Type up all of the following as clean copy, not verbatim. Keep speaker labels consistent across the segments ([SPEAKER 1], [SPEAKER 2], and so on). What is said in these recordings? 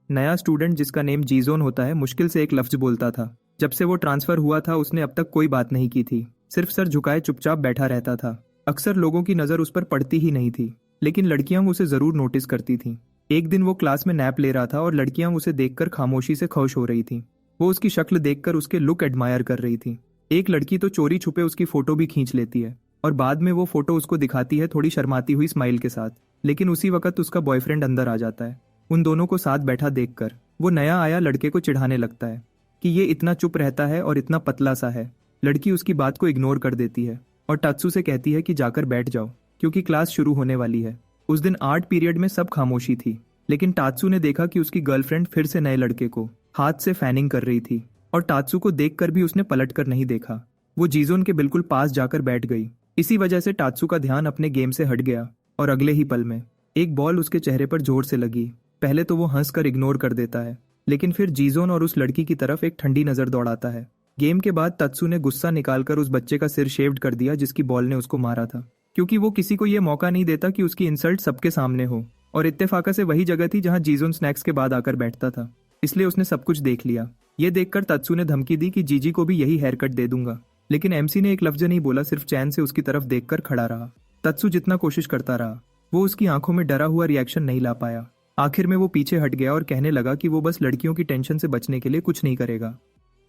[SPEAKER 1] नया स्टूडेंट जिसका नेम जीजोन होता है मुश्किल से एक लफ्ज बोलता था। जब से वो ट्रांसफर हुआ था उसने अब तक कोई बात नहीं की थी, सिर्फ सर झुकाए चुपचाप बैठा रहता था। अक्सर लोगों की नज़र उस पर पड़ती ही नहीं थी, लेकिन लड़कियां उसे ज़रूर नोटिस करती थीं। एक दिन वो क्लास में नैप ले रहा था और लड़कियां उसे देखकर खामोशी से खुश हो रही थीं। वो उसकी शक्ल देखकर उसके लुक एडमायर कर रही थी। एक लड़की तो चोरी छुपे उसकी फ़ोटो भी खींच लेती है और बाद में वो फ़ोटो उसको दिखाती है थोड़ी शर्माती हुई स्माइल के साथ। लेकिन उसी वक्त उसका बॉयफ्रेंड अंदर आ जाता है। उन दोनों को साथ बैठा देखकर वो नया आया लड़के को चिढ़ाने लगता है कि ये इतना चुप रहता है और इतना पतला सा है। लड़की उसकी बात को इग्नोर कर देती है और टात्सू से कहती है कि जाकर बैठ जाओ क्योंकि क्लास शुरू होने वाली है। उस दिन आर्ट पीरियड में सब खामोशी थी, लेकिन टात्सू ने देखा कि उसकी गर्लफ्रेंड फिर से नए लड़के को हाथ से फैनिंग कर रही थी और टात्सू को देखकर भी उसने पलट कर नहीं देखा। वो जीजोन के बिल्कुल पास जाकर बैठ गई। इसी वजह से टात्सू का ध्यान अपने गेम से हट गया और अगले ही पल में एक बॉल उसके चेहरे पर जोर से लगी। पहले तो वो हंसकर इग्नोर कर देता है, लेकिन फिर जीजोन और उस लड़की की तरफ एक ठंडी नजर दौड़ाता है। गेम के बाद तत्सू ने गुस्सा निकालकर उस बच्चे का सिर शेव्ड कर दिया जिसकी बॉल ने उसको मारा था, क्योंकि वो किसी को ये मौका नहीं देता कि उसकी इंसल्ट सबके सामने हो। और इत्तेफाका से वही जगह थी जहां जीजोन स्नैक्स के बाद आकर बैठता था, इसलिए उसने सब कुछ देख लिया। ये देखकर तत्सू ने धमकी दी कि जीजी को भी यही हेयर कट दे दूंगा, लेकिन एमसी ने एक लफ्ज नहीं बोला, सिर्फ चैन से उसकी तरफ देखकर खड़ा रहा। तत्सू जितना कोशिश करता रहा वो उसकी आंखों में डरा हुआ रिएक्शन नहीं ला पाया। आखिर में वो पीछे हट गया और कहने लगा कि वो बस लड़कियों की टेंशन से बचने के लिए कुछ नहीं करेगा।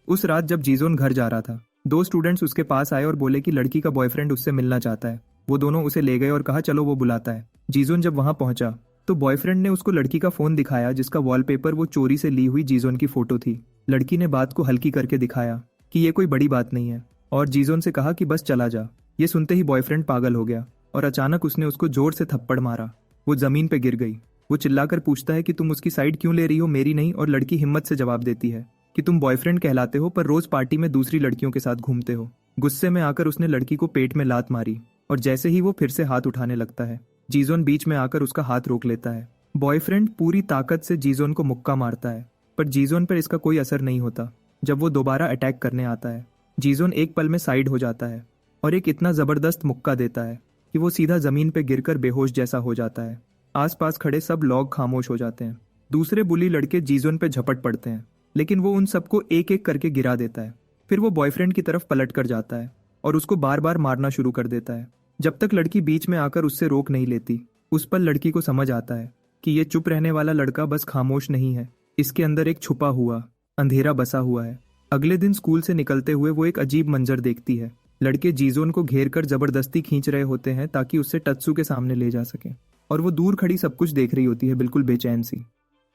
[SPEAKER 1] उस रात जब जीजोन घर जा रहा था, दो स्टूडेंट्स उसके पास आए और बोले कि लड़की का बॉयफ्रेंड उससे मिलना चाहता है। वो दोनों उसे ले गए और कहा चलो वो बुलाता है। जीजोन जब वहां पहुंचा तो बॉयफ्रेंड ने उसको लड़की का फोन दिखाया जिसका वॉलपेपर वो चोरी से ली हुई जीजोन की फोटो थी। लड़की ने बात को हल्की करके दिखाया कि ये कोई बड़ी बात नहीं है और जीजोन से कहा कि बस चला जा। ये सुनते ही बॉयफ्रेंड पागल हो गया और अचानक उसने उसको जोर से थप्पड़ मारा। वो जमीन पे गिर गई। वो चिल्लाकर पूछता है कि तुम उसकी साइड क्यों ले रही हो, मेरी नहीं। और लड़की हिम्मत से जवाब देती है कि तुम बॉयफ्रेंड कहलाते हो पर रोज पार्टी में दूसरी लड़कियों के साथ घूमते हो। गुस्से में आकर उसने लड़की को पेट में लात मारी और जैसे ही वो फिर से हाथ उठाने लगता है, जीजोन बीच में आकर उसका हाथ रोक लेता है। बॉयफ्रेंड पूरी ताकत से जीजोन को मुक्का मारता है, पर जीजोन पर इसका कोई असर नहीं होता। जब वो दोबारा अटैक करने आता है, जीजोन एक पल में साइड हो जाता है और एक इतना जबरदस्त मुक्का देता है कि वो सीधा जमीन पे गिरकर बेहोश जैसा हो जाता है। आसपास खड़े सब लोग खामोश हो जाते हैं। दूसरे बुली लड़के जीजोन पे झपट पड़ते हैं, लेकिन वो उन सबको एक एक करके गिरा देता है। फिर वो बॉयफ्रेंड की तरफ पलट कर जाता है और उसको बार बार मारना शुरू कर देता है। जब तक लड़की बीच में आकर उससे रोक नहीं लेती, उस पर लड़की को समझ आता है कि ये चुप रहने वाला लड़का बस खामोश नहीं है, इसके अंदर एक छुपा हुआ अंधेरा बसा हुआ है। अगले दिन स्कूल से निकलते हुए वो एक अजीब मंजर देखती है। लड़के जीजोन को घेर कर जबरदस्ती खींच रहे होते हैं ताकि उससे टत्सू के सामने ले जा सके, और वो दूर खड़ी सब कुछ देख रही होती है, बिल्कुल बेचैन सी।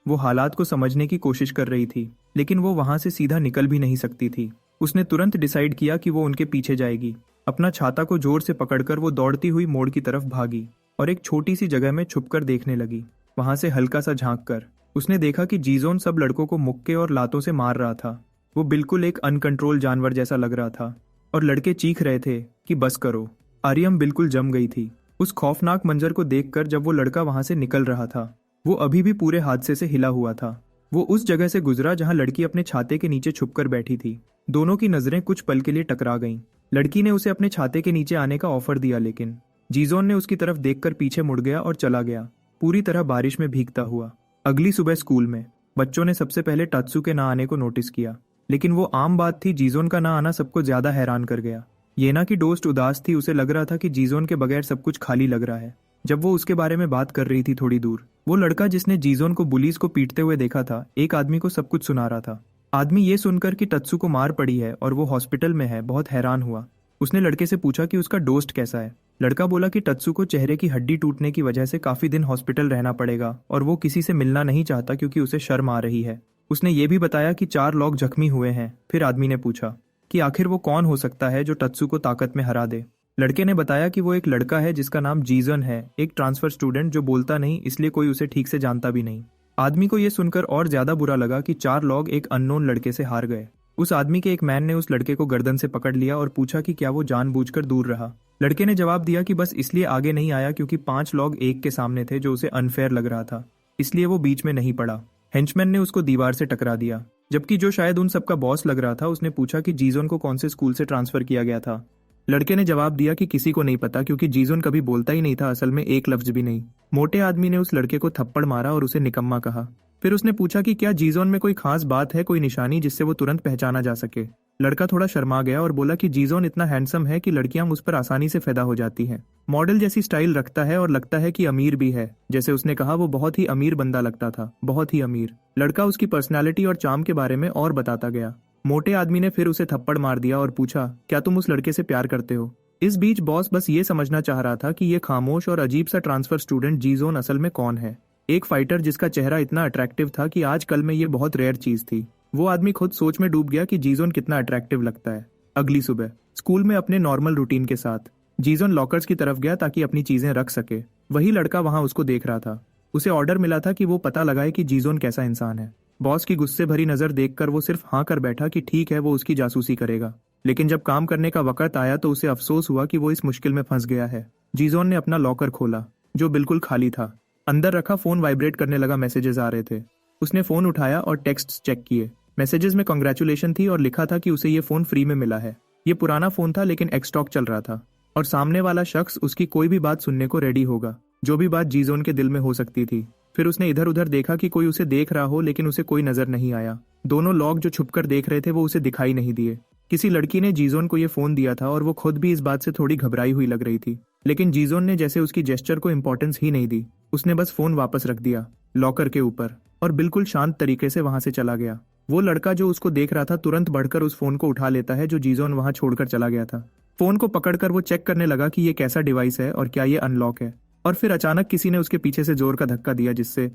[SPEAKER 1] वो हालात को समझने की कोशिश कर रही थी, लेकिन वो वहां से सीधा निकल भी नहीं सकती थी। उसने तुरंत डिसाइड किया कि वो उनके पीछे जाएगी। अपना छाता को जोर से पकड़कर वो दौड़ती हुई मोड़ की तरफ भागी और एक छोटी सी जगह में छुपकर देखने लगी। वहां से हल्का सा झांक कर उसने देखा कि जीजोन सब लड़कों को मुक्के और लातों से मार रहा था। वो बिल्कुल एक अनकंट्रोल जानवर जैसा लग रहा था और लड़के चीख रहे थे कि बस करो। आर्यम बिल्कुल जम गई थी उस खौफनाक मंजर को देखकर। जब वो लड़का वहां से निकल रहा था, वो अभी भी पूरे हादसे से हिला हुआ था। वो उस जगह से गुजरा जहां लड़की अपने छाते के नीचे छुपकर बैठी थी। दोनों की नजरें कुछ पल के लिए टकरा गईं। लड़की ने उसे अपने छाते के नीचे आने का ऑफर दिया, लेकिन जीजोन ने उसकी तरफ देखकर पीछे मुड़ गया और चला गया, पूरी तरह बारिश में भीगता हुआ। अगली सुबह स्कूल में बच्चों ने सबसे पहले टात्सू के ना आने को नोटिस किया, लेकिन वो आम बात थी। जीजोन का ना आना सबको ज्यादा हैरान कर गया। येना की दोस्त उदास थी, उसे लग रहा था कि जीजोन के बगैर सब कुछ खाली लग रहा है। जब वो उसके बारे में बात कर रही थी थोड़ी दूर, वो लड़का जिसने जीजोन को बुलीज को पीटते हुए देखा था, एक आदमी को सब कुछ सुना रहा था। आदमी ये सुनकर कि टत्सू को मार पड़ी है और वो हॉस्पिटल में है, बहुत हैरान हुआ। उसने लड़के से पूछा कि उसका दोस्त कैसा है। लड़का बोला कि टत्सू को चेहरे की हड्डी टूटने की वजह से काफी दिन हॉस्पिटल रहना पड़ेगा और वो किसी से मिलना नहीं चाहता क्योंकि उसे शर्म आ रही है। उसने ये भी बताया कि 4 लोग जख्मी हुए हैं। फिर आदमी ने पूछा कि आखिर वो कौन हो सकता है जो टत्सू को ताकत में हरा दे। लड़के ने बताया कि वो एक लड़का है जिसका नाम जीजन है, एक ट्रांसफर स्टूडेंट जो बोलता नहीं, इसलिए कोई उसे ठीक से जानता भी नहीं। आदमी को यह सुनकर और ज्यादा बुरा लगा कि 4 लोग एक अननोन लड़के से हार गए। उस आदमी के एक मैन ने उस लड़के को गर्दन से पकड़ लिया और पूछा कि क्या वो जानबूझकर दूर रहा। लड़के ने जवाब दिया कि बस इसलिए आगे नहीं आया क्योंकि 5 लोग एक के सामने थे जो उसे अनफेयर लग रहा था, इसलिए वो बीच में नहीं पड़ा। हेंचमैन ने उसको दीवार से टकरा दिया, जबकि जो शायद उन सबका बॉस लग रहा था उसने पूछा कि जीजोन को कौन से स्कूल से ट्रांसफर किया गया था। लड़के ने जवाब दिया कि किसी को नहीं पता क्योंकि जीजोन कभी बोलता ही नहीं था, असल में एक लफ्ज भी नहीं। मोटे आदमी ने उस लड़के को थप्पड़ मारा और उसे निकम्मा कहा। फिर उसने पूछा कि क्या जीजोन में कोई खास बात है, कोई निशानी जिससे वो तुरंत पहचाना जा सके। लड़का थोड़ा शर्मा गया और बोला कि जीजोन इतना हैंडसम है कि लड़कियां उस पर आसानी से फिदा हो जाती हैं। मॉडल जैसी स्टाइल रखता है और लगता है कि अमीर भी है। जैसे उसने कहा, वो बहुत ही अमीर बंदा लगता था, बहुत ही अमीर। लड़का उसकी पर्सनैलिटी और चार्म के बारे में और बताता गया। मोटे आदमी ने फिर उसे थप्पड़ मार दिया और पूछा, क्या तुम उस लड़के से प्यार करते हो? इस बीच बॉस बस ये समझना चाह रहा था कि ये खामोश और अजीब सा ट्रांसफर स्टूडेंट जीजोन असल में कौन है। एक फाइटर जिसका चेहरा इतना अट्रैक्टिव था कि आजकल में ये बहुत रेयर चीज थी। वो आदमी खुद सोच में डूब गया कि जीजोन कितना अट्रैक्टिव लगता है। अगली सुबह स्कूल में अपने नॉर्मल रूटीन के साथ जीजोन लॉकर्स की तरफ गया ताकि अपनी चीजें रख सके। वही लड़का वहां उसको देख रहा था। उसे ऑर्डर मिला था कि वो पता लगाए कि जीजोन कैसा इंसान है। बॉस की गुस्से भरी नजर देखकर वो सिर्फ हाँ कर बैठा कि ठीक है, वो उसकी जासूसी करेगा। लेकिन जब काम करने का वक्त आया तो उसे अफसोस हुआ कि वो इस मुश्किल में फंस गया है। जीजोन ने अपना लॉकर खोला, जो बिल्कुल खाली था। अंदर रखा फोन वाइब्रेट करने लगा, मैसेजेस आ रहे थे। उसने फोन उठाया और टेक्स्ट चेक किए। मैसेजेस में कांग्रेचुलेशन थी और लिखा था कि उसे ये फोन फ्री में मिला है। ये पुराना फोन था लेकिन एक्सटॉक चल रहा था और सामने वाला शख्स उसकी कोई भी बात सुनने को रेडी होगा, जो भी बात जीजोन के दिल में हो सकती थी। फिर उसने इधर उधर देखा कि कोई उसे देख रहा हो, लेकिन उसे कोई नजर नहीं आया। दोनों लोग जो छुपकर देख रहे थे वो उसे दिखाई नहीं दिए। किसी लड़की ने जीजोन को ये फोन दिया था और वो खुद भी इस बात से थोड़ी घबराई हुई लग रही थी। लेकिन जीजोन ने जैसे उसकी जेस्चर को इंपॉर्टेंस ही नहीं दी। उसने बस फोन वापस रख दिया लॉकर के ऊपर और बिल्कुल शांत तरीके से वहां से चला गया। वो लड़का जो उसको देख रहा था तुरंत बढ़कर उस फोन को उठा लेता है जो जीजोन वहां छोड़कर चला गया था। फोन को पकड़कर वो चेक करने लगा कि ये कैसा डिवाइस है और क्या ये अनलॉक है। और फिर अचानक किसी ने उसके पीछे से जोर का धक्का दिया, जिससे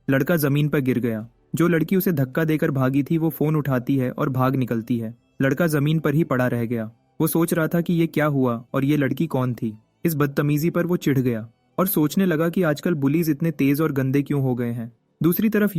[SPEAKER 1] लड़का जमीन पर गिर गया। जो लड़की उसे धक्का देकर भागी थी वो फोन उठाती है और भाग निकलती है। लड़का जमीन पर ही पड़ा रह गया। वो सोच रहा था कि ये क्या हुआ और ये लड़की कौन थी। इस बदतमीजी पर वो चिढ़ गया और सोचने लगा कि आजकल बुलीज इतने तेज और गंदे क्यों हो गए हैं। दूसरी तरफ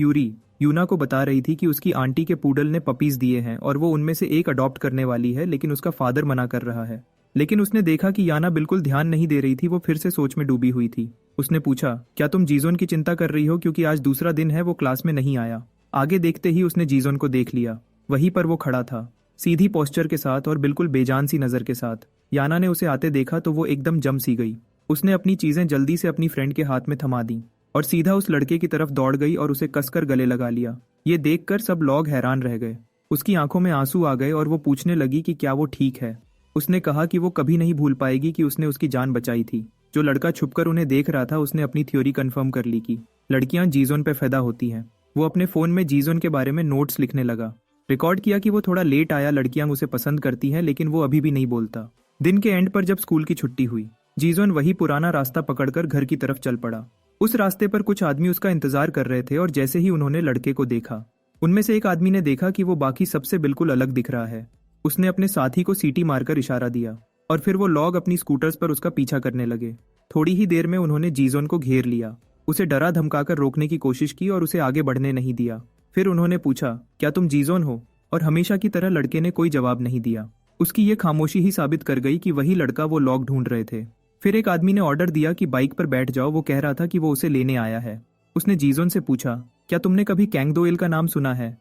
[SPEAKER 1] यूना को बता रही थी कि उसकी आंटी के पूडल ने पपीज दिए हैं और वो उनमें से एक अडॉप्ट करने वाली है, लेकिन उसका फादर मना कर रहा है। लेकिन उसने देखा कि याना बिल्कुल ध्यान नहीं दे रही थी। वो फिर से सोच में डूबी हुई थी। उसने पूछा, क्या तुम जीजोन की चिंता कर रही हो क्योंकि आज दूसरा दिन है, वो क्लास में नहीं आया? आगे देखते ही उसने जीजोन को देख लिया। वहीं पर वो खड़ा था, सीधी पोस्चर के साथ और बिल्कुल बेजान सी नजर के साथ। याना ने उसे आते देखा तो वो एकदम जम सी गई। उसने अपनी चीजें जल्दी से अपनी फ्रेंड के हाथ में थमा दी और सीधा उस लड़के की तरफ दौड़ गई और उसे कसकर गले लगा लिया। ये देखकर सब लोग हैरान रह गए। उसकी आंखों में आंसू आ गए और वो पूछने लगी कि क्या वो ठीक है। उसने कहा कि वो कभी नहीं भूल पाएगी कि उसने उसकी जान बचाई थी। जो लड़का छुपकर उन्हें देख रहा था उसने अपनी थ्योरी कंफर्म कर ली कि लड़कियां जीजोन पे फिदा होती हैं। वो अपने फोन में जीजोन के बारे में नोट्स लिखने लगा। रिकॉर्ड किया कि वो थोड़ा लेट आया, लड़कियां उसे पसंद करती हैं, लेकिन वो अभी भी नहीं बोलता। दिन के एंड पर जब स्कूल की छुट्टी हुई, जीजोन वही पुराना रास्ता पकड़कर घर की तरफ चल पड़ा। उस रास्ते पर कुछ आदमी उसका इंतजार कर रहे थे और जैसे ही उन्होंने लड़के को देखा, उनमें से एक आदमी ने देखा कि वो बाकी सबसे बिल्कुल अलग दिख रहा है। उसने अपने साथी को सीटी मारकर इशारा दिया और फिर वो लोग अपनी स्कूटर्स पर उसका पीछा करने लगे। थोड़ी ही देर में उन्होंने जीजोन को घेर लिया, उसे डरा धमकाकर रोकने की कोशिश की और उसे आगे बढ़ने नहीं दिया। फिर उन्होंने पूछा, क्या तुम जीजोन हो? और हमेशा की तरह लड़के ने कोई जवाब नहीं दिया। उसकी ये खामोशी ही साबित कर गई कि वही लड़का वो लोग ढूंढ रहे थे। फिर एक आदमी ने ऑर्डर दिया कि बाइक पर बैठ जाओ। वो कह रहा था कि वो उसे लेने आया है। उसने जीजोन से पूछा, क्या तुमने कभी कैंग दो इल का नाम सुना है?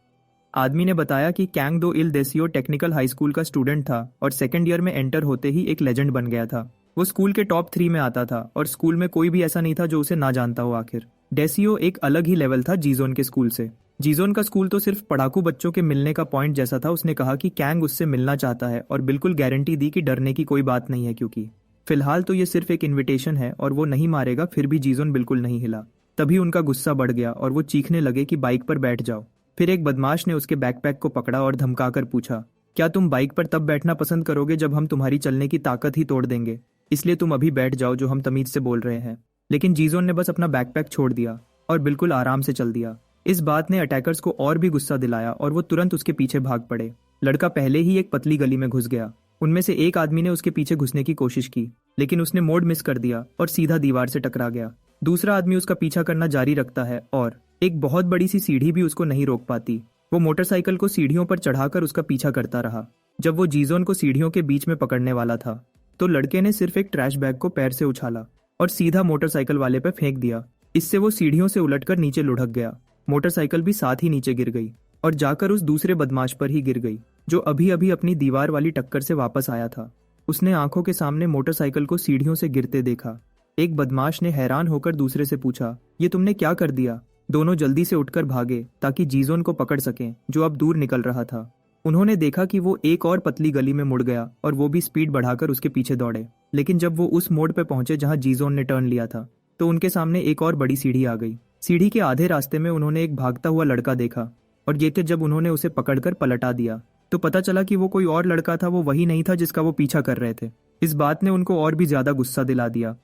[SPEAKER 1] आदमी ने बताया कि कैंग दो इल देसियो टेक्निकल हाई स्कूल का स्टूडेंट था और सेकेंड ईयर में एंटर होते ही एक लेजेंड बन गया था। वो स्कूल के टॉप 3 में आता था और स्कूल में कोई भी ऐसा नहीं था जो उसे ना जानता हो। आखिर डेसियो एक अलग ही लेवल था जीजोन के स्कूल से। जीजोन का स्कूल तो सिर्फ पढ़ाकू बच्चों के मिलने का पॉइंट जैसा था। उसने कहा कि कैंग उससे मिलना चाहता है और बिल्कुल गारंटी दी कि डरने की कोई बात नहीं है, क्योंकि फिलहाल तो ये सिर्फ एक इन्विटेशन है और वो नहीं मारेगा। फिर भी जीजोन बिल्कुल नहीं हिला। तभी उनका गुस्सा बढ़ गया और वो चीखने लगे कि बाइक पर बैठ जाओ। फिर एक बदमाश ने उसके बैकपैक को पकड़ा और धमकाकर पूछा, क्या तुम बाइक पर तब बैठना पसंद करोगे जब हम तुम्हारी चलने की ताकत ही तोड़ देंगे? इसलिए तुम अभी बैठ जाओ जो हम तमीज से बोल रहे हैं। लेकिन जीजोन ने बस अपना बैकपैक छोड़ दिया और बिल्कुल आराम से चल दिया। इस बात ने अटैकर्स को और भी गुस्सा दिलाया और वो तुरंत उसके पीछे भाग पड़े। लड़का पहले ही एक पतली गली में घुस गया। उनमें से एक आदमी ने उसके पीछे घुसने की कोशिश की, लेकिन उसने मोड़ मिस कर दिया और सीधा दीवार से टकरा गया। दूसरा आदमी उसका पीछा करना जारी रखता है और एक बहुत बड़ी सी सीढ़ी भी उसको नहीं रोक पाती। वो मोटरसाइकिल को सीढ़ियों पर चढ़ाकर उसका पीछा करता रहा। जब वो जीजोन को सीढ़ियों के बीच में पकड़ने वाला था तो लड़के ने सिर्फ एक ट्रैश बैग को पैर से उछाला और सीधा मोटरसाइकिल वाले पे फेंक दिया। इससे वो सीढ़ियों से उलटकर नीचे लुढ़क गया। मोटरसाइकिल भी साथ ही नीचे गिर गई और जाकर उस दूसरे बदमाश पर ही गिर गई जो अभी अभी अपनी दीवार वाली टक्कर से वापस आया था। उसने आंखों के सामने मोटरसाइकिल को सीढ़ियों से गिरते देखा। एक बदमाश ने हैरान होकर दूसरे से पूछा, ये तुमने क्या कर दिया? दोनों जल्दी से उठकर भागे ताकि जीजोन को पकड़ सकें, जो अब दूर निकल रहा था। उन्होंने देखा कि वो एक और पतली गली में मुड़ गया और वो भी स्पीड बढ़ाकर उसके पीछे दौड़े। लेकिन जब वो उस मोड़ पे पहुंचे जहां जीजोन ने टर्न लिया था, तो उनके सामने एक और बड़ी सीढ़ी आ गई। सीढ़ी के आधे रास्ते में उन्होंने एक भागता हुआ लड़का देखा, और ये कि जब उन्होंने उसे पकड़कर पलटा दिया तो पता चला कि वो कोई और लड़का था, वो वही नहीं था जिसका वो पीछा कर रहे थे। इस बात ने उनको और भी ज्यादा गुस्सा दिला दिया।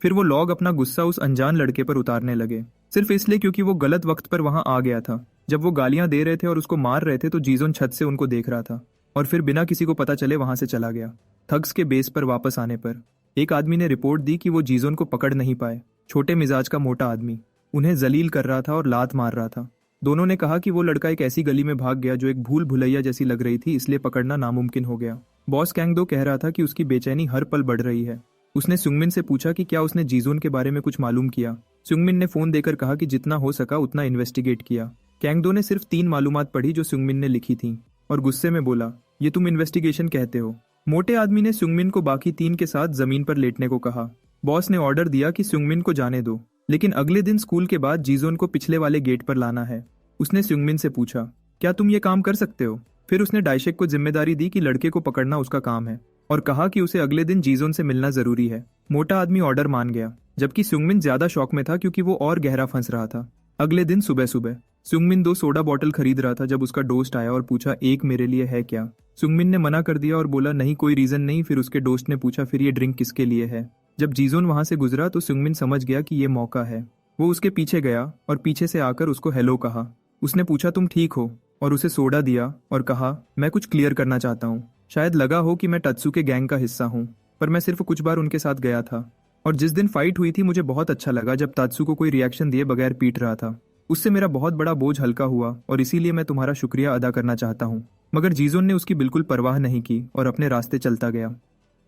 [SPEAKER 1] फिर वो लोग अपना गुस्सा उस अनजान लड़के पर उतारने लगे, सिर्फ इसलिए क्योंकि वो गलत वक्त पर वहां आ गया था। जब वो गालियां दे रहे थे और उसको मार रहे थे तो जीजोन छत से उनको देख रहा था और फिर बिना किसी को पता चले वहां से चला गया। थग्स के बेस पर वापस आने पर एक आदमी ने रिपोर्ट दी कि वो जीजोन को पकड़ नहीं पाए। छोटे मिजाज का मोटा आदमी उन्हें जलील कर रहा था और लात मार रहा था। दोनों ने कहा कि वो लड़का एक ऐसी गली में भाग गया जो एक भूल भुलैया जैसी लग रही थी, इसलिए पकड़ना नामुमकिन हो गया। बॉस कैंग-दो कह रहा था कि उसकी बेचैनी हर पल बढ़ रही है। उसने सुंगमिन से पूछा कि क्या उसने जीजोन के बारे में कुछ मालूम किया। सुंगमिन ने फोन देकर कहा कि जितना हो सका उतना इन्वेस्टिगेट किया। कैंग-दो ने सिर्फ 3 मालूमात पढ़ी जो सुंगमिन ने लिखी थी, और गुस्से में बोला, ये तुम इन्वेस्टिगेशन कहते हो। मोटे आदमी ने सुंगमिन को बाकी 3 के साथ जमीन पर लेटने को कहा। बॉस ने ऑर्डर दिया कि सुंगमिन को जाने दो, लेकिन अगले दिन स्कूल के बाद जीजोन को पिछले वाले गेट पर लाना है। उसने सुंगमिन से पूछा, क्या तुम ये काम कर सकते हो? फिर उसने डाइशेक को जिम्मेदारी दी कि लड़के को पकड़ना उसका काम है, और कहा कि उसे अगले दिन जीजोन से मिलना जरूरी है। मोटा आदमी ऑर्डर मान गया, जबकि सुंगमिन ज्यादा शौक में था क्योंकि वो और गहरा फंस रहा था। अगले दिन सुबह सुबह सुंगमिन 2 सोडा बॉटल खरीद रहा था जब उसका दोस्त आया और पूछा, एक मेरे लिए है क्या? सुंगमिन ने मना कर दिया और बोला, नहीं, कोई रीजन नहीं। फिर उसके दोस्त ने पूछा, फिर ये ड्रिंक किसके लिए है? जब जीजोन वहां से गुजरा तो सुंगमिन समझ गया कि ये मौका है। वो उसके पीछे गया और पीछे से आकर उसको हेलो कहा। उसने पूछा, तुम ठीक हो? और उसे सोडा दिया और कहा, मैं कुछ क्लियर करना चाहता हूँ। शायद लगा हो कि मैं टत्सुके गैंग का हिस्सा हूँ, पर मैं सिर्फ कुछ बार उनके साथ गया था, और जिस दिन फाइट हुई थी मुझे बहुत अच्छा लगा जब तात्सु को कोई रिएक्शन दिए बगैर पीट रहा था। उससे मेरा बहुत बड़ा बोझ हल्का हुआ और इसीलिए मैं तुम्हारा शुक्रिया अदा करना चाहता हूँ। मगर जीजोन ने उसकी बिल्कुल परवाह नहीं की और अपने रास्ते चलता गया।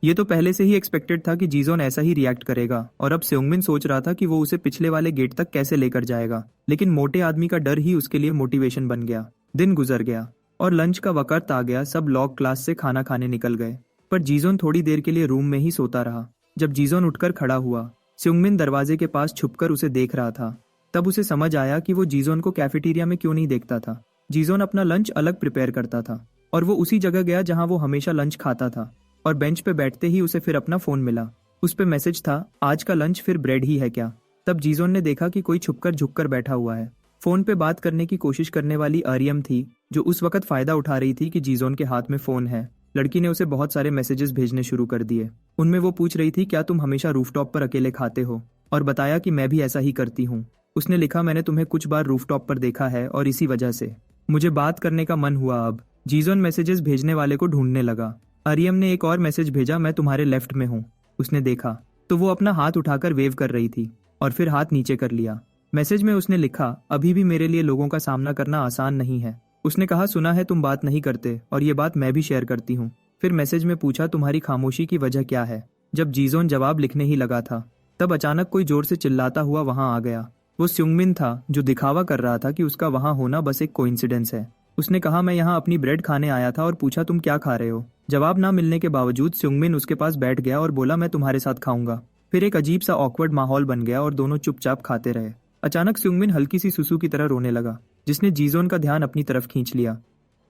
[SPEAKER 1] ये तो पहले से ही एक्सपेक्टेड था कि जीजोन ऐसा ही रिएक्ट करेगा, और अब सुंगमिन सोच रहा था कि वो उसे पिछले वाले गेट तक कैसे लेकर जाएगा। लेकिन मोटे आदमी का डर ही उसके लिए मोटिवेशन बन गया। दिन गुजर गया और लंच का वक्त आ गया। सब लोग क्लास से खाना खाने निकल गए, पर जीजोन थोड़ी देर के लिए रूम में ही सोता रहा। जब जीजोन उठकर खड़ा हुआ, सुंगमिन दरवाजे के पास छुपकर उसे देख रहा था। तब उसे समझ आया कि वो जीजोन को कैफेटेरिया में क्यों नहीं देखता था। जीजोन अपना लंच अलग प्रिपेयर करता था, और वो उसी जगह गया जहां वो हमेशा लंच खाता था। और बेंच पे बैठते ही उसे फिर अपना फोन मिला। उस पे मैसेज था, आज का लंच फिर ब्रेड ही है क्या? तब जीजोन ने देखा कि कोई छुपकर झुककर बैठा हुआ है। फोन पे बात करने की कोशिश करने वाली आर्यम थी, जो उस वक्त फायदा उठा रही थी कि जीजोन के हाथ में फोन है। लड़की ने उसे बहुत सारे मैसेजेस भेजने शुरू कर दिए। उनमें वो पूछ रही थी, क्या तुम हमेशा रूफटॉप पर अकेले खाते हो? और बताया कि मैं भी ऐसा ही करती हूँ। उसने लिखा, मैंने तुम्हें कुछ बार रूफटॉप पर देखा है और इसी वजह से मुझे बात करने का मन हुआ। अब जीजोन मैसेजेस भेजने वाले को ढूंढने लगा। आर्यम ने एक और मैसेज भेजा, मैं तुम्हारे लेफ्ट में हूँ। उसने देखा तो वो अपना हाथ उठाकर वेव कर रही थी और फिर हाथ नीचे कर लिया। मैसेज में उसने लिखा, अभी भी मेरे लिए लोगों का सामना करना आसान नहीं है। उसने कहा, सुना है तुम बात नहीं करते और ये बात मैं भी शेयर करती हूँ। फिर मैसेज में पूछा, तुम्हारी खामोशी की वजह क्या है? जब जीजोन जवाब लिखने ही लगा था, तब अचानक कोई जोर से चिल्लाता हुआ वहां आ गया। वो सुंगमिन था, जो दिखावा कर रहा था कि उसका वहां होना बस एक कोइंसिडेंस है। उसने कहा, मैं यहाँ अपनी ब्रेड खाने आया था, और पूछा, तुम क्या खा रहे हो? जवाब ना मिलने के बावजूद सुंगमिन उसके पास बैठ गया और बोला, मैं तुम्हारे साथ खाऊंगा। फिर एक अजीब सा ऑकवर्ड माहौल बन गया और दोनों चुपचाप खाते रहे। अचानक सुंगमिन हल्की सी सुसु की तरह रोने लगा, जिसने जीजोन का ध्यान अपनी तरफ खींच लिया।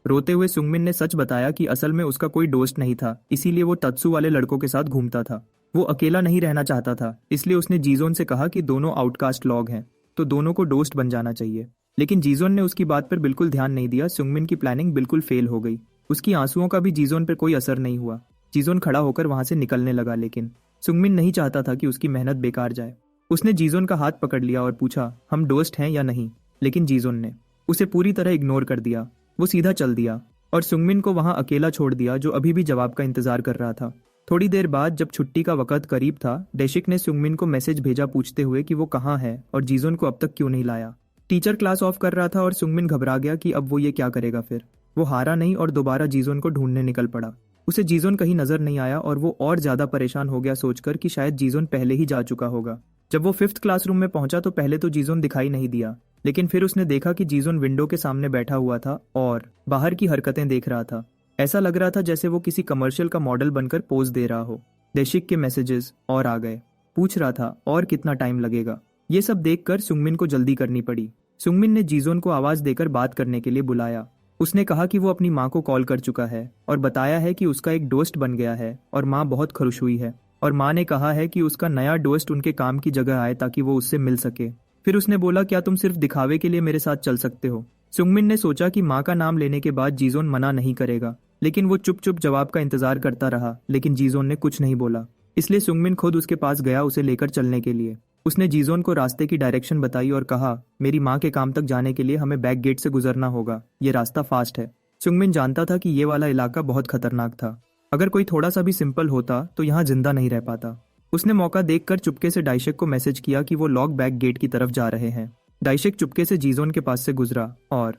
[SPEAKER 1] रोते हुए सुंगमिन ने सच बताया कि असल में उसका कोई दोस्त नहीं था, इसीलिए वो तत्सु वाले लड़कों के साथ घूमता था। वो अकेला नहीं रहना चाहता था, इसलिए उसने जीजोन से कहा कि दोनों आउटकास्ट लोग हैं, तो दोनों को दोस्त बन जाना चाहिए। लेकिन जीजोन ने उसकी बात पर बिल्कुल ध्यान नहीं दिया। सुंगमिन की प्लानिंग बिल्कुल फेल हो गई। उसकी आंसुओं का भी जीजोन पर कोई असर नहीं हुआ। जीजोन खड़ा होकर वहां से निकलने लगा, लेकिन सुंगमिन नहीं चाहता था कि उसकी मेहनत बेकार जाए। उसने जीजोन का हाथ पकड़ लिया और पूछा, हम दोस्त हैं या नहीं? लेकिन जीजोन ने उसे पूरी तरह इग्नोर कर दिया। वो सीधा चल दिया और सुंगमिन को वहां अकेला छोड़ दिया, जो अभी भी जवाब का इंतजार कर रहा था। थोड़ी देर बाद जब छुट्टी का वक्त करीब था, डेशिक ने सुंगमिन को मैसेज भेजा पूछते हुए कि वो कहाँ है और जीजोन को अब तक क्यों नहीं लाया। टीचर क्लास ऑफ कर रहा था और सुंगमिन घबरा गया कि अब वो ये क्या करेगा। फिर वो हारा नहीं और दोबारा जीजोन को ढूंढने निकल पड़ा। उसे जीजोन कहीं नजर नहीं आया और वो और ज्यादा परेशान हो गया, सोचकर कि शायद जीजोन पहले ही जा चुका होगा। जब वो 5th क्लासरूम में पहुंचा तो पहले तो जीजोन दिखाई नहीं दिया, लेकिन फिर उसने देखा कि जीजोन विंडो के सामने बैठा हुआ था और बाहर की हरकतें देख रहा था। ऐसा लग रहा था जैसे वो किसी कमर्शियल का मॉडल बनकर पोज दे रहा हो। देशिक के मैसेजेस और आ गए। पूछ रहा था और कितना टाइम लगेगा। ये सब देखकर सुंगमिन को जल्दी करनी पड़ी। सुंगमिन ने जीजोन को आवाज देकर बात करने के लिए बुलाया। उसने कहा कि वो अपनी माँ को कॉल कर चुका है और बताया है कि उसका एक दोस्त बन गया है और माँ बहुत खुश हुई है। और माँ ने कहा है कि उसका नया दोस्त उनके काम की जगह आए ताकि वो उससे मिल सके। फिर उसने बोला, क्या तुम सिर्फ दिखावे के लिए मेरे साथ चल सकते हो? सुंगमिन ने सोचा कि माँ का नाम लेने के बाद जीजोन मना नहीं करेगा, लेकिन वो चुप चुप जवाब का इंतजार करता रहा। लेकिन जीजोन ने कुछ नहीं बोला, इसलिए सुंगमिन खुद उसके पास गया उसे लेकर चलने के लिए। उसने जीजोन को रास्ते की डायरेक्शन बताई और कहा, मेरी माँ के काम तक जाने के लिए हमें बैक गेट से गुजरना होगा, ये रास्ता फास्ट है। सुंगमिन जानता था कि ये वाला इलाका बहुत खतरनाक था। अगर कोई थोड़ा सा भी सिंपल होता तो यहाँ जिंदा नहीं रह पाता। उसने मौका देखकर चुपके से डाइशेक को मैसेज किया कि वो लॉक बैक गेट की तरफ जा रहे हैं। डाइशेक चुपके से जीजोन के पास से गुजरा और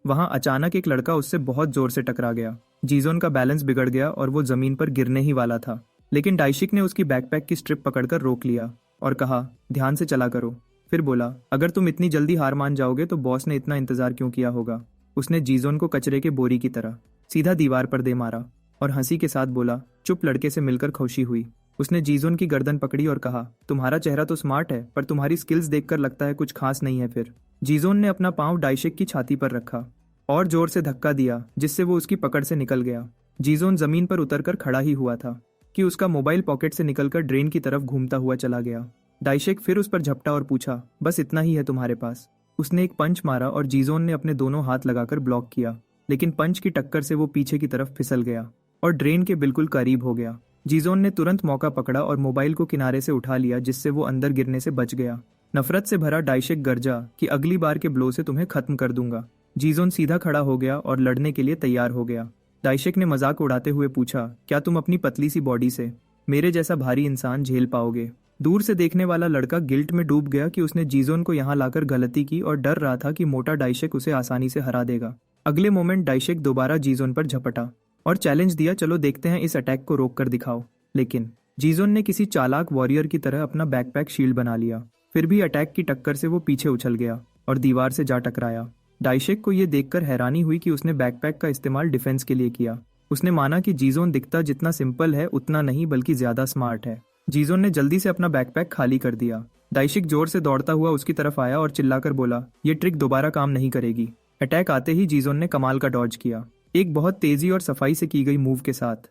[SPEAKER 1] वहां अचानक एक लड़का उससे बहुत जोर से टकरा गया। जीजोन का बैलेंस बिगड़ गया और वो जमीन पर गिरने ही वाला था, लेकिन डाइशिक ने उसकी बैकपैक की स्ट्रिप पकड़कर रोक लिया और कहा, ध्यान से चला करो। फिर बोला, अगर तुम इतनी जल्दी हार मान जाओगे तो बॉस ने इतना इंतजार क्यों किया होगा। उसने जीजोन को कचरे के बोरी की तरह सीधा दीवार पर दे मारा और हंसी के साथ बोला, चुप लड़के से मिलकर खुशी हुई। उसने जीजोन की गर्दन पकड़ी और कहा, तुम्हारा चेहरा तो स्मार्ट है, पर तुम्हारी स्किल्स देखकर लगता है कुछ खास नहीं है। फिर जीजोन ने अपना पांव डाइशेक की छाती पर रखा और जोर से धक्का दिया, जिससे वो उसकी पकड़ से निकल गया। जीजोन जमीन पर उतरकर खड़ा ही हुआ था कि उसका मोबाइल पॉकेट से निकलकर ड्रेन की तरफ घूमता हुआ चला गया। डाइशेक फिर उस पर झपटा और पूछा, बस इतना ही है तुम्हारे पास? उसने एक पंच मारा और जीजोन ने अपने दोनों हाथ लगाकर ब्लॉक किया, लेकिन पंच की टक्कर से वो पीछे की तरफ फिसल गया और ड्रेन के बिल्कुल करीब हो गया। जीजोन ने तुरंत मौका पकड़ा और मोबाइल को किनारे से उठा लिया, जिससे वो अंदर गिरने से बच गया। नफरत से भरा डाइशेक गरजा कि अगली बार के ब्लो से तुम्हें खत्म कर दूंगा। जीजोन सीधा खड़ा हो गया और लड़ने के लिए तैयार हो गया। डाइशेक ने मजाक उड़ाते हुए पूछा, क्या तुम अपनी पतली सी बॉडी से मेरे जैसा भारी इंसान झेल पाओगे? दूर से देखने वाला लड़का गिल्ट में डूब गया कि उसने जीजोन को यहाँ लाकर गलती की और डर रहा था कि मोटा डाइशेक उसे आसानी से हरा देगा। अगले मोमेंट डाइशेक दोबारा जीजोन पर झपटा और चैलेंज दिया, चलो देखते हैं इस अटैक को रोक कर दिखाओ। लेकिन जीजोन ने किसी चालाक वॉरियर की तरह अपना बैकपैक शील्ड बना लिया। फिर भी अटैक की टक्कर से वो पीछे उछल गया और दीवार से जा टकराया। डाइशेक को ये देखकर हैरानी हुई कि उसने बैकपैक का इस्तेमाल डिफेंस के लिए किया। उसने माना कि जीजोन दिखता जितना सिंपल है उतना नहीं बल्कि ज्यादा स्मार्ट है। जीजोन ने जल्दी से अपना बैकपैक खाली कर दिया। डाइशेक जोर से दौड़ता हुआ उसकी तरफ आया और चिल्लाकर बोला, ये ट्रिक दोबारा काम नहीं करेगी। अटैक आते ही जीजोन ने कमाल का डॉज किया, एक बहुत तेजी और सफाई से की गई मूव के साथ।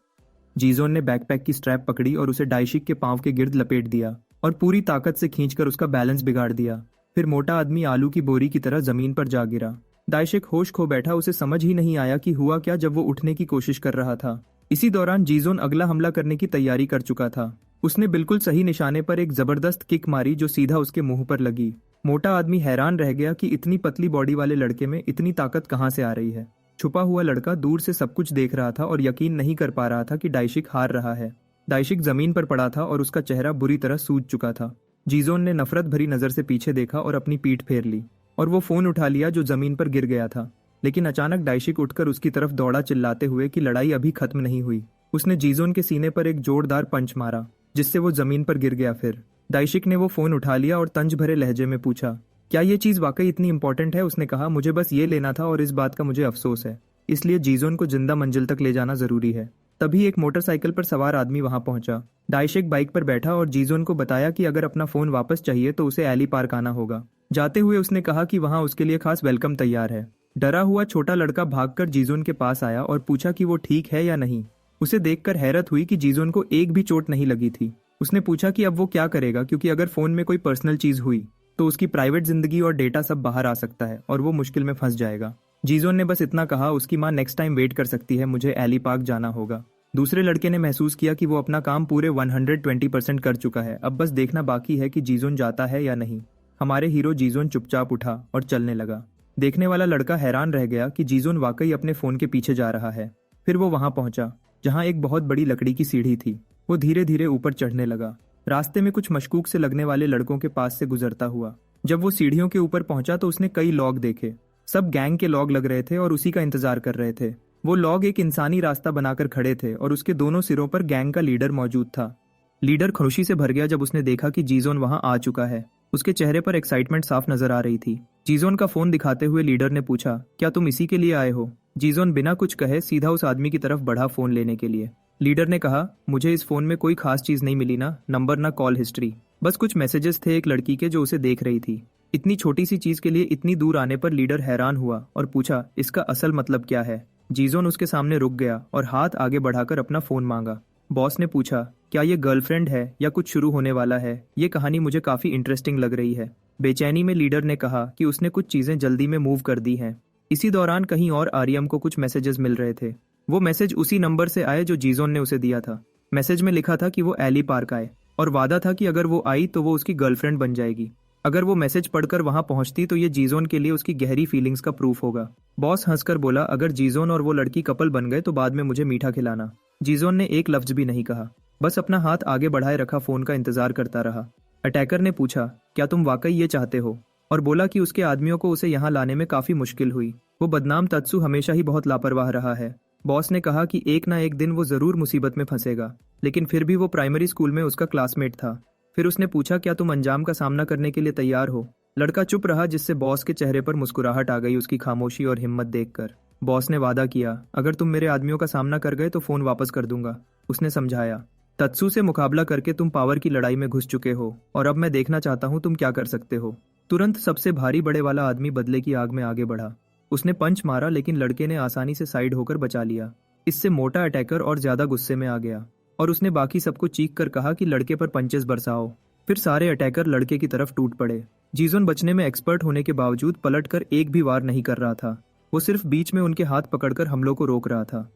[SPEAKER 1] जीजोन ने बैकपैक की स्ट्रैप पकड़ी और उसे डाइशिक के पांव के गिर्द लपेट दिया और पूरी ताकत से खींचकर उसका बैलेंस बिगाड़ दिया। फिर मोटा आदमी आलू की बोरी की तरह जमीन पर जा गिरा। डाइशिक होश खो बैठा, उसे समझ ही नहीं आया कि हुआ क्या जब वो उठने की कोशिश कर रहा था। इसी दौरान जीजोन अगला हमला करने की तैयारी कर चुका था। उसने बिल्कुल सही निशाने पर एक जबरदस्त किक मारी जो सीधा उसके मुंह पर लगी। मोटा आदमी हैरान रह गया कि इतनी पतली बॉडी वाले लड़के में इतनी ताकत कहाँ से आ रही है। छुपा हुआ लड़का दूर से सब कुछ देख रहा था और यकीन नहीं कर पा रहा था कि डाइशिक हार रहा है। डाइशिक जमीन पर पड़ा था और उसका चेहरा बुरी तरह सूज चुका था। जीजोन ने नफरत भरी नजर से पीछे देखा और अपनी पीठ फेर ली और वो फोन उठा लिया जो जमीन पर गिर गया था। लेकिन अचानक डाइशिक उठकर उसकी तरफ दौड़ा, चिल्लाते हुए कि लड़ाई अभी खत्म नहीं हुई। उसने जीजोन के सीने पर एक जोरदार पंच मारा जिससे वो जमीन पर गिर गया। फिर डाइशिक ने वो फोन उठा लिया और तंज भरे लहजे में पूछा, क्या ये चीज वाकई इतनी इंपॉर्टेंट है? उसने कहा, मुझे बस ये लेना था और इस बात का मुझे अफसोस है, इसलिए जीजोन को जिंदा मंजिल तक ले जाना जरूरी है। तभी एक मोटरसाइकिल पर सवार आदमी वहां पहुंचा। डाइशिक बाइक पर बैठा और जीजोन को बताया कि अगर अपना फोन वापस चाहिए तो उसे एली पार्क आना होगा। जाते हुए उसने कहा कि वहां उसके लिए खास वेलकम तैयार है। डरा हुआ छोटा लड़का भागकर जीजोन के पास आया और पूछा कि वो ठीक है या नहीं। उसे देखकर हैरत हुई कि जीजोन को एक भी चोट नहीं लगी थी। उसने पूछा कि अब वो क्या करेगा, क्योंकि अगर फोन में कोई पर्सनल चीज हुई तो उसकी प्राइवेट जिंदगी और डेटा सब बाहर आ सकता है और वो मुश्किल में फंस जाएगा। जीजोन ने बस इतना कहा, उसकी माँ नेक्स्ट टाइम वेट कर सकती है, मुझे एली पार्क जाना होगा। दूसरे लड़के ने महसूस किया कि वो अपना काम पूरे 120% कर चुका है, अब बस देखना बाकी है कि जीजोन जाता है या नहीं। हमारे हीरो जीजोन चुपचाप उठा और चलने लगा। देखने वाला लड़का हैरान रह गया कि जीजोन वाकई अपने फोन के पीछे जा रहा है। फिर वो वहां पहुंचा जहां एक बहुत बड़ी लकड़ी की सीढ़ी थी। वो धीरे धीरे ऊपर चढ़ने लगा, रास्ते में कुछ मशकूक से लगने वाले लड़कों के पास से गुजरता हुआ। जब वो सीढ़ियों के ऊपर पहुंचा तो उसने कई लॉग देखे। सब गैंग के लॉग लग रहे थे और उसी का इंतजार कर रहे थे। वो लॉग एक इंसानी रास्ता बनाकर खड़े थे और उसके दोनों सिरों पर गैंग का लीडर मौजूद था। लीडर खुशी से भर गया जब उसने देखा कि जीजोन वहां आ चुका है। उसके चेहरे पर एक्साइटमेंट साफ नजर आ रही थी। जीजोन का फोन दिखाते हुए लीडर ने पूछा, क्या तुम इसी के लिए आए हो? जीजोन बिना कुछ कहे सीधा उस आदमी की तरफ बढ़ा फोन लेने के लिए। लीडर ने कहा, मुझे इस फोन में कोई खास चीज नहीं मिली ना, नंबर ना कॉल हिस्ट्री, बस कुछ मैसेजेस थे एक लड़की के जो उसे देख रही थी। इतनी छोटी सी चीज के लिए इतनी दूर आने पर लीडर हैरान हुआ और पूछा, इसका असल मतलब क्या है। जीजोन उसके सामने रुक गया और हाथ आगे बढ़ाकर अपना फोन मांगा। बॉस ने पूछा, क्या ये गर्लफ्रेंड है या कुछ शुरू होने वाला है? ये कहानी मुझे काफी इंटरेस्टिंग लग रही है। बेचैनी में लीडर ने कहा कि उसने कुछ चीजें जल्दी में मूव कर दी हैं। इसी दौरान कहीं और आर्यम को कुछ मैसेजेस मिल रहे थे। वो मैसेज उसी नंबर से आए जो जीजोन ने उसे दिया था। मैसेज में लिखा था कि वो एली पार्क आए और वादा था कि अगर वो आई तो वो उसकी गर्लफ्रेंड बन जाएगी। अगर वो मैसेज पढ़कर वहां पहुंचती तो ये जीजोन के लिए उसकी गहरी फीलिंग्स का प्रूफ होगा। बॉस हंसकर बोला, अगर जीजोन और वो लड़की कपल बन गए तो बाद में मुझे मीठा खिलाना। जीजोन ने एक लफ्ज भी नहीं कहा, बस अपना हाथ आगे बढ़ाए रखा फोन का इंतजार करता रहा। अटैकर ने पूछा, क्या तुम वाकई ये चाहते हो? और बोला कि उसके आदमियों को उसे यहाँ लाने में काफी मुश्किल हुई। वो बदनाम तत्सु हमेशा ही बहुत लापरवाह रहा है। बॉस ने कहा कि एक ना एक दिन वो जरूर मुसीबत में फंसेगा, लेकिन फिर भी वो प्राइमरी स्कूल में उसका क्लासमेट था। फिर उसने पूछा, क्या तुम अंजाम का सामना करने के लिए तैयार हो? लड़का चुप रहा, जिससे बॉस के चेहरे पर मुस्कुराहट आ गई उसकी खामोशी और हिम्मत देखकर। बॉस ने वादा किया, अगर तुम मेरे आदमियों का सामना कर गए तो फोन वापस कर दूंगा। उसने समझाया, तत्सु से मुकाबला करके तुम पावर की लड़ाई में घुस चुके हो और अब मैं देखना चाहता हूँ तुम क्या कर सकते हो। तुरंत सबसे भारी बड़े वाला आदमी बदले की आग में आगे बढ़ा। उसने पंच मारा, लेकिन लड़के ने आसानी से साइड होकर बचा लिया। इससे मोटा अटैकर और ज्यादा गुस्से में आ गया और उसने बाकी सबको चीख कर कहा कि लड़के पर पंचेस बरसाओ। फिर सारे अटैकर लड़के की तरफ टूट पड़े। जीजोन बचने में एक्सपर्ट होने के बावजूद पलटकर एक भी वार नहीं कर रहा था। वो सिर्फ बीच में उनके हाथ पकड़कर हमलों को रोक रहा था।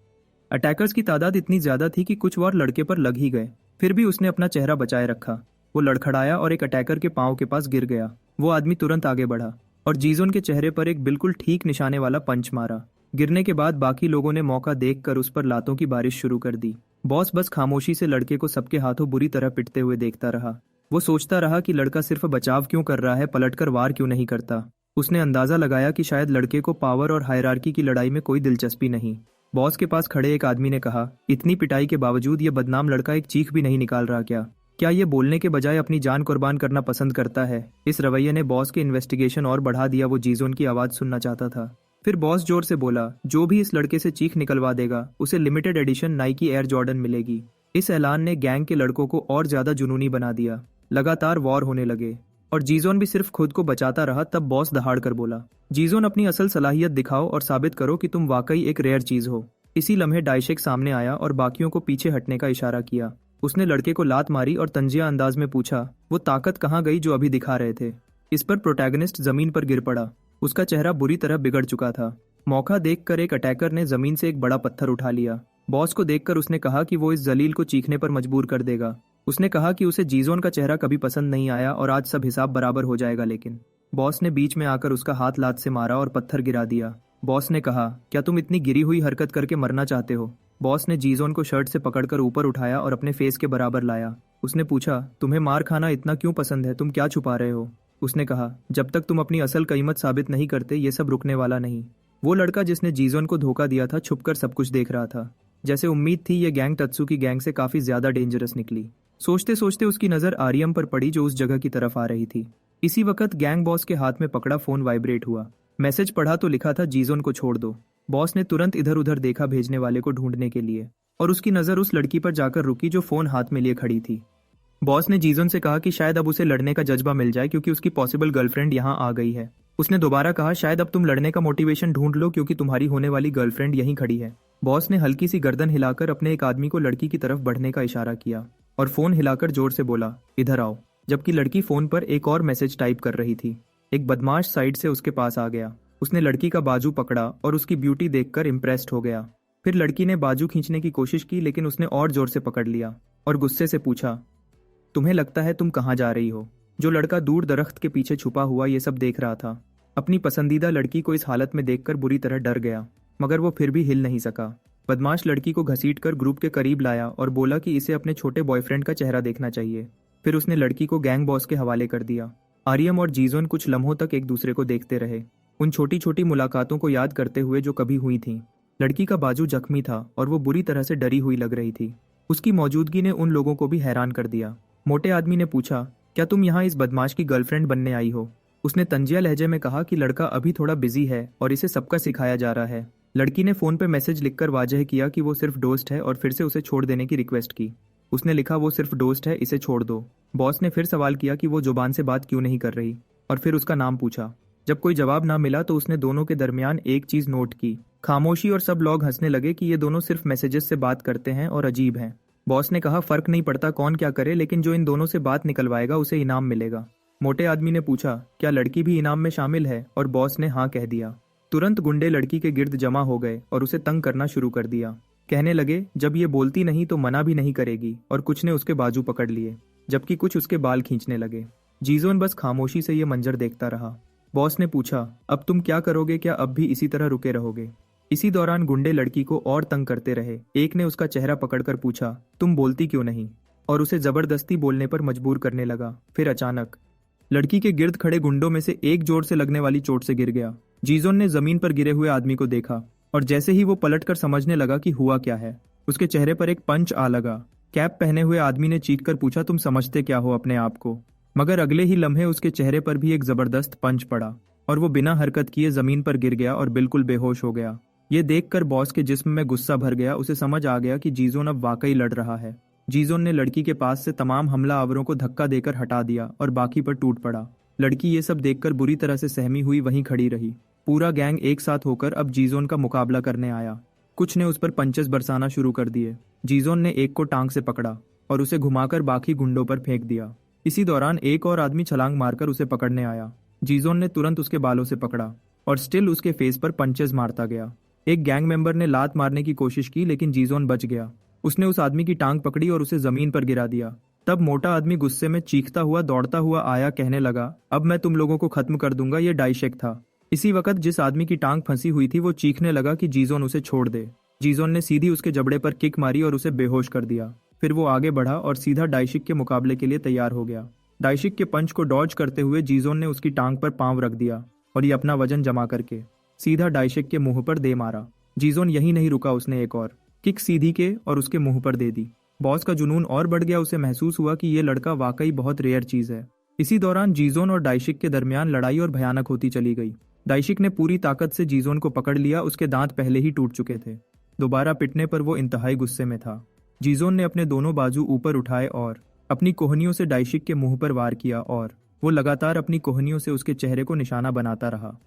[SPEAKER 1] अटैकर्स की तादाद इतनी ज्यादा थी कि कुछ वार लड़के पर लग ही गए, फिर भी उसने अपना चेहरा बचाए रखा। वो लड़खड़ाया और एक अटैकर के पांव के पास गिर गया। वो आदमी तुरंत आगे बढ़ा और जीजोन के चेहरे पर एक बिल्कुल ठीक निशाने वाला पंच मारा। गिरने के बाद बाकी लोगों ने मौका देखकर उस पर लातों की बारिश शुरू कर दी। बॉस बस खामोशी से लड़के को सबके हाथों बुरी तरह पिटते हुए देखता रहा। वो सोचता रहा कि लड़का सिर्फ बचाव क्यों कर रहा है, पलटकर वार क्यों नहीं करता। उसने अंदाजा लगाया कि शायद लड़के को पावर और हायरार्की की लड़ाई में कोई दिलचस्पी नहीं। बॉस के पास खड़े एक आदमी ने कहा, इतनी पिटाई के बावजूद ये बदनाम लड़का एक चीख भी नहीं निकाल रहा क्या ये बोलने के बजाय अपनी जान कुर्बान करना पसंद करता है? इस रवैये ने बॉस के इन्वेस्टिगेशन और बढ़ा दिया। वो जीजोन की आवाज सुनना चाहता था। फिर बॉस जोर से बोला, जो भी इस लड़के से चीख निकलवा देगा उसे limited edition Nike air Jordan मिलेगी। इस ऐलान ने गैंग के लड़कों को और ज्यादा जुनूनी बना दिया। लगातार वॉर होने लगे और जीजोन भी सिर्फ खुद को बचाता रहा। तब बॉस दहाड़ कर बोला, जीजोन, अपनी असल सलाहियत दिखाओ और साबित करो कि तुम वाकई एक रेयर चीज हो। इसी लम्हे डाइशेक सामने आया और बाकियों को पीछे हटने का इशारा किया। उसने लड़के को लात मारी और तंजिया अंदाज में पूछा, वो ताकत कहाँ गई जो अभी दिखा रहे थे? इस पर प्रोटैगनिस्ट जमीन पर गिर पड़ा। उसका चेहरा बुरी तरह बिगड़ चुका था। मौका देखकर एक अटैकर ने जमीन से एक बड़ा पत्थर उठा लिया। बॉस को देखकर उसने कहा कि वो इस जलील को चीखने पर मजबूर कर देगा। उसने कहा कि उसे जीजोन का चेहरा कभी पसंद नहीं आया और आज सब हिसाब बराबर हो जाएगा। लेकिन बॉस ने बीच में आकर उसका हाथ लात से मारा और पत्थर गिरा दिया। बॉस ने कहा, क्या तुम इतनी गिरी हुई हरकत करके मरना चाहते हो? बॉस ने जीजोन को शर्ट से पकड़कर ऊपर उठाया और अपने फेस के बराबर लाया। उसने पूछा, तुम्हें मार खाना इतना क्यों पसंद है? तुम क्या छुपा रहे हो? उसने कहा, जब तक तुम अपनी असल कीमत साबित नहीं करते ये सब रुकने वाला नहीं। वो लड़का जिसने जीजोन को धोखा दिया था छुपकर सब कुछ देख रहा था। जैसे उम्मीद थी, ये गैंग तत्सु की गैंग से काफी ज्यादा डेंजरस निकली। सोचते सोचते उसकी नजर आर्यम पर पड़ी जो उस जगह की तरफ आ रही थी। इसी वक्त गैंग बॉस के हाथ में पकड़ा फोन वाइब्रेट हुआ। मैसेज पढ़ा तो लिखा था, जीजोन को छोड़ दो। बॉस ने तुरंत इधर उधर देखा भेजने वाले को ढूंढने के लिए और उसकी नजर उस लड़की पर जाकर रुकी जो फोन हाथ में लिए खड़ी थी। बॉस ने जीजोन से कहा कि शायद अब उसे लड़ने का जज्बा मिल जाए क्योंकि उसकी पॉसिबल गर्लफ्रेंड यहाँ आ गई है। उसने दोबारा कहा, शायद अब तुम लड़ने का मोटिवेशन ढूंढ लो क्योंकि तुम्हारी होने वाली गर्लफ्रेंड यहीं खड़ी है। बॉस ने हल्की सी गर्दन हिलाकर अपने एक आदमी को लड़की की तरफ बढ़ने का इशारा किया और फोन हिलाकर जोर से बोला, इधर आओ। जबकि लड़की फोन पर एक और मैसेज टाइप कर रही थी। एक बदमाश साइड से उसके पास आ गया। उसने लड़की का बाजू पकड़ा और उसकी ब्यूटी देखकर इम्प्रेस्ड हो गया। फिर लड़की ने बाजू खींचने की कोशिश की, लेकिन उसने और जोर से पकड़ लिया और गुस्से से पूछा, तुम्हें लगता है तुम कहाँ जा रही हो? जो लड़का दूर दरख्त के पीछे छुपा हुआ ये सब देख रहा था, अपनी पसंदीदा लड़की को इस हालत में देखकर बुरी तरह डर गया, मगर वो फिर भी हिल नहीं सका। बदमाश लड़की को घसीटकर ग्रुप के करीब लाया और बोला कि इसे अपने छोटे बॉयफ्रेंड का चेहरा देखना चाहिए। फिर उसने लड़की को गैंग बॉस के हवाले कर दिया। आर्यम और जीजोन कुछ लम्हों तक एक दूसरे को देखते रहे, उन छोटी छोटी मुलाकातों को याद करते हुए जो कभी हुई थीं। लड़की का बाजू जख्मी था और वो बुरी तरह से डरी हुई लग रही थी। उसकी मौजूदगी ने उन लोगों को भी हैरान कर दिया। मोटे आदमी ने पूछा, क्या तुम यहाँ इस बदमाश की गर्लफ्रेंड बनने आई हो? उसने तंजिया लहजे में कहा कि लड़का अभी थोड़ा बिजी है और इसे सबका सिखाया जा रहा है। लड़की ने फोन पे मैसेज लिखकर वाजह किया कि वो सिर्फ दोस्त है और फिर से उसे छोड़ देने की रिक्वेस्ट की। उसने लिखा, वो सिर्फ दोस्त है, इसे छोड़ दो। बॉस ने फिर सवाल किया कि वो जुबान से बात क्यों नहीं कर रही। और फिर उसका नाम पूछा। जब कोई जवाब ना मिला तो उसने दोनों के दरमियान एक चीज नोट की, खामोशी, और सब लोग हंसने लगे कि ये दोनों सिर्फ मैसेजेस से बात करते हैं और अजीब हैं। बॉस ने कहा, फर्क नहीं पड़ता कौन क्या करे, लेकिन जो इन दोनों से बात निकलवाएगा उसे इनाम मिलेगा। मोटे आदमी ने पूछा, क्या लड़की भी इनाम में शामिल है? और बॉस ने हाँ कह दिया। तुरंत गुंडे लड़की के गिर्द जमा हो गए और उसे तंग करना शुरू कर दिया। कहने लगे, जब ये बोलती नहीं तो मना भी नहीं करेगी, और कुछ ने उसके बाजू पकड़ लिए जबकि कुछ उसके बाल खींचने लगे। जीजोन बस खामोशी से ये मंजर देखता रहा। बॉस ने पूछा, अब तुम क्या करोगे? क्या अब भी इसी तरह रुके रहोगे? इसी दौरान गुंडे लड़की को और तंग करते रहे। एक ने उसका चेहरा पकड़कर पूछा, तुम बोलती क्यों नहीं? और उसे जबरदस्ती बोलने पर मजबूर करने लगा। फिर अचानक लड़की के गिर्द खड़े गुंडों में से एक जोर से लगने वाली चोट से गिर गया। जीजोन ने जमीन पर गिरे हुए आदमी को देखा और जैसे ही वो पलटकर समझने लगा कि हुआ क्या है, उसके चेहरे पर एक पंच आ लगा। कैप पहने हुए आदमी ने चीखकर पूछा, तुम समझते क्या हो अपने आप को? मगर अगले ही लम्हे उसके चेहरे पर भी एक जबरदस्त पंच पड़ा और वो बिना हरकत किए जमीन पर गिर गया और बिल्कुल बेहोश हो गया। ये देखकर बॉस के जिस्म में गुस्सा भर गया। उसे समझ आ गया कि जीजोन अब वाकई लड़ रहा है। जीजोन ने लड़की के पास से तमाम हमलावरों को धक्का देकर हटा दिया और बाकी पर टूट पड़ा। लड़की ये सब देखकर बुरी तरह से सहमी हुई वहीं खड़ी रही। पूरा गैंग एक साथ होकर अब जीजोन का मुकाबला करने आया। कुछ ने उस पर पंचेस बरसाना शुरू कर दिए। जीजोन ने एक को टांग से पकड़ा और उसे घुमाकर बाकी गुंडों पर फेंक दिया। इसी दौरान एक और आदमी छलांग मारकर उसे पकड़ने आया। जीजोन ने तुरंत उसके बालों से पकड़ा और स्टिल उसके फेस पर पंचेस मारता गया। एक गैंग मेंबर ने लात मारने की कोशिश की लेकिन जीजोन बच गया। उसने उस आदमी की टांग पकड़ी और उसे जमीन पर गिरा दिया। तब मोटा आदमी गुस्से में चीखता हुआ दौड़ता हुआ आया, कहने लगा, अब मैं तुम लोगों को खत्म कर दूंगा। ये डाइशेक था। इसी वक्त जिस आदमी की टांग फंसी हुई थी वो चीखने लगा कि जीजोन उसे छोड़ दे। जीजोन ने सीधी उसके जबड़े पर किक मारी और उसे बेहोश कर दिया। फिर वो आगे बढ़ा और सीधा डाइशिक के मुकाबले के लिए तैयार हो गया। डाइशिक के पंच को डॉज करते हुए जीजोन ने उसकी टांग पर पांव रख दिया और ये अपना वजन जमा करके सीधा डाइशिक के मुंह पर दे मारा। जीजोन यही नहीं रुका, उसने एक और किक सीधी के और उसके मुंह पर दे दी। बॉस का जुनून और बढ़ गया। उसे महसूस हुआ कि ये लड़का वाकई बहुत रेयर चीज है। इसी दौरान जीजोन और डाइशिक के दरमियान लड़ाई और भयानक होती चली गई। डाइशिक ने पूरी ताकत से जीजोन को पकड़ लिया। उसके दांत पहले ही टूट चुके थे। दोबारा पिटने पर वो इंतहाई गुस्से में था। जीजोन ने अपने दोनों बाजू ऊपर उठाए और अपनी कोहनियों से डाइशिक के मुंह पर वार किया और वो लगातार अपनी कोहनियों से उसके चेहरे को निशाना बनाता रहा।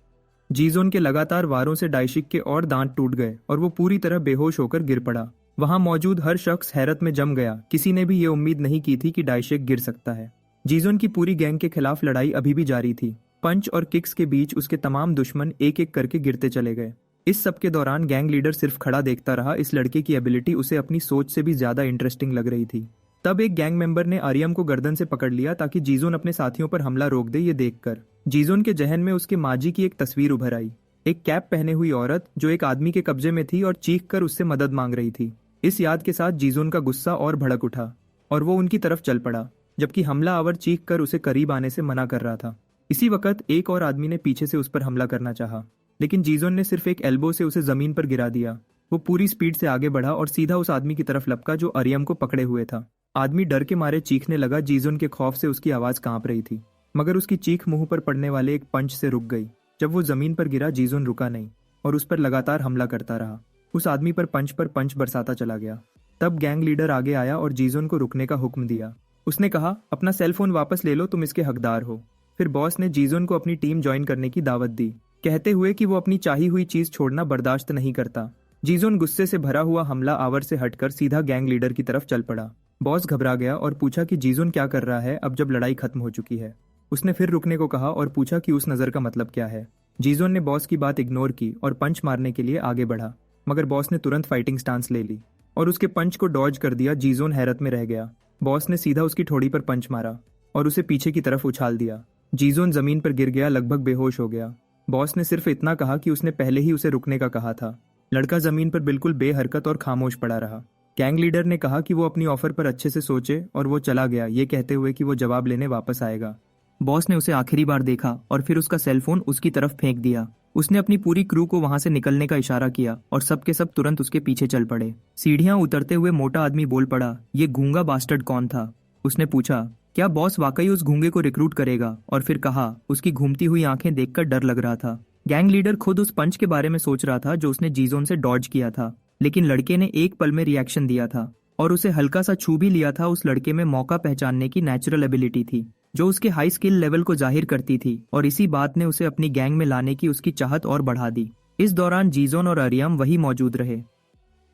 [SPEAKER 1] जीजोन के लगातार वारों से डाइशिक के और दांत टूट गए और वो पूरी तरह बेहोश होकर गिर पड़ा। वहां मौजूद हर शख्स हैरत में जम गया। किसी ने भी ये उम्मीद नहीं की थी कि डाइशिक गिर सकता है। जीजोन की पूरी गैंग के खिलाफ लड़ाई अभी भी जारी थी। पंच और किक्स के बीच उसके तमाम दुश्मन एक एक करके गिरते चले गए। इस सब के दौरान गैंग लीडर सिर्फ खड़ा देखता रहा। इस लड़के की एबिलिटी उसे अपनी सोच से भी ज्यादा इंटरेस्टिंग लग रही थी। तब एक गैंग मेंबर ने आर्यम को गर्दन से पकड़ लिया ताकि जीजोन अपने साथियों पर हमला रोक दे। ये देखकर जीजोन के जहन में उसके माजी की एक तस्वीर उभर आई। एक कैप पहने हुई औरत जो एक आदमी के कब्जे में थी और चीख कर उससे मदद मांग रही थी। इस याद के साथ जीजोन का गुस्सा और भड़क उठा और वो उनकी तरफ चल पड़ा, जबकि हमलावर चीख कर उसे करीब आने से मना कर रहा था। इसी वक्त एक और आदमी ने पीछे से उस पर हमला करना चाहा, लेकिन जीजोन ने सिर्फ एक एल्बो से उसे जमीन पर गिरा दिया। वो पूरी स्पीड से आगे बढ़ा और सीधा उस आदमी की तरफ लपका जो आर्यम को पकड़े हुए था। आदमी डर के मारे चीखने लगा। जीजोन के खौफ से उसकी आवाज कांप रही थी, मगर उसकी चीख मुंह पर पड़ने वाले एक पंच से रुक गई। जब वो जमीन पर गिरा, जीजोन रुका नहीं और उस पर लगातार हमला करता रहा। उस आदमी पर पंच बरसाता चला गया। तब गैंग लीडर आगे आया और जीजोन को रुकने का हुक्म दिया। उसने कहा, अपना सेलफोन वापस ले लो, तुम इसके हकदार हो। फिर बॉस ने जीजोन को अपनी टीम ज्वाइन करने की दावत दी, कहते हुए कि वो अपनी चाही हुई चीज छोड़ना बर्दाश्त नहीं करता। जीजोन गुस्से से भरा हुआ हमला आवर से हटकर सीधा गैंग लीडर की तरफ चल पड़ा। बॉस घबरा गया और पूछा कि जीजोन क्या कर रहा है अब जब लड़ाई खत्म हो चुकी है। उसने फिर रुकने को कहा और पूछा कि उस नजर का मतलब क्या है। जीजोन ने बॉस की बात इग्नोर की और पंच मारने के लिए आगे बढ़ा, मगर बॉस ने तुरंत फाइटिंग स्टांस ले ली और उसके पंच को डॉज कर दिया। जीजोन हैरत में रह गया। बॉस ने सीधा उसकी ठोड़ी पर पंच मारा और उसे पीछे की तरफ उछाल दिया। जीजोन जमीन पर गिर गया, लगभग बेहोश हो गया। बॉस ने सिर्फ इतना कहा कि उसने पहले ही उसे रुकने का कहा था। लड़का जमीन पर बिल्कुल बेहरकत और खामोश पड़ा रहा। गैंग लीडर ने कहा कि वो अपनी ऑफर पर अच्छे से सोचे और वो चला गया, ये कहते हुए कि वो जवाब लेने वापस आएगा। बॉस ने उसे आखिरी बार देखा और फिर उसका सेलफोन उसकी तरफ फेंक दिया। उसने अपनी पूरी क्रू को वहां से निकलने का इशारा किया और सब के सब तुरंत उसके पीछे चल पड़े। सीढ़ियां उतरते हुए मोटा आदमी बोल पड़ा, ये गूंगा बास्टर्ड कौन था? उसने पूछा, क्या बॉस वाकई उस गूंगे को रिक्रूट करेगा? और फिर कहा, उसकी घूमती हुई आंखें देखकर डर लग रहा था। गैंग लीडर खुद उस पंच के बारे में सोच रहा था जो उसने जीजोन से डॉज किया था, लेकिन लड़के ने एक पल में रिएक्शन दिया था और उसे हल्का सा छू भी लिया था। उस लड़के में मौका पहचानने की नेचुरल एबिलिटी थी। जो उसके हाई स्किल लेवल को जाहिर करती थी, और इसी बात ने उसे अपनी गैंग में लाने की उसकी चाहत और बढ़ा दी। इस दौरान जीजोन और अरियम वही मौजूद रहे।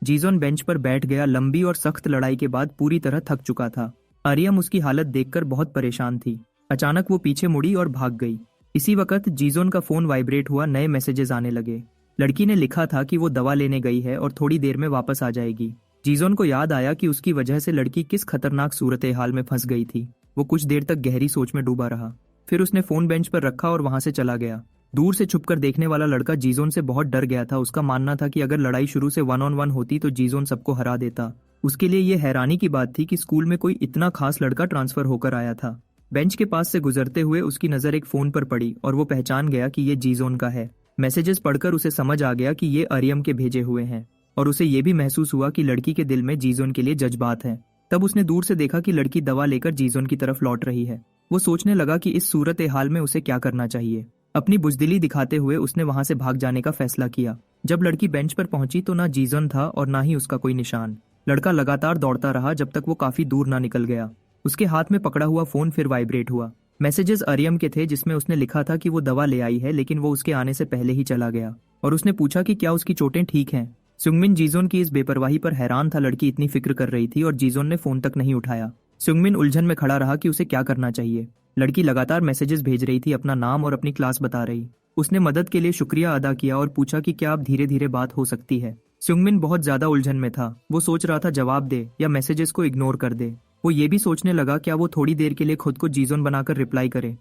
[SPEAKER 1] जीजोन बेंच पर बैठ गया, लंबी और सख्त लड़ाई के बाद पूरी तरह थक चुका था। अरियम उसकी हालत देखकर बहुत परेशान थी। अचानक वो पीछे मुड़ी और भाग गई। इसी वक्त जीजोन का फोन वाइब्रेट हुआ, नए मैसेजेस आने लगे। लड़की ने लिखा था कि वो दवा लेने गई है और थोड़ी देर में वापस आ जाएगी। जीजोन को याद आया कि उसकी वजह से लड़की किस खतरनाक सूरत हाल में फंस गई थी। वो कुछ देर तक गहरी सोच में डूबा रहा। फिर उसने फोन बेंच पर रखा और वहां से चला गया। दूर से छुपकर देखने वाला लड़का जीजोन से बहुत डर गया था। उसका मानना था कि अगर लड़ाई शुरू से 1-on-1 होती तो जीजोन सबको हरा देता। उसके लिए ये हैरानी की बात थी कि स्कूल में कोई इतना खास लड़का ट्रांसफर होकर आया था। बेंच के पास से गुजरते हुए उसकी नजर एक फोन पर पड़ी और वो पहचान गया कि ये जीजोन का है। मैसेजेस पढ़कर उसे समझ आ गया कि ये अरियम के भेजे हुए हैं, और उसे ये भी महसूस हुआ कि लड़की के दिल में जीजोन के लिए जज्बात हैं। तब उसने दूर से देखा कि लड़की दवा लेकर जीजोन की तरफ लौट रही है। वो सोचने लगा कि इस सूरत हाल में उसे क्या करना चाहिए। अपनी बुजदिली दिखाते हुए उसने वहां से भाग जाने का फैसला किया। जब लड़की बेंच पर पहुंची तो ना जीजोन था और ना ही उसका कोई निशान। लड़का लगातार दौड़ता रहा जब तक वो काफी दूर ना निकल गया। उसके हाथ में पकड़ा हुआ फोन फिर वाइब्रेट हुआ। मैसेजेस अरियम के थे, जिसमें उसने लिखा था कि वो दवा ले आई है, लेकिन वो उसके आने से पहले ही चला गया। और उसने पूछा कि क्या उसकी चोटें ठीक हैं। सुंगमिन जीजोन की इस बेपरवाही पर हैरान था। लड़की इतनी फिक्र कर रही थी और जीजोन ने फोन तक नहीं उठाया। सुंगमिन उलझन में खड़ा रहा कि उसे क्या करना चाहिए। लड़की लगातार मैसेजेस भेज रही थी, अपना नाम और अपनी क्लास बता रही। उसने मदद के लिए शुक्रिया अदा किया और पूछा कि क्या अब धीरे धीरे बात हो सकती है। सुंगमिन बहुत ज्यादा उलझन में था। वो सोच रहा था जवाब दे या मैसेजेस को इग्नोर कर दे। वो ये भी सोचने लगा क्या वो थोड़ी देर के लिए खुद को जीजोन बनाकर रिप्लाई करे।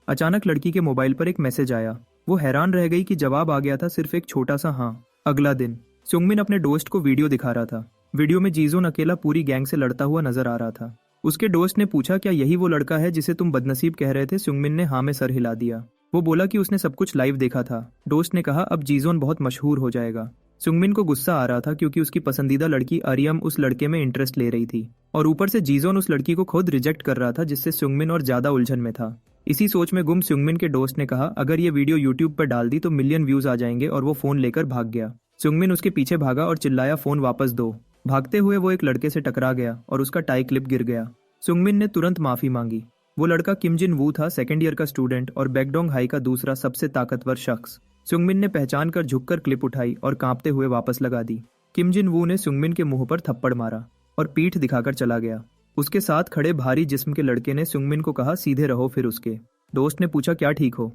[SPEAKER 1] अचानक लड़की के मोबाइल पर एक मैसेज आया। वो हैरान रह गई कि जवाब आ गया था, सिर्फ एक छोटा सा हाँ। अगला दिन सुंगमिन अपने दोस्त को वीडियो दिखा रहा था। वीडियो में जीजोन अकेला पूरी गैंग से लड़ता हुआ नजर आ रहा था। उसके दोस्त ने पूछा क्या यही वो लड़का है जिसे तुम बदनसीब कह रहे थे। सुंगमिन ने हाँ में सर हिला दिया। वो बोला कि उसने सब कुछ लाइव देखा था। दोस्त ने कहा अब जीजोन बहुत मशहूर हो जाएगा। सुंगमिन को गुस्सा आ रहा था क्योंकि उसकी पसंदीदा लड़की अरियम उस लड़के में इंटरेस्ट ले रही थी, और ऊपर से जीजोन उस लड़की को खुद रिजेक्ट कर रहा था, जिससे सुंगमिन और ज्यादा उलझन में था। इसी सोच में गुम सुंगमिन के दोस्त ने कहा अगर ये वीडियो यूट्यूब पर डाल दी तो मिलियन व्यूज आ जाएंगे, और वो फोन लेकर भाग गया। सुंगमिन उसके पीछे भागा और चिल्लाया फोन वापस दो। भागते हुए वो एक लड़के से टकरा गया और उसका टाई क्लिप गिर गया। सुंगमिन ने तुरंत माफी मांगी। वो लड़का किम जिन वू था, सेकेंड ईयर का स्टूडेंट और बैकडोंग हाई का दूसरा सबसे ताकतवर शख्स। सुंगमिन ने पहचान कर झुककर क्लिप उठाई और कांपते हुए वापस लगा दी। किम जिन वू ने सुंगमिन के मुंह पर थप्पड़ मारा और पीठ दिखाकर चला गया। उसके साथ खड़े भारी जिस्म के लड़के ने सुंगमिन को कहा सीधे रहो। फिर उसके दोस्त ने पूछा क्या ठीक हो।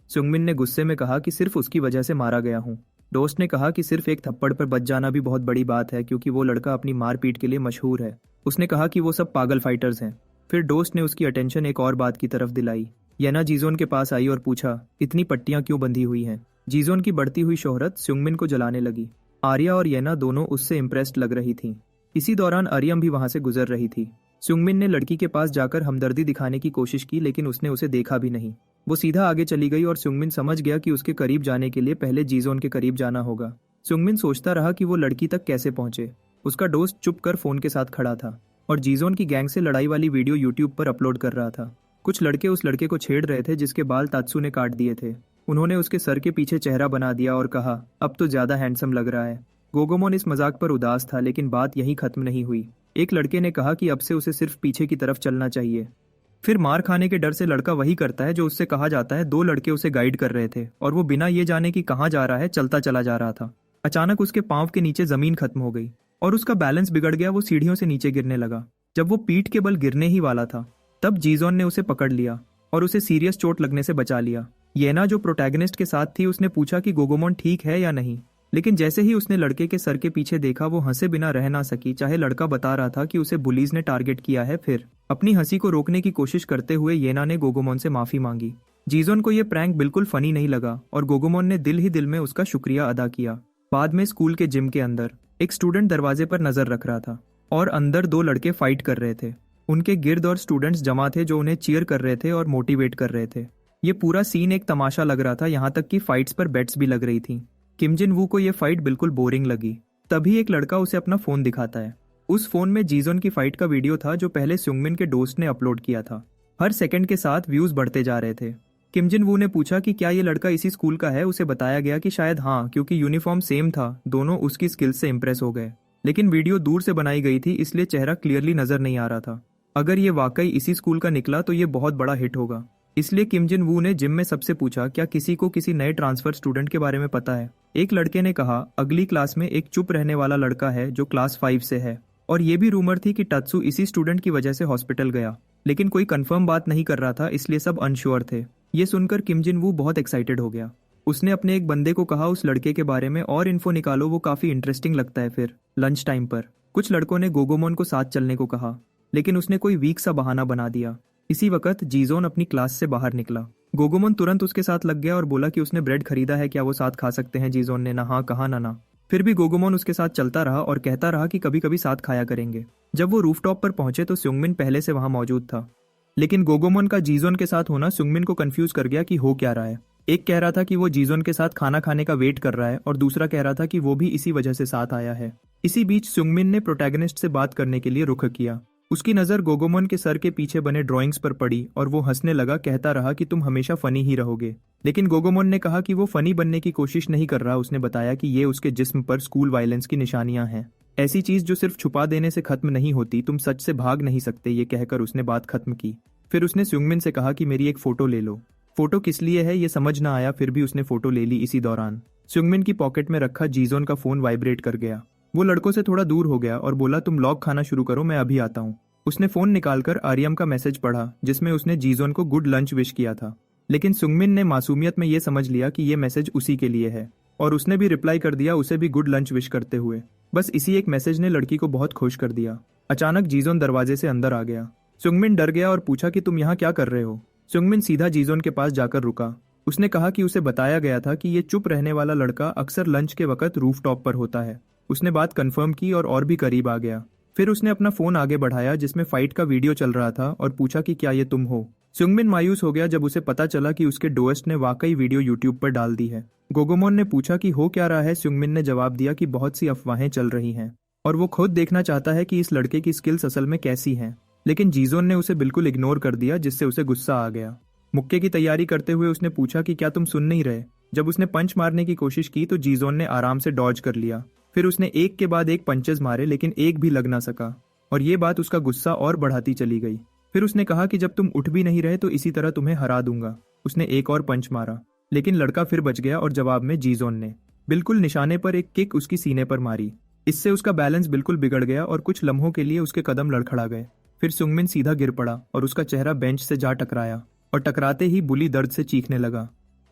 [SPEAKER 1] सुंगमिन ने गुस्से में कहा कि सिर्फ उसकी वजह से मारा गया हूँ। दोस्त ने कहा कि सिर्फ एक थप्पड़ पर बच जाना भी बहुत बड़ी बात है, क्योंकि वो लड़का अपनी मारपीट के लिए मशहूर है। उसने कहा कि वो सब पागल फाइटर्स हैं। फिर दोस्त ने उसकी अटेंशन एक और बात की तरफ दिलाई। येना जीजोन के पास आई और पूछा इतनी पट्टियां क्यों बंधी हुई हैं। जीजोन की बढ़ती हुई शोहरत सुंगमिन को जलाने लगी। आर्या और येना दोनों उससे इम्प्रेस्ड लग रही थीं। इसी दौरान अरियम भी वहां से गुजर रही थी। सुंगमिन ने लड़की के पास जाकर हमदर्दी दिखाने की कोशिश की, लेकिन उसने उसे देखा भी नहीं। वो सीधा आगे चली गई और सुंगमिन समझ गया कि उसके करीब जाने के लिए पहले जीजोन के करीब जाना होगा। सुंगमिन सोचता रहा कि वो लड़की तक कैसे पहुंचे। उसका दोस्त चुप कर फोन के साथ खड़ा था और जीजोन की गैंग से लड़ाई वाली वीडियो यूट्यूब पर अपलोड कर रहा था। कुछ लड़के उस लड़के को छेड़ रहे थे जिसके बाल तात्सू ने काट दिए थे। उन्होंने उसके सर के पीछे चेहरा बना दिया और कहा अब तो ज्यादा हैंडसम लग रहा है। गोगोमोन इस मजाक पर उदास था, लेकिन बात यहीं खत्म नहीं हुई। एक लड़के ने कहा कि अब से उसे सिर्फ पीछे की तरफ चलना चाहिए। फिर मार खाने के डर से लड़का वही करता है जो उससे कहा जाता है। दो लड़के उसे गाइड कर रहे थे और वो बिना ये जाने कि कहाँ जा रहा है चलता चला जा रहा था। अचानक उसके पांव के नीचे जमीन खत्म हो गई और उसका बैलेंस बिगड़ गया। वो सीढ़ियों से नीचे गिरने लगा। जब वो पीठ के बल गिरने ही वाला था तब जीजोन ने उसे पकड़ लिया और उसे सीरियस चोट लगने से बचा लिया। येना जो प्रोटैगनिस्ट के साथ थी, उसने पूछा कि गोगोमोन ठीक है या नहीं, लेकिन जैसे ही उसने लड़के के सर के पीछे देखा वो हंसे बिना रह ना सकी, चाहे लड़का बता रहा था कि उसे बुलीज ने टारगेट किया है। फिर अपनी हंसी को रोकने की कोशिश करते हुए येना ने गोगोमोन से माफी मांगी। जीजोन को यह प्रैंक बिल्कुल फनी नहीं लगा और गोगोमोन ने दिल ही दिल में उसका शुक्रिया अदा किया। बाद में स्कूल के जिम के अंदर एक स्टूडेंट दरवाजे पर नजर रख रहा था और अंदर दो लड़के फाइट कर रहे थे। उनके गिर्द और स्टूडेंट्स जमा थे जो उन्हें चीयर कर रहे थे और मोटिवेट कर रहे थे। ये पूरा सीन एक तमाशा लग रहा था, यहाँ तक कि फाइट्स पर बेट्स भी लग रही थी। किम जिन वू को यह फाइट बिल्कुल बोरिंग लगी। तभी एक लड़का उसे अपना फोन दिखाता है। उस फोन में जीजोन की फाइट का वीडियो था जो पहले सुंगमिन के दोस्त ने अपलोड किया था। हर सेकंड के साथ व्यूज बढ़ते जा रहे थे। किम जिन वू ने पूछा कि क्या ये लड़का इसी स्कूल का है। उसे बताया गया कि शायद हाँ, क्योंकि यूनिफॉर्म सेम था। दोनों उसकी स्किल्स से इंप्रेस हो गए, लेकिन वीडियो दूर से बनाई गई थी इसलिए चेहरा क्लियरली नजर नहीं आ रहा था। अगर ये वाकई इसी स्कूल का निकला तो ये बहुत बड़ा हिट होगा। इसलिए किम जिन वू ने जिम में सबसे पूछा, क्या किसी को किसी नए ट्रांसफर स्टूडेंट के बारे में पता है। एक लड़के ने कहा, अगली क्लास में एक चुप रहने वाला लड़का है जो क्लास 5 से है। और ये भी रूमर थी कि टत्सू इसी स्टूडेंट की वजह से हॉस्पिटल गया, लेकिन कोई कंफर्म बात नहीं कर रहा था, इसलिए सब अनश्योर थे। ये सुनकर किम जिन वू बहुत एक्साइटेड हो गया। उसने अपने एक बंदे को कहा, उस लड़के के बारे में और इन्फो निकालो, वो काफी इंटरेस्टिंग लगता है। फिर लंच टाइम पर कुछ लड़कों ने गोगोमोन को साथ चलने को कहा, लेकिन उसने कोई वीक सा बहाना बना दिया। इसी वक्त जीजोन अपनी क्लास से बाहर निकला। गोगोमोन तुरंत उसके साथ लग गया और बोला कि उसने ब्रेड खरीदा है, क्या वो साथ खा सकते हैं। जीजोन ने ना हाँ कहा ना ना। फिर भी गोगोमोन उसके साथ चलता रहा और कहता रहा कि कभी कभी साथ खाया करेंगे। जब वो रूफटॉप पर पहुंचे तो सुंगमिन पहले से वहां मौजूद था, लेकिन गोगोमोन का जीजोन के साथ होना सुंगमिन को कंफ्यूज कर गया कि हो क्या रहा है। एक कह रहा था कि वो जीजोन के साथ खाना खाने का वेट कर रहा है और दूसरा कह रहा था कि वो भी इसी वजह से साथ आया है। इसी बीच सुंगमिन ने प्रोटैगनिस्ट से बात करने के लिए रुख किया। उसकी नजर गोगोमोन के सर के पीछे बने ड्राइंग्स पर पड़ी और वो हंसने लगा, कहता रहा कि तुम हमेशा फनी ही रहोगे। लेकिन गोगोमोन ने कहा कि वो फनी बनने की कोशिश नहीं कर रहा। उसने बताया कि ये उसके जिस्म पर स्कूल वायलेंस की निशानियां हैं, ऐसी चीज जो सिर्फ छुपा देने से खत्म नहीं होती, तुम सच से भाग नहीं सकते। ये कहकर उसने बात खत्म की। फिर उसने सुंगमिन से कहा कि मेरी एक फोटो ले लो। फोटो किस लिए है ये समझ ना आया, फिर भी उसने फोटो ले ली। इसी दौरान सुंगमिन की पॉकेट में रखा जीजोन का फोन वाइब्रेट कर गया। वो लड़कों से थोड़ा दूर हो गया और बोला, तुम लॉग खाना शुरू करो, मैं अभी आता हूँ। उसने फोन निकालकर आर्यम का मैसेज पढ़ा, जिसमें उसने जीजोन को गुड लंच विश किया था। लेकिन सुंगमिन ने मासूमियत में ये समझ लिया कि ये मैसेज उसी के लिए है, और उसने भी रिप्लाई कर दिया उसे भी गुड लंच विश करते हुए। बस इसी एक मैसेज ने लड़की को बहुत खुश कर दिया। अचानक जीजोन दरवाजे से अंदर आ गया। सुंगमिन डर गया और पूछा कि तुम यहाँ क्या कर रहे हो। सुंगमिन सीधा जीजोन के पास जाकर रुका। उसने कहा कि उसे बताया गया था कि ये चुप रहने वाला लड़का अक्सर लंच के वक्त रूफटॉप पर होता है। उसने बात कंफर्म की और भी करीब आ गया। फिर उसने अपना फोन आगे बढ़ाया जिसमें फाइट का वीडियो चल रहा था और पूछा कि क्या ये तुम हो। सुंगमिन मायूस हो गया जब उसे पता चला कि उसके डोएस्ट ने वाकई वीडियो यूट्यूब पर डाल दी है। गोगोमोन ने पूछा कि हो क्या रहा है। सुंगमिन ने जवाब दिया कि बहुत सी अफवाहें चल रही हैं और वो खुद देखना चाहता है कि इस लड़के की स्किल्स असल में कैसी हैं। लेकिन जीजोन ने उसे बिल्कुल इग्नोर कर दिया, जिससे उसे गुस्सा आ गया। मुक्के की तैयारी करते हुए उसने पूछा कि क्या तुम सुन नहीं रहे। जब उसने पंच मारने की कोशिश की तो जीजोन ने आराम से डॉज कर लिया। फिर उसने एक के बाद एक पंचेस मारे, लेकिन एक भी लग ना सका, और ये बात उसका गुस्सा और बढ़ाती चली गई। फिर उसने कहा कि जब तुम उठ भी नहीं रहे तो इसी तरह तुम्हें हरा दूंगा। उसने एक और पंच मारा, लेकिन लड़का फिर बच गया और जवाब में जीजोन ने बिल्कुल निशाने पर एक किक उसकी सीने पर मारी। इससे उसका बैलेंस बिल्कुल बिगड़ गया और कुछ लम्हों के लिए उसके कदम लड़खड़ा गए। फिर सुंगमिन सीधा गिर पड़ा और उसका चेहरा बेंच से जा टकराया, और टकराते ही बुली दर्द से चीखने लगा।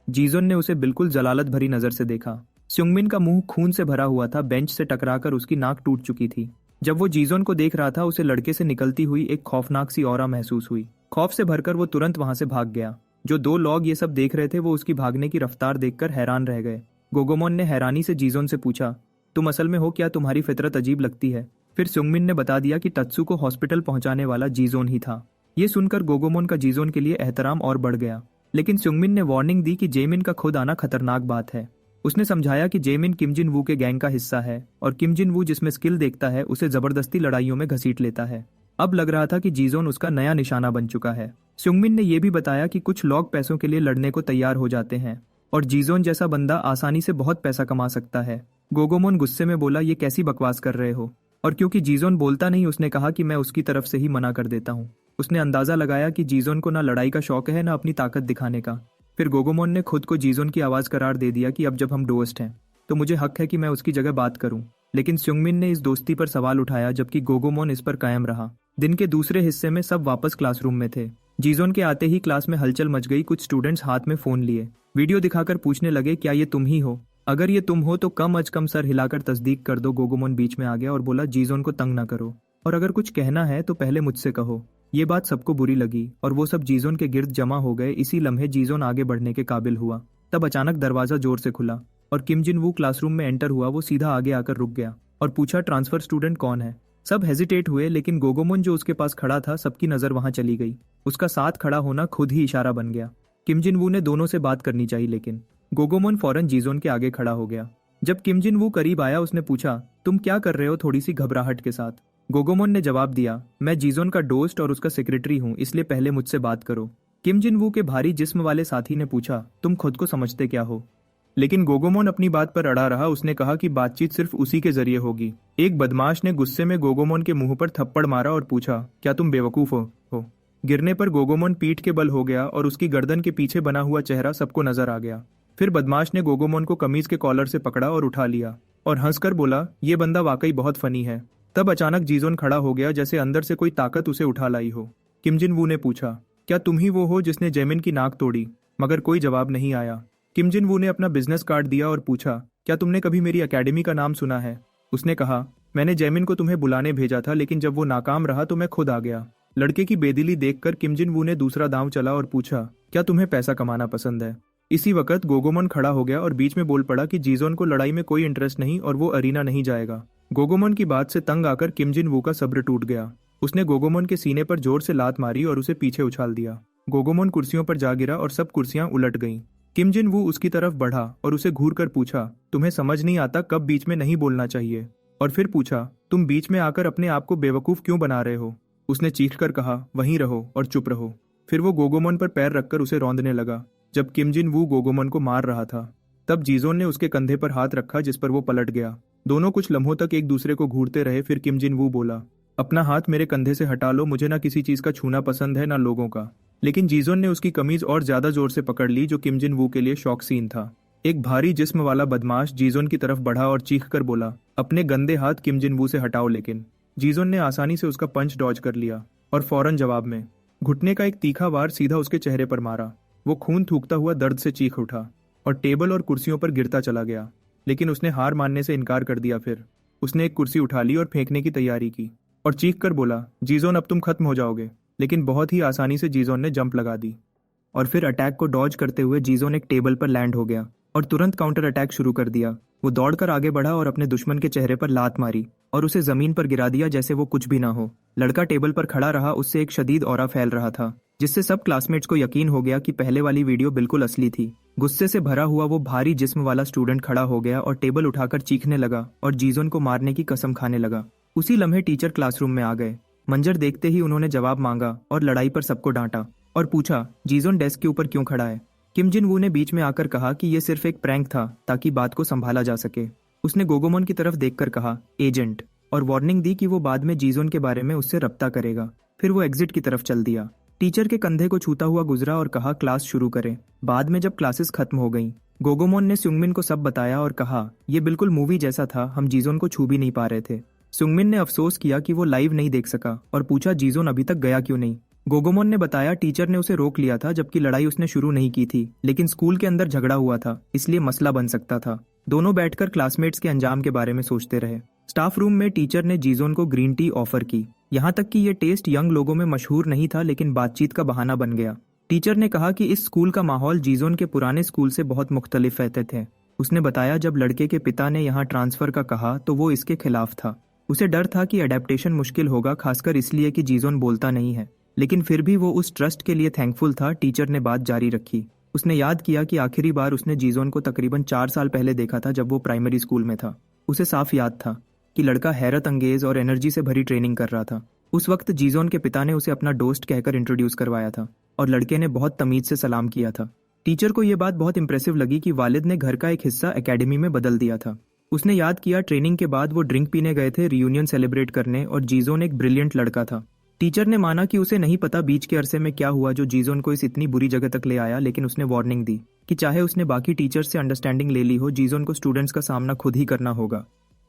[SPEAKER 1] जीजोन ने उसे बिल्कुल जलालत भरी नजर से देखा। सुंगमिन का मुंह खून से भरा हुआ था, बेंच से टकराकर उसकी नाक टूट चुकी थी। जब वो जीजोन को देख रहा था उसे लड़के से निकलती हुई एक खौफनाक सी ऑरा महसूस हुई। खौफ से भरकर वो तुरंत वहां से भाग गया। जो दो लोग ये सब देख रहे थे वो उसकी भागने की रफ्तार देखकर हैरान रह गए। गोगोमोन ने हैरानी से जीजोन से पूछा, तुम असल में हो क्या, तुम्हारी फितरत अजीब लगती है। फिर सुंगमिन ने बता दिया कि टत्सू को हॉस्पिटल पहुंचाने वाला जीजोन ही था। ये सुनकर गोगोमोन का जीजोन के लिए एहतराम और बढ़ गया, लेकिन सुंगमिन ने वार्निंग दी कि जेमिन का खुद आना खतरनाक बात है। उसने समझाया कि जेमिन किम जिन वू के गैंग का हिस्सा है और किम जिन वू जिसमें स्किल देखता है उसे जबरदस्ती लड़ाइयों में घसीट लेता है। अब लग रहा था कि जीजोन उसका नया निशाना बन चुका है। सुंगमिन ने यह भी बताया कि कुछ लोग पैसों के लिए लड़ने को तैयार हो जाते हैं और जीजोन जैसा बंदा आसानी से बहुत पैसा कमा सकता है। गोगोमोन गुस्से में बोला, ये कैसी बकवास कर रहे हो। और क्योंकि जीजोन बोलता नहीं उसने कहा कि मैं उसकी तरफ से ही मना कर देता हूँ। उसने अंदाजा लगाया कि जीजोन को ना लड़ाई का शौक है ना अपनी ताकत दिखाने का। फिर गोगोमोन ने खुद को जीजोन की आवाज करार दे दिया कि अब जब हम दोस्त हैं तो मुझे हक है कि मैं उसकी जगह बात करूं। लेकिन सुंगमिन ने इस दोस्ती पर सवाल उठाया, जबकि गोगोमोन इस पर कायम रहा। दिन के दूसरे हिस्से में सब वापस क्लासरूम में थे। जीजोन के आते ही क्लास में हलचल मच गई। कुछ स्टूडेंट्स हाथ में फोन लिए वीडियो दिखाकर पूछने लगे, क्या ये तुम ही हो? अगर ये तुम हो तो कम अज कम सर हिलाकर तस्दीक कर दो। गोगोमोन बीच में आ गया और बोला, जीजोन को तंग ना करो, और अगर कुछ कहना है तो पहले मुझसे कहो। ये बात सबको बुरी लगी और वो सब जीजोन के गिर्द जमा हो गए। इसी लम्हे जीजोन आगे बढ़ने के काबिल हुआ। तब अचानक दरवाजा जोर से खुला और किम जिन वू क्लासरूम में एंटर हुआ। वो सीधा आगे आकर रुक गया और पूछा, ट्रांसफर स्टूडेंट कौन है? सब हेजिटेट हुए, लेकिन गोगोमोन जो उसके पास खड़ा था सबकी नजर वहां चली गई। उसका साथ खड़ा होना खुद ही इशारा बन गया। किम जिन वू ने दोनों से बात करनी चाहिए, लेकिन गोगोमोन फौरन जीजोन के आगे खड़ा हो गया। जब किम जिन वू करीब आया उसने पूछा, तुम क्या कर रहे हो, थोड़ी सी घबराहट के साथ। गोगोमोन ने जवाब दिया, मैं जीजोन का दोस्त और उसका सेक्रेटरी हूँ, इसलिए पहले मुझसे बात करो। किम जिन वू के भारी जिस्म वाले साथी ने पूछा, तुम खुद को समझते क्या हो? लेकिन गोगोमोन अपनी बात पर अड़ा रहा। उसने कहा कि बातचीत सिर्फ उसी के जरिए होगी। एक बदमाश ने गुस्से में गोगोमोन के मुंह पर थप्पड़ मारा और पूछा, क्या तुम बेवकूफ हो? गिरने पर गोगोमोन पीठ के बल हो गया और उसकी गर्दन के पीछे बना हुआ चेहरा सबको नजर आ गया। फिर बदमाश ने गोगोमोन को कमीज के कॉलर से पकड़ा और उठा लिया और हंसकर बोला, ये बंदा वाकई बहुत फनी है। तब अचानक जीजोन खड़ा हो गया, जैसे अंदर से कोई ताकत उसे उठा लाई हो। किम जिन वू ने पूछा, क्या तुम ही वो हो जिसने जैमिन की नाक तोड़ी? मगर कोई जवाब नहीं आया। किम जिन वू ने अपना बिजनेस कार्ड दिया और पूछा, क्या तुमने कभी मेरी एकेडमी का नाम सुना है? उसने कहा, मैंने जैमिन को तुम्हें बुलाने भेजा था, लेकिन जब वो नाकाम रहा तो मैं खुद आ गया। लड़के की बेदिली देखकर किम जिन वू ने दूसरा दांव चला और पूछा, क्या तुम्हें पैसा कमाना पसंद है? इसी वक्त गोगोमोन खड़ा हो गया और बीच में बोल पड़ा कि जीजोन को लड़ाई में कोई इंटरेस्ट नहीं और वो अरीना नहीं जाएगा। गोगोमोन की बात से तंग आकर किम जिन वू का सब्र टूट गया। उसने गोगोमोन के सीने पर जोर से लात मारी और उसे पीछे उछाल दिया। गोगोमोन कुर्सियों पर जा गिरा और सब कुर्सियां उलट गईं। किम जिन वू उसकी तरफ बढ़ा और उसे घूर कर पूछा, तुम्हें समझ नहीं आता कब बीच में नहीं बोलना चाहिए? और फिर पूछा, तुम बीच में आकर अपने आप को बेवकूफ क्यों बना रहे हो? उसने चीख कर कहा, वहीं रहो और चुप रहो। फिर वो गोगोमोन पर पैर रखकर उसे रौंदने लगा। जब किम जिन वू गोगोमोन को मार रहा था तब जीजोन ने उसके कंधे पर हाथ रखा, जिस पर वो पलट गया। दोनों कुछ लम्हों तक एक दूसरे को घूरते रहे। फिर किम जिन वू बोला, अपना हाथ मेरे कंधे से हटा लो, मुझे ना किसी चीज का छूना पसंद है ना लोगों का। लेकिन जीजोन ने उसकी कमीज और ज्यादा जोर से पकड़ ली, जो किम जिन वू के लिए शॉक सीन था। एक भारी जिस्म वाला बदमाश जीजोन की तरफ बढ़ा और चीख कर बोला, अपने गंदे हाथ किम जिन वू से हटाओ। लेकिन जीजोन ने आसानी से उसका पंच डॉज कर लिया और फौरन जवाब में घुटने का एक तीखा वार सीधा उसके चेहरे पर मारा। वो खून थूकता हुआ दर्द से चीख उठा और टेबल और कुर्सियों पर गिरता चला गया। लेकिन उसने हार मानने से इनकार कर दिया। फिर उसने एक कुर्सी उठा ली और फेंकने की तैयारी की और चीख कर बोला, जीजोन अब तुम खत्म हो जाओगे। लेकिन बहुत ही आसानी से जीजोन ने जंप लगा दी और फिर अटैक को डॉज करते हुए जीजोन एक टेबल पर लैंड हो गया और तुरंत काउंटर अटैक शुरू कर दिया। वो दौड़कर आगे बढ़ा और अपने दुश्मन के चेहरे पर लात मारी और उसे जमीन पर गिरा दिया जैसे वो कुछ भी ना हो। लड़का टेबल पर खड़ा रहा, उससे एक शदीद ऑरा फैल रहा था, जिससे सब क्लासमेट्स को यकीन हो गया कि पहले वाली वीडियो बिल्कुल असली थी। गुस्से से भरा हुआ वो भारी जिस्म वाला स्टूडेंट खड़ा हो गया और टेबल उठाकर चीखने लगा और जीजोन को मारने की कसम खाने लगा। उसी लम्हे टीचर क्लासरूम में आ गए। मंजर देखते ही उन्होंने जवाब मांगा और लड़ाई पर सबको डांटा और पूछा, जीजोन डेस्क के ऊपर क्यों खड़ा है? किम जिन वू ने बीच में आकर कहा कि यह सिर्फ एक प्रैंक था ताकि बात को संभाला जा सके। उसने गोगोमोन की तरफ देखकर कहा, एजेंट, और वार्निंग दी कि वो बाद में जीजोन के बारे में उससे रब्ता करेगा। फिर वो एग्जिट की तरफ चल दिया। टीचर के कंधे को छूता हुआ गुजरा और कहा, क्लास शुरू करें। बाद में जब क्लासेस खत्म हो गईं, गोगोमोन ने सुंगमिन को सब बताया और कहा, यह बिल्कुल मूवी जैसा था, हम जीजोन को छू भी नहीं पा रहे थे। सुंगमिन ने अफसोस किया कि वो लाइव नहीं देख सका और पूछा, जीजोन अभी तक गया क्यों नहीं? गोगोमोन ने बताया, टीचर ने उसे रोक लिया था, जबकि लड़ाई उसने शुरू नहीं की थी, लेकिन स्कूल के अंदर झगड़ा हुआ था, इसलिए मसला बन सकता था। दोनों बैठकर क्लासमेट्स के अंजाम के बारे में सोचते रहे। स्टाफ रूम में टीचर ने जीजोन को ग्रीन टी ऑफर की। यहाँ तक कि ये टेस्ट यंग लोगों में मशहूर नहीं था, लेकिन बातचीत का बहाना बन गया। टीचर ने कहा कि इस स्कूल का माहौल जीजोन के पुराने स्कूल से बहुत मुख्तलिफ रहते थे। उसने बताया, जब लड़के के पिता ने यहाँ ट्रांसफर का कहा तो वो इसके खिलाफ था। उसे डर था कि अडेप्टेशन मुश्किल होगा, खासकर इसलिए कि जीजोन बोलता नहीं है, लेकिन फिर भी वो उस ट्रस्ट के लिए थैंकफुल था। टीचर ने बात जारी रखी। उसने याद किया कि आखिरी बार उसने जीजोन को तकरीबन 4 साल पहले देखा था, जब वो प्राइमरी स्कूल में था। उसे साफ याद था कि लड़का हैरत अंगेज और एनर्जी से भरी ट्रेनिंग कर रहा था। उस वक्त जीजोन के पिता ने उसे अपना दोस्त कहकर इंट्रोड्यूस करवाया था और लड़के ने बहुत तमीज से सलाम किया था। टीचर को यह बात बहुत इंप्रेसिव लगी कि वालिद ने घर का एक हिस्सा एकेडमी में बदल दिया था। उसने याद किया, ट्रेनिंग के बाद वो ड्रिंक पीने गए थे, रियूनियन सेलिब्रेट करने, और जीजोन एक ब्रिलियंट लड़का था। टीचर ने माना कि उसे नहीं पता बीच के अरसे में क्या हुआ जो जीजोन को इस इतनी बुरी जगह तक ले आया, लेकिन उसने वार्निंग दी कि चाहे उसने बाकी टीचर से अंडरस्टैंडिंग ले ली हो, जीजोन को स्टूडेंट्स का सामना खुद ही करना होगा।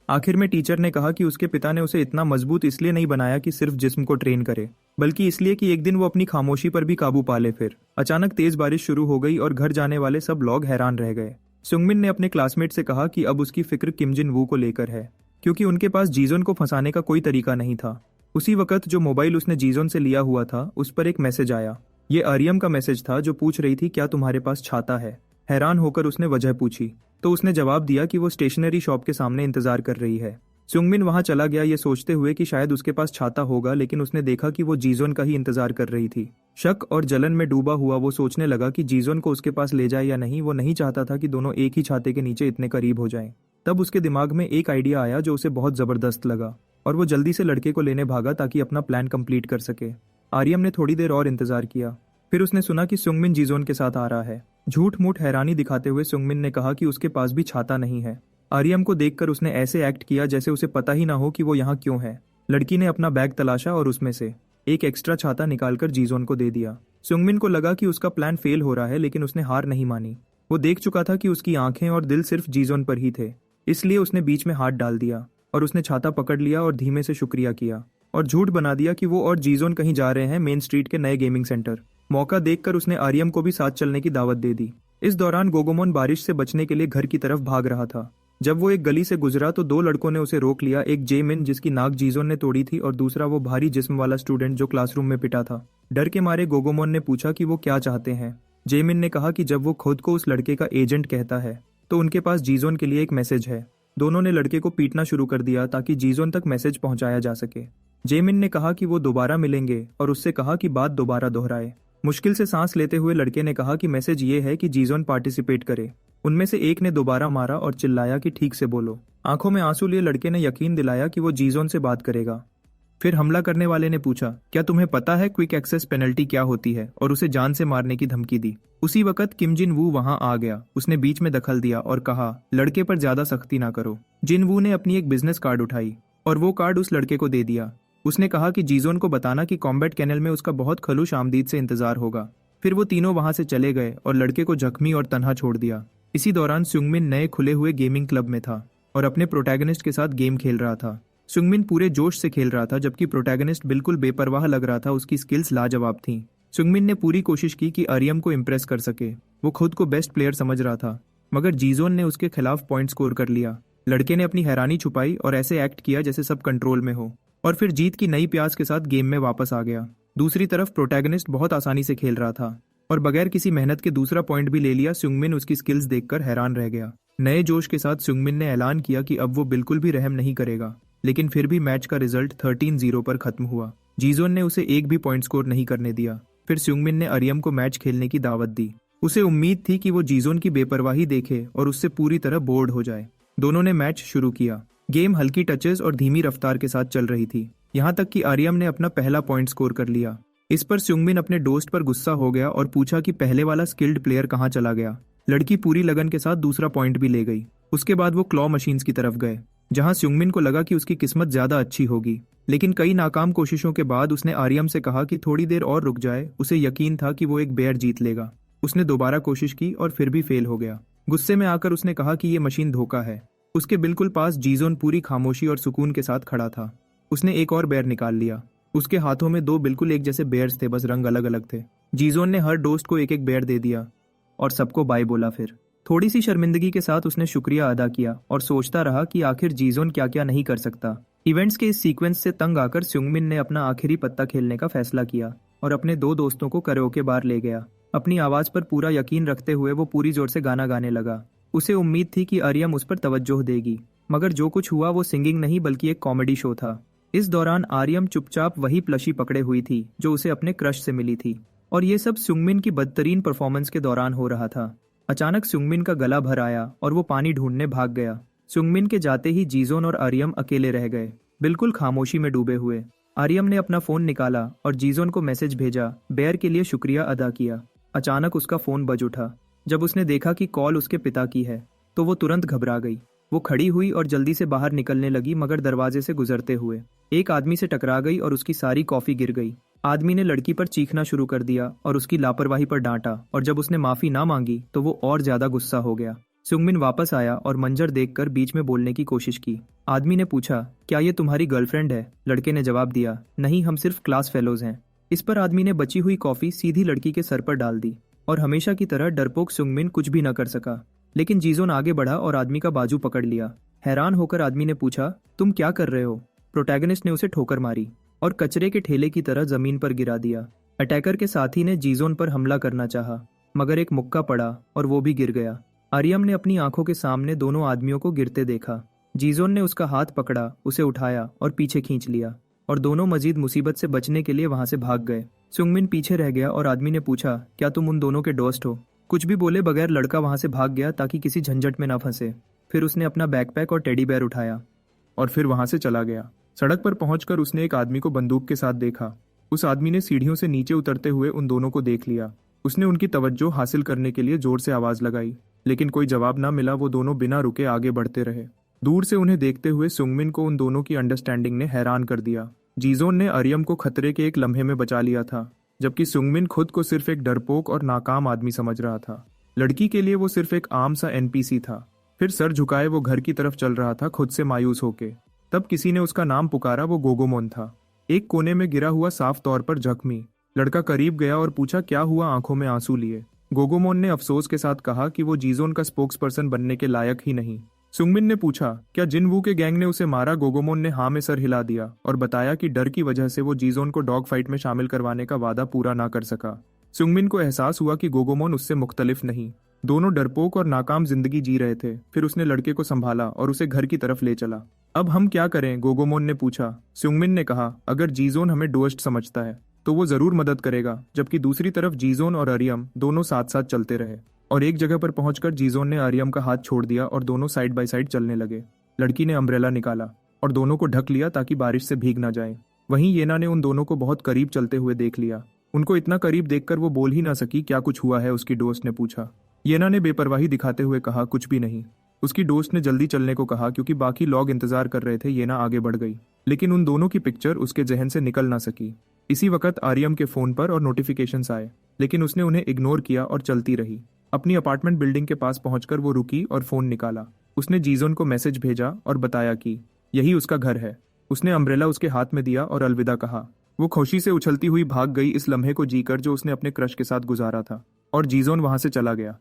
[SPEAKER 1] आखिर में टीचर ने कहा कि उसके पिता ने उसे इतना मजबूत इसलिए नहीं बनाया कि सिर्फ जिस्म को ट्रेन करे, बल्कि इसलिए कि एक दिन वो अपनी खामोशी पर भी काबू पा ले। फिर अचानक तेज बारिश शुरू हो गई और घर जाने वाले सब लोग हैरान रह गए। सुंगमिन ने अपने क्लासमेट से कहा कि अब उसकी फिक्र किम जिन वू को लेकर है, क्योंकि उनके पास जीजोन को फंसाने का कोई तरीका नहीं था। उसी वक्त जो मोबाइल उसने जीजोन से लिया हुआ था, उस पर एक मैसेज आया। ये आर्यम का मैसेज था, जो पूछ रही थी, क्या तुम्हारे पास छाता है? हैरान होकर उसने वजह पूछी तो उसने जवाब दिया कि वो स्टेशनरी शॉप के सामने इंतजार कर रही है। सुंगमिन वहां चला गया, ये सोचते हुए कि शायद उसके पास छाता होगा, लेकिन उसने देखा कि वो जीजोन का ही इंतजार कर रही थी। शक और जलन में डूबा हुआ वो सोचने लगा कि जीजोन को उसके पास ले जाए या नहीं। वो नहीं चाहता था कि दोनों एक ही छाते के नीचे इतने करीब हो जाएं। तब उसके दिमाग में एक आइडिया आया जो उसे बहुत जबरदस्त लगा और वो जल्दी से लड़के को लेने भागा ताकि अपना प्लान कंप्लीट कर सके। आर्यम ने थोड़ी देर और इंतजार किया। फिर उसने सुना कि सुंगमिन जीजोन के साथ आ रहा है। झूठ मूठ हैरानी दिखाते हुए सुंगमिन ने कहा कि उसके पास भी छाता नहीं है। आर्यम को देखकर उसने ऐसे एक्ट किया जैसे उसे पता ही ना हो कि वो यहाँ क्यों है। लड़की ने अपना बैग तलाशा और उसमें से एक एक्स्ट्रा छाता निकालकर जीजोन को दे दिया। सुंगमिन को लगा कि उसका प्लान फेल हो रहा है, लेकिन उसने हार नहीं मानी। वो देख चुका था कि उसकी आंखें और दिल सिर्फ जीजोन पर ही थे, इसलिए उसने बीच में हाथ डाल दिया और उसने छाता पकड़ लिया और धीमे से शुक्रिया किया और झूठ बना दिया कि वो और जीजोन कहीं जा रहे हैं मेन स्ट्रीट के नए गेमिंग सेंटर। मौका देखकर उसने आर्यम को भी साथ चलने की दावत दे दी। इस दौरान गोगोमोन बारिश से बचने के लिए घर की तरफ भाग रहा था। जब वो एक गली से गुजरा तो दो लड़कों ने उसे रोक लिया, एक जेमिन जिसकी नाक जीजोन ने तोड़ी थी और दूसरा वो भारी जिस्म वाला स्टूडेंट जो क्लासरूम में पिटा था। डर के मारे गोगोमोन ने पूछा कि वो क्या चाहते हैं। जेमिन ने कहा कि जब वो खुद को उस लड़के का एजेंट कहता है तो उनके पास जीजोन के लिए एक मैसेज है। दोनों ने लड़के को पीटना शुरू कर दिया ताकि जीजोन तक मैसेज पहुंचाया जा सके। जेमिन ने कहा कि वो दोबारा मिलेंगे और उससे कहा कि बात दोबारा दोहराए। मुश्किल से सांस लेते हुए लड़के ने कहा कि मैसेज ये है कि जीजोन पार्टिसिपेट करे। उनमें से एक ने दोबारा मारा और चिल्लाया कि ठीक से बोलो। आंखों में आंसू लिए लड़के ने यकीन दिलाया कि वो जीजोन से बात करेगा। फिर हमला करने वाले ने पूछा, क्या तुम्हें पता है क्विक एक्सेस पेनल्टी क्या होती है, और उसे जान से मारने की धमकी दी। उसी वक्त किम जिन वू वहां आ गया। उसने बीच में दखल दिया और कहा, लड़के पर ज्यादा सख्ती ना करो। जिन वू ने अपनी एक बिजनेस कार्ड उठाई और वो कार्ड उस लड़के को दे दिया। उसने कहा कि जीजोन को बताना कि कॉम्बैट कैनल में उसका बहुत खलूश आमदीद से इंतजार होगा। फिर वो तीनों वहां से चले गए और लड़के को जख्मी और तन्हा छोड़ दिया। इसी दौरान सुंगमिन नए खुले हुए गेमिंग क्लब में था और अपने प्रोटैगनिस्ट के साथ गेम खेल रहा था। सुंगमिन पूरे जोश से खेल रहा था जबकि प्रोटैगनिस्ट बिल्कुल बेपरवाह लग रहा था। उसकी स्किल्स लाजवाब थीं। सुंगमिन ने पूरी कोशिश की कि आर्यम को इम्प्रेस कर सके। वो खुद को बेस्ट प्लेयर समझ रहा था, मगर जीजोन ने उसके खिलाफ पॉइंट स्कोर कर लिया। लड़के ने अपनी हैरानी छुपाई और ऐसे एक्ट किया जैसे सब कंट्रोल में हो, और फिर जीत की नई प्यास के साथ गेम में वापस आ गया। दूसरी तरफ प्रोटैगनिस्ट बहुत आसानी से खेल रहा था और बगैर किसी मेहनत के दूसरा पॉइंट भी ले लिया। सुंगमिन उसकी स्किल्स देखकर हैरान रह गया। नए जोश के साथ सुंगमिन ने ऐलान किया कि अब वो बिल्कुल भी रहम नहीं करेगा, लेकिन फिर भी मैच का रिजल्ट 13-0 पर खत्म हुआ। जीजोन ने उसे एक भी पॉइंट स्कोर नहीं करने दिया। फिर सुंगमिन ने आर्यम को मैच खेलने की दावत दी। उसे उम्मीद थी कि वो जीजोन की बेपरवाही देखे और उससे पूरी तरह बोर्ड हो जाए। दोनों ने मैच शुरू किया। गेम हल्की टचेस और धीमी रफ्तार के साथ चल रही थी, यहाँ तक कि आर्यम ने अपना पहला पॉइंट स्कोर कर लिया। इस पर सुंगमिन अपने दोस्त पर गुस्सा हो गया और पूछा कि पहले वाला स्किल्ड प्लेयर कहाँ चला गया। लड़की पूरी लगन के साथ दूसरा पॉइंट भी ले गई। उसके बाद वो क्लॉ मशीन्स की तरफ गए, जहां सुंगमिन को लगा कि उसकी किस्मत ज्यादा अच्छी होगी। लेकिन कई नाकाम कोशिशों के बाद उसने आर्यम से कहा कि थोड़ी देर और रुक जाए। उसे यकीन था कि वो एक बेयर जीत लेगा। उसने दोबारा कोशिश की और फिर भी फेल हो गया। गुस्से में आकर उसने कहा कि ये मशीन धोखा है। उसके बिल्कुल पास जीजोन पूरी खामोशी और सुकून के साथ खड़ा था। उसने एक और बेयर निकाल लिया। उसके हाथों में दो बिल्कुल एक जैसे बेयर्स थे, बस रंग अलग अलग थे। जीजोन ने हर दोस्त को एक एक बेयर दे दिया और सबको बाय बोला। फिर थोड़ी सी शर्मिंदगी के साथ उसने शुक्रिया अदा किया और सोचता रहा कि आखिर जीजोन क्या क्या नहीं कर सकता। इवेंट्स के इस सीक्वेंस से तंग आकर सुंगमिन ने अपना आखिरी पत्ता खेलने का फैसला किया और अपने दो दोस्तों को कराओके बार ले गया। अपनी आवाज पर पूरा यकीन रखते हुए वो पूरी जोर से गाना गाने लगा। उसे उम्मीद थी कि आर्यम उस पर तवज्जो देगी, मगर जो कुछ हुआ वो सिंगिंग नहीं बल्कि एक कॉमेडी शो था। इस दौरान आर्यम चुपचाप वही प्लशी पकड़े हुई थी जो उसे अपने क्रश से मिली थी, और ये सब सुंगमिन की बदतरीन परफॉर्मेंस के दौरान हो रहा था। अचानक सुंगमिन का गला भर आया और वो पानी ढूंढने भाग गया। सुंगमिन के जाते ही जीजोन और आर्यम अकेले रह गए, बिल्कुल खामोशी में डूबे हुए। आर्यम ने अपना फोन निकाला और जीजोन को मैसेज भेजा, बेयर के लिए शुक्रिया अदा किया। अचानक उसका फोन बज उठा। जब उसने देखा कि कॉल उसके पिता की है तो वो तुरंत घबरा गई। वो खड़ी हुई और जल्दी से बाहर निकलने लगी, मगर दरवाजे से गुजरते हुए एक आदमी से टकरा गई और उसकी सारी कॉफी गिर गई। आदमी ने लड़की पर चीखना शुरू कर दिया और उसकी लापरवाही पर डांटा, और जब उसने माफी ना मांगी तो वो और ज्यादा गुस्सा हो गया। सुंगमिन वापस आया और मंजर देखकर बीच में बोलने की कोशिश की। आदमी ने पूछा, क्या ये तुम्हारी गर्लफ्रेंड है? लड़के ने जवाब दिया, नहीं, हम सिर्फ क्लास फेलोज हैं। इस पर आदमी ने बची हुई कॉफी सीधी लड़की के सर पर डाल दी और हमेशा की तरह डरपोक सुंगमिन कुछ भी न कर सका। लेकिन जीजोन आगे बढ़ा और आदमी का बाजू पकड़ लिया। हैरान होकर आदमी ने पूछा, तुम क्या कर रहे हो? प्रोटैगनिस्ट ने उसे ठोकर मारी और कचरे के ठेले की तरह जमीन पर गिरा दिया। अटैकर के साथी ने जीजोन पर हमला करना चाहा, मगर एक मुक्का पड़ा और वो भी गिर गया। आर्यम ने अपनी आंखों के सामने दोनों आदमियों को गिरते देखा। जीजोन ने उसका हाथ पकड़ा, उसे उठाया और पीछे खींच लिया, और दोनों मजीद मुसीबत से बचने के लिए वहां से भाग गए। सुंगमिन पीछे रह गया और आदमी ने पूछा, क्या तुम उन दोनों के दोस्त हो? कुछ भी बोले बगैर लड़का वहां से भाग गया ताकि किसी झंझट में ना फंसे। फिर उसने अपना बैकपैक और टेडी बेयर उठाया और फिर वहां से चला गया। सड़क पर पहुंचकर उसने एक आदमी को बंदूक के साथ देखा। उस आदमी ने सीढ़ियों से नीचे उतरते हुए उन दोनों को देख लिया। उसने उनकी तवज्जो हासिल करने के लिए जोर से आवाज लगाई, लेकिन कोई जवाब ना मिला। वो दोनों बिना रुके आगे बढ़ते रहे। दूर से उन्हें देखते हुए सुंगमिन को उन दोनों की अंडरस्टैंडिंग ने हैरान कर दिया। जीजोन ने अरियम को खतरे के एक लम्हे में बचा लिया था, जबकि सुंगमिन खुद को सिर्फ एक डरपोक और नाकाम आदमी समझ रहा था। लड़की के लिए वो सिर्फ एक आम सा एनपीसी था। फिर सर झुकाए वो घर की तरफ चल रहा था, खुद से मायूस होके। तब किसी ने उसका नाम पुकारा। वो गोगोमोन था, एक कोने में गिरा हुआ, साफ तौर पर जख्मी। लड़का करीब गया और पूछा, क्या हुआ? आंखों में आंसू लिए गोगोमोन ने अफसोस के साथ कहा कि वो जीजोन का स्पोक्स पर्सन बनने के लायक ही नहीं। सुंगमिन ने पूछा, क्या जिनवू के गैंग ने उसे मारा? गोगोमोन ने हाँ में सर हिला दिया और बताया कि डर की वजह से वो जीजोन को डॉग फाइट में शामिल करवाने का वादा पूरा ना कर सका। सुंगमिन को एहसास हुआ कि गोगोमोन उससे मुख्तलिफ नहीं। दोनों डरपोक और नाकाम जिंदगी जी रहे थे। फिर उसने लड़के को संभाला और उसे घर की तरफ ले चला। अब हम क्या करें? गोगोमोन ने पूछा। सुंगमिन ने कहा, अगर जीजोन हमें डोस्ट समझता है तो वो जरूर मदद करेगा। जबकि दूसरी तरफ जीजोन और अरियम दोनों साथ साथ चलते रहे और एक जगह पर पहुंचकर जीजोन ने अरियम का हाथ छोड़ दिया और दोनों साइड बाय साइड चलने लगे। लड़की ने अम्ब्रेला निकाला और दोनों को ढक लिया ताकि बारिश से भीग ना जाए। वहीं येना ने उन दोनों को बहुत करीब चलते हुए देख लिया। उनको इतना करीब देखकर वो बोल ही ना सकी। क्या कुछ हुआ है? उसकी दोस्त ने पूछा। येना ने बेपरवाही दिखाते हुए कहा, कुछ भी नहीं। उसकी दोस्त ने जल्दी चलने को कहा क्योंकि बाकी लोग इंतजार कर रहे थे। येना आगे बढ़ गई, लेकिन उन दोनों की पिक्चर उसके जहन से निकल ना सकी। इसी वक्त आर्यम के फोन पर और नोटिफिकेशंस आए, लेकिन उसने उन्हें इग्नोर किया और चलती रही। अपनी अपार्टमेंट बिल्डिंग के पास पहुंचकर वो रुकी और फोन निकाला। उसने जीजोन को मैसेज भेजा और बताया कि यही उसका घर है। उसने अम्ब्रेला उसके हाथ में दिया और अलविदा कहा। वो खुशी से उछलती हुई भाग गई, इस लम्हे को जीकर जो उसने अपने क्रश के साथ गुजारा था। और जीजोन वहां से चला गया।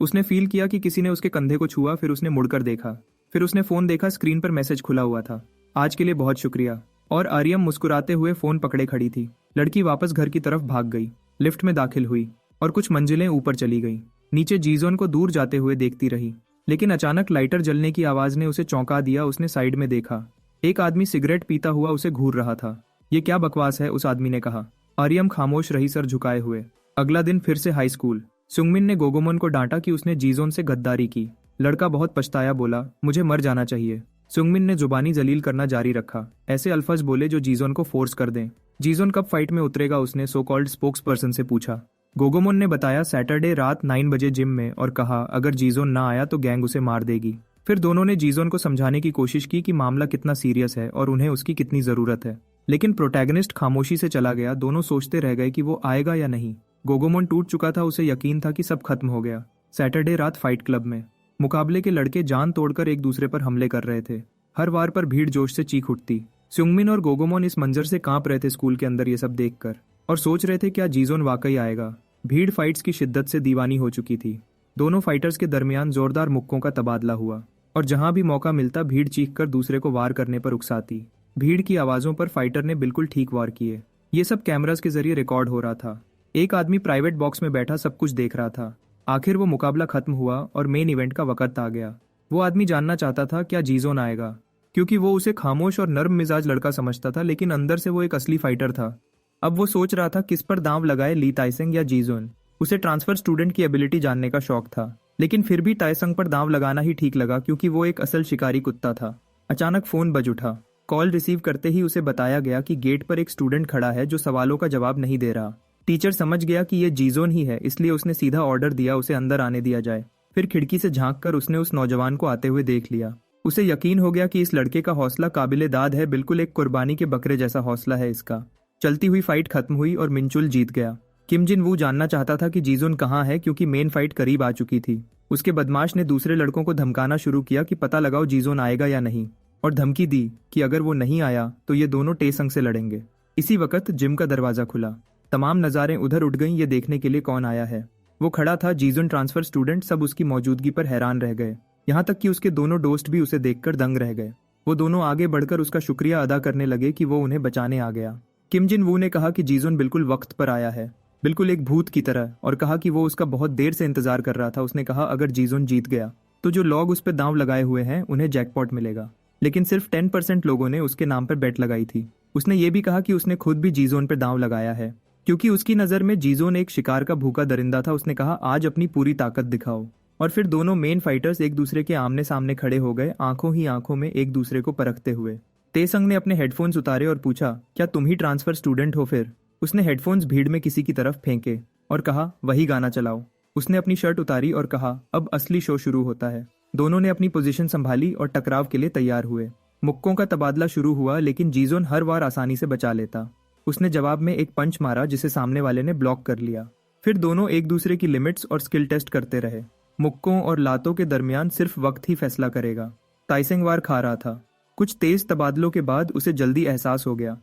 [SPEAKER 1] उसने फील किया कि किसी ने उसके कंधे को छुआ। फिर उसने मुड़कर देखा। फिर उसने फोन देखा, स्क्रीन पर मैसेज खुला हुआ था, आज के लिए बहुत शुक्रिया। और आर्यम मुस्कुराते हुए फोन पकड़े खड़ी थी। लड़की वापस घर की तरफ भाग गई, लिफ्ट में दाखिल हुई और कुछ मंजिलें ऊपर चली गई। नीचे जीजोन को दूर जाते हुए देखती रही, लेकिन अचानक लाइटर जलने की आवाज ने उसे चौंका दिया। उसने साइड में देखा, एक आदमी सिगरेट पीता हुआ उसे घूर रहा था। ये क्या बकवास है? उस आदमी ने कहा। आर्यम खामोश रही, सर झुकाए हुए। अगला दिन फिर से हाई स्कूल। सुंगमिन ने गोगोमोन को डांटा कि उसने जीजोन से गद्दारी की। लड़का बहुत पछताया, बोला, मुझे मर जाना चाहिए। सुंगमिन ने जुबानी जलील करना जारी रखा, ऐसे अल्फाज बोले जो जीजोन को फोर्स कर दें। जीजोन कब फाइट में उतरेगा? उसने सो कॉल्ड स्पोक्स पर्सन से पूछा। गोगोमोन ने बताया, सैटरडे रात 9 बजे जिम में, और कहा अगर जीजोन ना आया तो गैंग उसे मार देगी। फिर दोनों ने जीजोन को समझाने की कोशिश की कि मामला कितना सीरियस है और उन्हें उसकी कितनी जरूरत है, लेकिन प्रोटैगनिस्ट खामोशी से चला गया। दोनों सोचते रह गए कि वो आएगा या नहीं। गोगोमोन टूट चुका था, उसे यकीन था कि सब खत्म हो गया। सैटरडे रात फाइट क्लब में मुकाबले के लड़के जान तोड़कर एक दूसरे पर हमले कर रहे थे। हर वार पर भीड़ जोश से चीख उठती। सुंगमिन और गोगोमोन इस मंजर से कांप रहे थे स्कूल के अंदर ये सब देखकर, और सोच रहे थे क्या जीजोन वाकई आएगा। भीड़ फाइट्स की शिद्दत से दीवानी हो चुकी थी। दोनों फाइटर्स के दरमियान जोरदार मुक्कों का तबादला हुआ और जहां भी मौका मिलता भीड़ चीखकर दूसरे को वार करने पर उकसाती। भीड़ की आवाजों पर फाइटर ने बिल्कुल ठीक वार किए। ये सब कैमरास के जरिए रिकॉर्ड हो रहा था। एक आदमी प्राइवेट बॉक्स में बैठा सब कुछ देख रहा था। आखिर वो मुकाबला खत्म हुआ और मेन इवेंट का वक्त आ गया। वो आदमी जानना चाहता था क्या जीजोन आएगा, क्योंकि वो उसे खामोश और नर्म मिजाज लड़का समझता था, लेकिन अंदर से वो एक असली फाइटर था। अब वो सोच रहा था किस पर दांव लगाए, ली ताइसेंग या जीजोन। उसे ट्रांसफर स्टूडेंट की एबिलिटी जानने का शौक था, लेकिन फिर भी ताइसेंग पर दांव लगाना ही ठीक लगा, क्योंकि वो एक असल शिकारी कुत्ता था। अचानक फोन बज उठा। कॉल रिसीव करते ही उसे बताया गया कि गेट पर एक स्टूडेंट खड़ा है जो सवालों का जवाब नहीं दे रहा। टीचर समझ गया कि ये जीजोन ही है, इसलिए उसने सीधा ऑर्डर दिया उसे अंदर आने दिया जाए। फिर खिड़की से झांककर उसने उस नौजवान को आते हुए देख लिया। उसे यकीन हो गया कि इस लड़के का हौसला काबिले दाद है, बिल्कुल एक कुर्बानी के बकरे जैसा हौसला है इसका। चलती हुई फाइट खत्म हुई और मिनचुल जीत गया। किम जिन वू जानना चाहता था कि जीजोन कहाँ है, क्योंकि मेन फाइट करीब आ चुकी थी। उसके बदमाश ने दूसरे लड़कों को धमकाना शुरू किया कि पता लगाओ जीजोन आएगा या नहीं, और धमकी दी कि अगर वो नहीं आया तो ये दोनों टेसंग से लड़ेंगे। इसी वक्त जिम का दरवाजा खुला। तमाम नज़ारें उधर उठ गईं, ये देखने के लिए कौन आया है। वो खड़ा था, जीजोन ट्रांसफर स्टूडेंट। सब उसकी मौजूदगी पर हैरान रह गए, यहाँ तक कि उसके दोनों दोस्त भी उसे देखकर दंग रह गए। वो दोनों आगे बढ़कर उसका शुक्रिया अदा करने लगे कि वो उन्हें बचाने आ गया। किम जिन वू ने कहा कि जीजोन बिल्कुल वक्त पर आया है, बिल्कुल एक भूत की तरह, और कहा कि वो उसका बहुत देर से इंतजार कर रहा था। उसने कहा अगर जीजोन जीत गया तो जो लोग उस पर दांव लगाए हुए हैं उन्हें जैकपॉट मिलेगा, लेकिन सिर्फ 10% लोगों ने उसके नाम पर बेट लगाई थी। उसने ये भी कहा कि उसने खुद भी जीजोन पर दांव लगाया है, क्योंकि उसकी नज़र में जीजोन एक शिकार का भूखा दरिंदा था। उसने कहा आज अपनी पूरी ताकत दिखाओ। और फिर दोनों मेन फाइटर्स एक दूसरे के आमने सामने खड़े हो गए, आंखों ही आंखों में एक दूसरे को परखते हुए। तेसंग ने अपने हेडफोन्स उतारे और पूछा, क्या तुम ही ट्रांसफर स्टूडेंट हो? फिर उसने हेडफोन्स भीड़ में किसी की तरफ फेंके। और कहा, वही गाना चलाओ। उसने अपनी शर्ट उतारी और कहा, अब असली शो शुरू होता है। दोनों ने अपनी पोजीशन संभाली और टकराव के लिए तैयार हुए। मुक्कों का तबादला शुरू हुआ, लेकिन जीजोन हर बार आसानी से बचा लेता। उसने जवाब में एक पंच मारा जिसे सामने वाले ने ब्लॉक कर लिया। फिर दोनों एक दूसरे की लिमिट्स और स्किल टेस्ट करते रहे। मुक्कों और लातों के दरमियान सिर्फ वक्त ही फैसला करेगा। ताइसेंग वार खा रहा था। कुछ तेज तबादलों के बाद उसे जल्दी एहसास हो गया।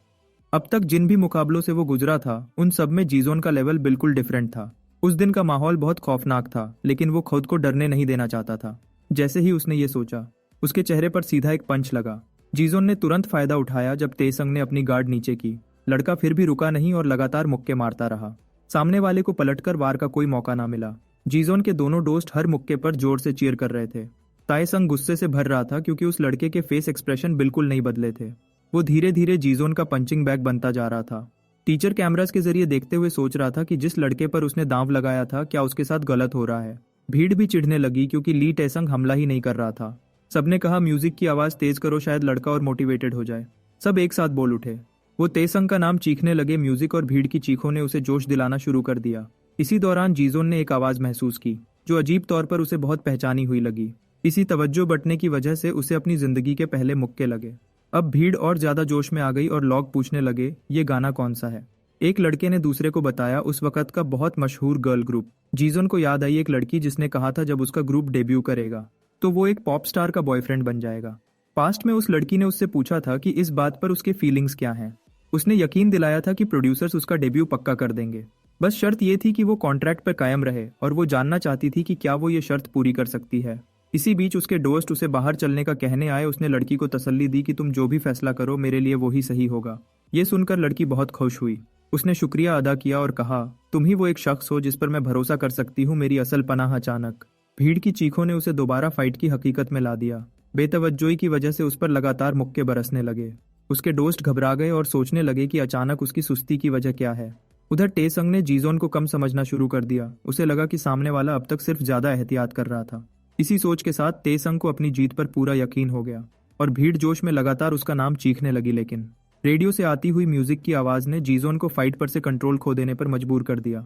[SPEAKER 1] अब तक जिन भी मुकाबलों से वो गुजरा था, उन सब में जीजोन का लेवल बिल्कुल डिफरेंट था। उस दिन का माहौल बहुत खौफनाक था, लेकिन वो खुद को डरने नहीं देना चाहता था। जैसे ही उसने ये सोचा, उसके चेहरे पर सीधा एक पंच लगा। जीजोन ने तुरंत फायदा उठाया जब तेसंग ने अपनी गार्ड नीचे की। लड़का फिर भी रुका नहीं और लगातार मुक्के मारता रहा। सामने वाले को पलटकर वार का कोई मौका ना मिला। जीजोन के दोनों दोस्त हर मुक्के पर जोर से चीयर कर रहे थे। ताइसंग गुस्से से भर रहा था क्योंकि उस लड़के के फेस एक्सप्रेशन बिल्कुल नहीं बदले थे। वो धीरे धीरे जीजोन का पंचिंग बैग बनता जा रहा था। टीचर कैमरास के जरिए देखते हुए सोच रहा था कि जिस लड़के पर उसने दांव लगाया था, क्या उसके साथ गलत हो रहा है। भीड़ भी चिढ़ने लगी क्योंकि ली टेसंग हमला ही नहीं कर रहा था। सबने कहा, म्यूजिक की आवाज तेज करो, शायद लड़का और मोटिवेटेड हो जाए। सब एक साथ बोल उठे। वो तेसंग का नाम चीखने लगे। म्यूजिक और भीड़ की चीखों ने उसे जोश दिलाना शुरू कर दिया। इसी दौरान जीजोन ने एक आवाज महसूस की जो अजीब तौर पर उसे बहुत पहचानी हुई लगी। इसी तवज्जो बटने की वजह से उसे अपनी जिंदगी के पहले मुक्के लगे। अब भीड़ और ज्यादा जोश में आ गई और लोग पूछने लगे, ये गाना कौन सा है। एक लड़के ने दूसरे को बताया, उस वक्त का बहुत मशहूर गर्ल ग्रुप। जीजोन को याद आई एक लड़की जिसने कहा था जब उसका ग्रुप डेब्यू करेगा तो वो एक पॉप स्टार का बॉयफ्रेंड बन जाएगा। पास्ट में उस लड़की ने उससे पूछा था कि इस बात पर उसके फीलिंग्स क्या हैं। उसने यकीन दिलाया था कि प्रोड्यूसर्स उसका डेब्यू पक्का कर देंगे। बस शर्त ये थी कि वो कॉन्ट्रैक्ट पर कायम रहे, और वो जानना चाहती थी कि क्या वो ये शर्त पूरी कर सकती है। इसी बीच उसके दोस्त उसे बाहर चलने का कहने आए। उसने लड़की को तसल्ली दी कि तुम जो भी फैसला करो, मेरे लिए वही सही होगा। ये सुनकर लड़की बहुत खुश हुई। उसने शुक्रिया अदा किया और कहा, तुम ही वो एक शख्स हो जिस पर मैं भरोसा कर सकती हूँ, मेरी असल पनाह। अचानक भीड़ की चीखों ने उसे दोबारा फाइट की हकीकत में ला दिया। बेतवज्जोई की वजह से उस पर लगातार मुक्के बरसने लगे। उसके दोस्त घबरा गए और सोचने लगे कि अचानक उसकी सुस्ती की वजह क्या है। उधर टेसंग ने जीजोन को कम समझना शुरू कर दिया। उसे लगा कि सामने वाला अब तक सिर्फ ज्यादा एहतियात कर रहा था। इसी सोच के साथ तेसंग को अपनी जीत पर पूरा यकीन हो गया और भीड़ जोश में लगातार उसका नाम चीखने लगी। लेकिन रेडियो से आती हुई म्यूजिक की आवाज ने जीजोन को फाइट पर से कंट्रोल खो देने पर मजबूर कर दिया।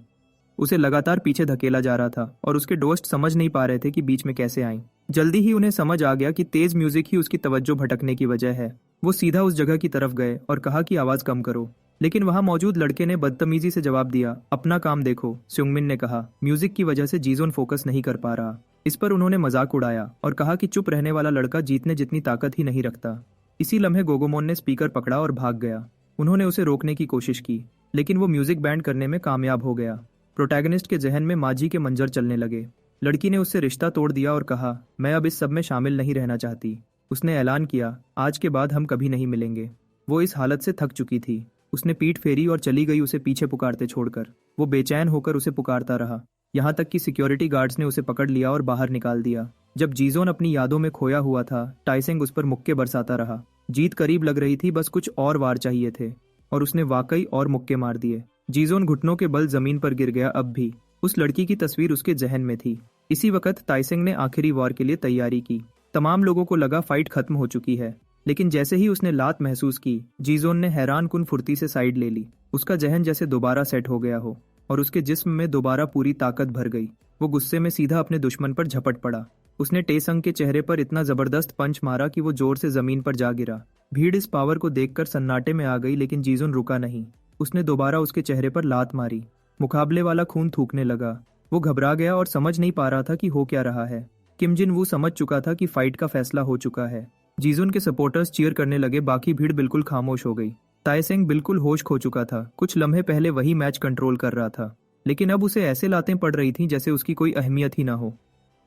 [SPEAKER 1] उसे लगातार पीछे धकेला जा रहा था और उसके दोस्त समझ नहीं पा रहे थे कि बीच में कैसे आए। जल्दी ही उन्हें समझ आ गया कि तेज म्यूजिक ही उसकी तवज्जो भटकने की वजह है। वो सीधा उस जगह की तरफ गए और कहा कि आवाज कम करो, लेकिन वहां मौजूद लड़के ने बदतमीजी से जवाब दिया, अपना काम देखो। स्योंगमिन ने कहा, म्यूजिक की वजह से जीजोन फोकस नहीं कर पा रहा। इस पर उन्होंने मजाक उड़ाया और कहा कि चुप रहने वाला लड़का जीतने जितनी ताकत ही नहीं रखता। इसी लम्हे गोगोमोन ने स्पीकर पकड़ा और भाग गया। उन्होंने उसे रोकने की कोशिश की, लेकिन वो म्यूजिक बैंड करने में कामयाब हो गया। प्रोटैगनिस्ट के जहन में माजी के मंजर चलने लगे। लड़की ने उससे रिश्ता तोड़ दिया और कहा, मैं अब इस सब में शामिल नहीं रहना चाहती। उसने ऐलान किया, आज के बाद हम कभी नहीं मिलेंगे। वो इस हालत से थक चुकी थी। उसने पीठ फेरी और चली गई, उसे पीछे पुकारते छोड़कर। वो बेचैन होकर उसे पुकारता रहा, यहाँ तक कि सिक्योरिटी गार्ड्स ने उसे पकड़ लिया और बाहर निकाल दिया। जब जीजोन अपनी यादों में खोया हुआ था, टाइसेंग उस पर मुक्के बरसाता रहा। जीत करीब लग रही थी, बस कुछ और वार चाहिए थे, और उसने वाकई और मुक्के मार दिए। जीजोन घुटनों के बल जमीन पर गिर गया। अब भी उस लड़की की तस्वीर उसके जहन में थी। इसी वक्त ताइसेंग ने आखिरी वार के लिए तैयारी की। तमाम लोगों को लगा फाइट खत्म हो चुकी है, लेकिन जैसे ही उसने लात महसूस की, जीजोन ने हैरान कुन फुर्ती से साइड ले ली। उसका जहन जैसे दोबारा सेट हो गया हो और उसके जिस्म में दोबारा पूरी ताकत भर गई। वो गुस्से में सीधा अपने दुश्मन पर झपट पड़ा। उसने टेसंग के चेहरे पर इतना जबरदस्त पंच मारा कि वो जोर से जमीन पर जा गिरा। भीड़ इस पावर को देखकर सन्नाटे में आ गई, लेकिन जीजोन रुका नहीं। उसने दोबारा उसके चेहरे पर लात मारी। मुकाबले वाला खून थूकने लगा। वो घबरा गया और समझ नहीं पा रहा था कि हो क्या रहा है। किम जिन वू समझ चुका था कि फाइट का फैसला हो चुका है। जीजोन के सपोर्टर्स चीयर करने लगे। बाकी भीड़ बिल्कुल खामोश हो गई। ताइसेंग बिल्कुल होश खो चुका था। कुछ लम्हे पहले वही मैच कंट्रोल कर रहा था, लेकिन अब उसे ऐसे लातें पड़ रही थीं जैसे उसकी कोई अहमियत ही ना हो।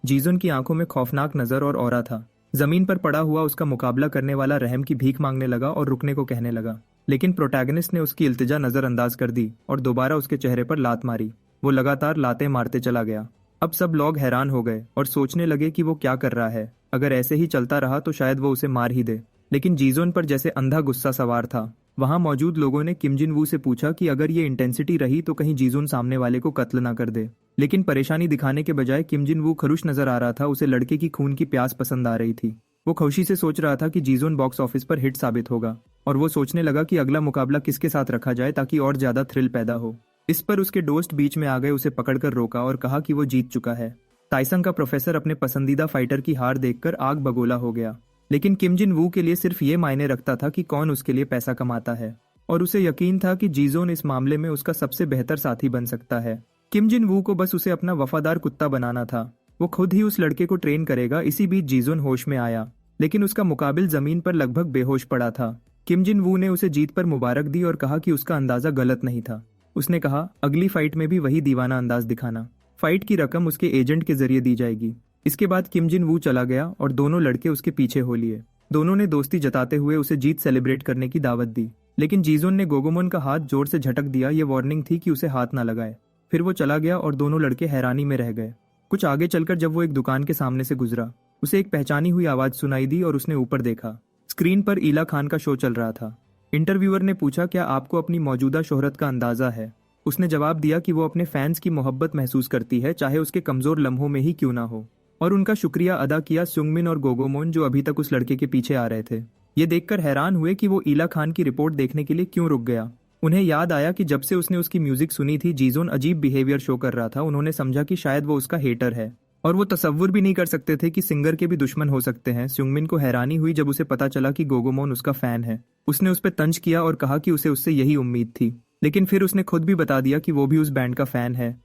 [SPEAKER 1] जीजोन की आंखों में खौफनाक नजर और ऑरा था। जमीन पर पड़ा हुआ उसका मुकाबला करने वाला रहम की भीख मांगने लगा और रुकने को कहने लगा, लेकिन प्रोटैगनिस्ट ने उसकी इल्तिजा नजरअंदाज कर दी और दोबारा उसके चेहरे पर लात मारी। वो लगातार लातें मारते चला गया। अब सब लोग हैरान हो गए और सोचने लगे कि वो क्या कर रहा है। अगर ऐसे ही चलता रहा तो शायद वो उसे मार ही दे। लेकिन जीजोन पर जैसे अंधा गुस्सा सवार था। वहां मौजूद लोगों ने किम जिन वू से पूछा कि अगर ये इंटेंसिटी रही तो कहीं जीजोन सामने वाले को कत्ल ना कर दे। लेकिन परेशानी दिखाने के बजाय किम जिन वू खरुश नजर आ रहा था। उसे लड़के की खून की प्यास पसंद आ रही थी। वो खुशी से सोच रहा था कि जीजोन बॉक्स ऑफिस पर हिट साबित होगा, और वो सोचने लगा कि अगला मुकाबला किसके साथ रखा जाए ताकि और ज्यादा थ्रिल पैदा हो। इस पर उसके दोस्त बीच में आ गए, उसे पकड़कर रोका और कहा कि वो जीत चुका है। ताइसंग का प्रोफेसर अपने पसंदीदा फाइटर की हार देखकर आग बगोला हो गया, लेकिन किम जिन वू के लिए सिर्फ ये मायने रखता था कि कौन उसके लिए पैसा कमाता है, और उसे यकीन था कि जीजोन इस मामले में उसका सबसे बेहतर साथी बन सकता है। किम जिन वू को बस उसे अपना वफादार कुत्ता बनाना था। वो खुद ही उस लड़के को ट्रेन करेगा। इसी बीच जीजोन होश में आया, लेकिन उसका मुकाबिल जमीन पर लगभग बेहोश पड़ा था। किम जिन वू ने उसे जीत पर मुबारक दी और कहा कि उसका अंदाजा गलत नहीं था। उसने कहा, अगली फाइट में भी वही दीवाना अंदाज दिखाना। फाइट की रकम उसके एजेंट के जरिए दी जाएगी। इसके बाद किम जिन वू चला गया और दोनों लड़के उसके पीछे हो लिए। दोनों ने दोस्ती जताते हुए उसे जीत सेलिब्रेट करने की दावत दी, लेकिन जीजोन ने गोगोमोन का हाथ जोर से झटक दिया। ये वार्निंग थी कि उसे हाथ ना लगाए। फिर वो चला गया और दोनों लड़के हैरानी में रह गए। कुछ आगे चलकर जब वो एक दुकान के सामने से गुजरा, उसे एक पहचानी हुई आवाज सुनाई दी और उसने ऊपर देखा। स्क्रीन पर ईला खान का शो चल रहा था। इंटरव्यूअर ने पूछा, क्या आपको अपनी मौजूदा शोहरत का अंदाजा है? उसने जवाब दिया कि वो अपने फैंस की मोहब्बत महसूस करती है, चाहे उसके कमजोर लम्हों में ही क्यों ना हो, और उनका शुक्रिया अदा किया सुंगमिन और गोगोमोन, जो अभी तक उस लड़के के पीछे आ रहे थे। ये देखकर हैरान हुए कि वो ईला खान की रिपोर्ट देखने के लिए क्यों रुक गया। उन्हें याद आया कि जब से उसने उसकी म्यूजिक सुनी थी, जीजोन अजीब बिहेवियर शो कर रहा था। उन्होंने समझा कि शायद वो उसका हेटर है, और वो तसव्वुर भी नहीं कर सकते थे कि सिंगर के भी दुश्मन हो सकते हैं। सुंगमिन को हैरानी हुई जब उसे पता चला कि गोगोमोन उसका फैन है। उसने उस पर तंज किया और कहा कि उसे उससे यही उम्मीद थी, लेकिन फिर उसने खुद भी बता दिया कि वो भी उस बैंड का फैन है।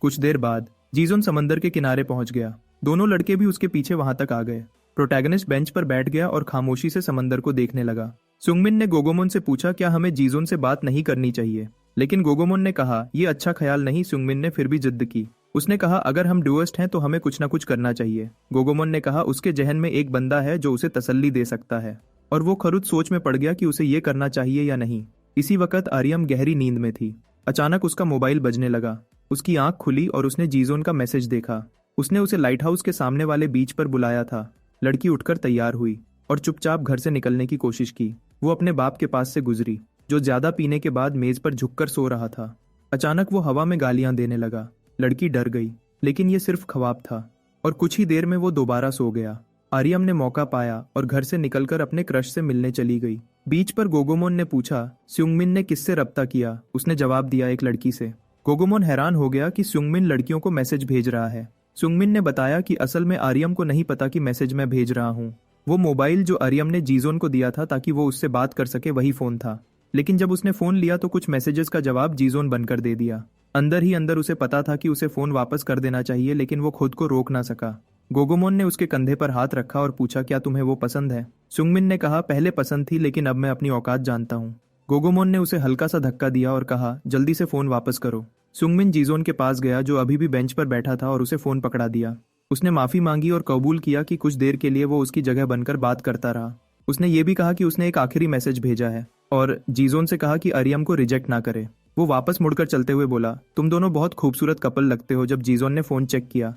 [SPEAKER 1] कुछ देर बाद जीजोन समंदर के किनारे पहुंच गया। दोनों लड़के भी उसके पीछे वहां तक आ गए। प्रोटैगनिस्ट बेंच पर बैठ गया और खामोशी से समंदर को देखने लगा। सुंगमिन ने गोगोमोन से पूछा, क्या हमें जीजोन से बात नहीं करनी चाहिए? लेकिन गोगोमोन ने कहा, यह अच्छा ख्याल नहीं। सुंगमिन ने फिर भी जिद की। उसने कहा, अगर हम डुअस्ट हैं तो हमें कुछ ना कुछ करना चाहिए। गोगोमोन ने कहा, उसके जहन में एक बंदा है जो उसे तसल्ली दे सकता है, और वो खरुद सोच में पड़ गया कि उसे ये करना चाहिए या नहीं। इसी वक्त आर्यम गहरी नींद में थी। अचानक उसका मोबाइल बजने लगा। उसकी आंख खुली और उसने जीजोन का मैसेज देखा। उसने उसे लाइट हाउस के सामने वाले बीच पर बुलाया था। लड़की उठकर तैयार हुई और चुपचाप घर से निकलने की कोशिश की। वो अपने बाप के पास से गुजरी, जो ज्यादा पीने के बाद मेज पर झुककर सो रहा था। अचानक वो हवा में गालियां देने लगा। लड़की डर गई, लेकिन ये सिर्फ ख्वाब था, और कुछ ही देर में वो दोबारा सो गया। आर्यम ने मौका पाया और घर से निकलकर अपने क्रश से मिलने चली गई। बीच पर गोगोमोन ने पूछा, सुंगमिन ने किससे रब्ता किया? उसने जवाब दिया, एक लड़की से। गोगोमोन हैरान हो गया कि सुंगमिन लड़कियों को मैसेज भेज रहा है। सुंगमिन ने बताया कि असल में आर्यम को नहीं पता कि मैसेज मैं भेज रहा हूँ। वो मोबाइल जो आर्यम ने जीजोन को दिया था ताकि वो उससे बात कर सके, वही फोन था। लेकिन जब उसने फोन लिया तो कुछ मैसेजेस का जवाब जीजोन बनकर दे दिया। अंदर ही अंदर उसे पता था कि उसे फोन वापस कर देना चाहिए, लेकिन वो खुद को रोक ना सका। गोगोमोन ने उसके कंधे पर हाथ रखा और पूछा, क्या तुम्हें वो पसंद है? सुंगमिन ने कहा, पहले पसंद थी, लेकिन अब मैं अपनी औकात जानता हूँ। गोगोमोन ने उसे हल्का सा धक्का दिया और कहा, जल्दी से फोन वापस करो। सुंगमिन जीजोन के पास गया, जो अभी भी बेंच पर बैठा था, और उसे फोन पकड़ा दिया। उसने माफी मांगी और कबूल किया कि कुछ देर के लिए वो उसकी जगह बनकर बात करता रहा। उसने ये भी कहा कि उसने एक आखिरी मैसेज भेजा है, और जीजोन से कहा कि आर्यम को रिजेक्ट ना करे। वो वापस मुड़कर चलते हुए बोला, तुम दोनों बहुत खूबसूरत कपल लगते हो। जब जीजोन ने फोन चेक किया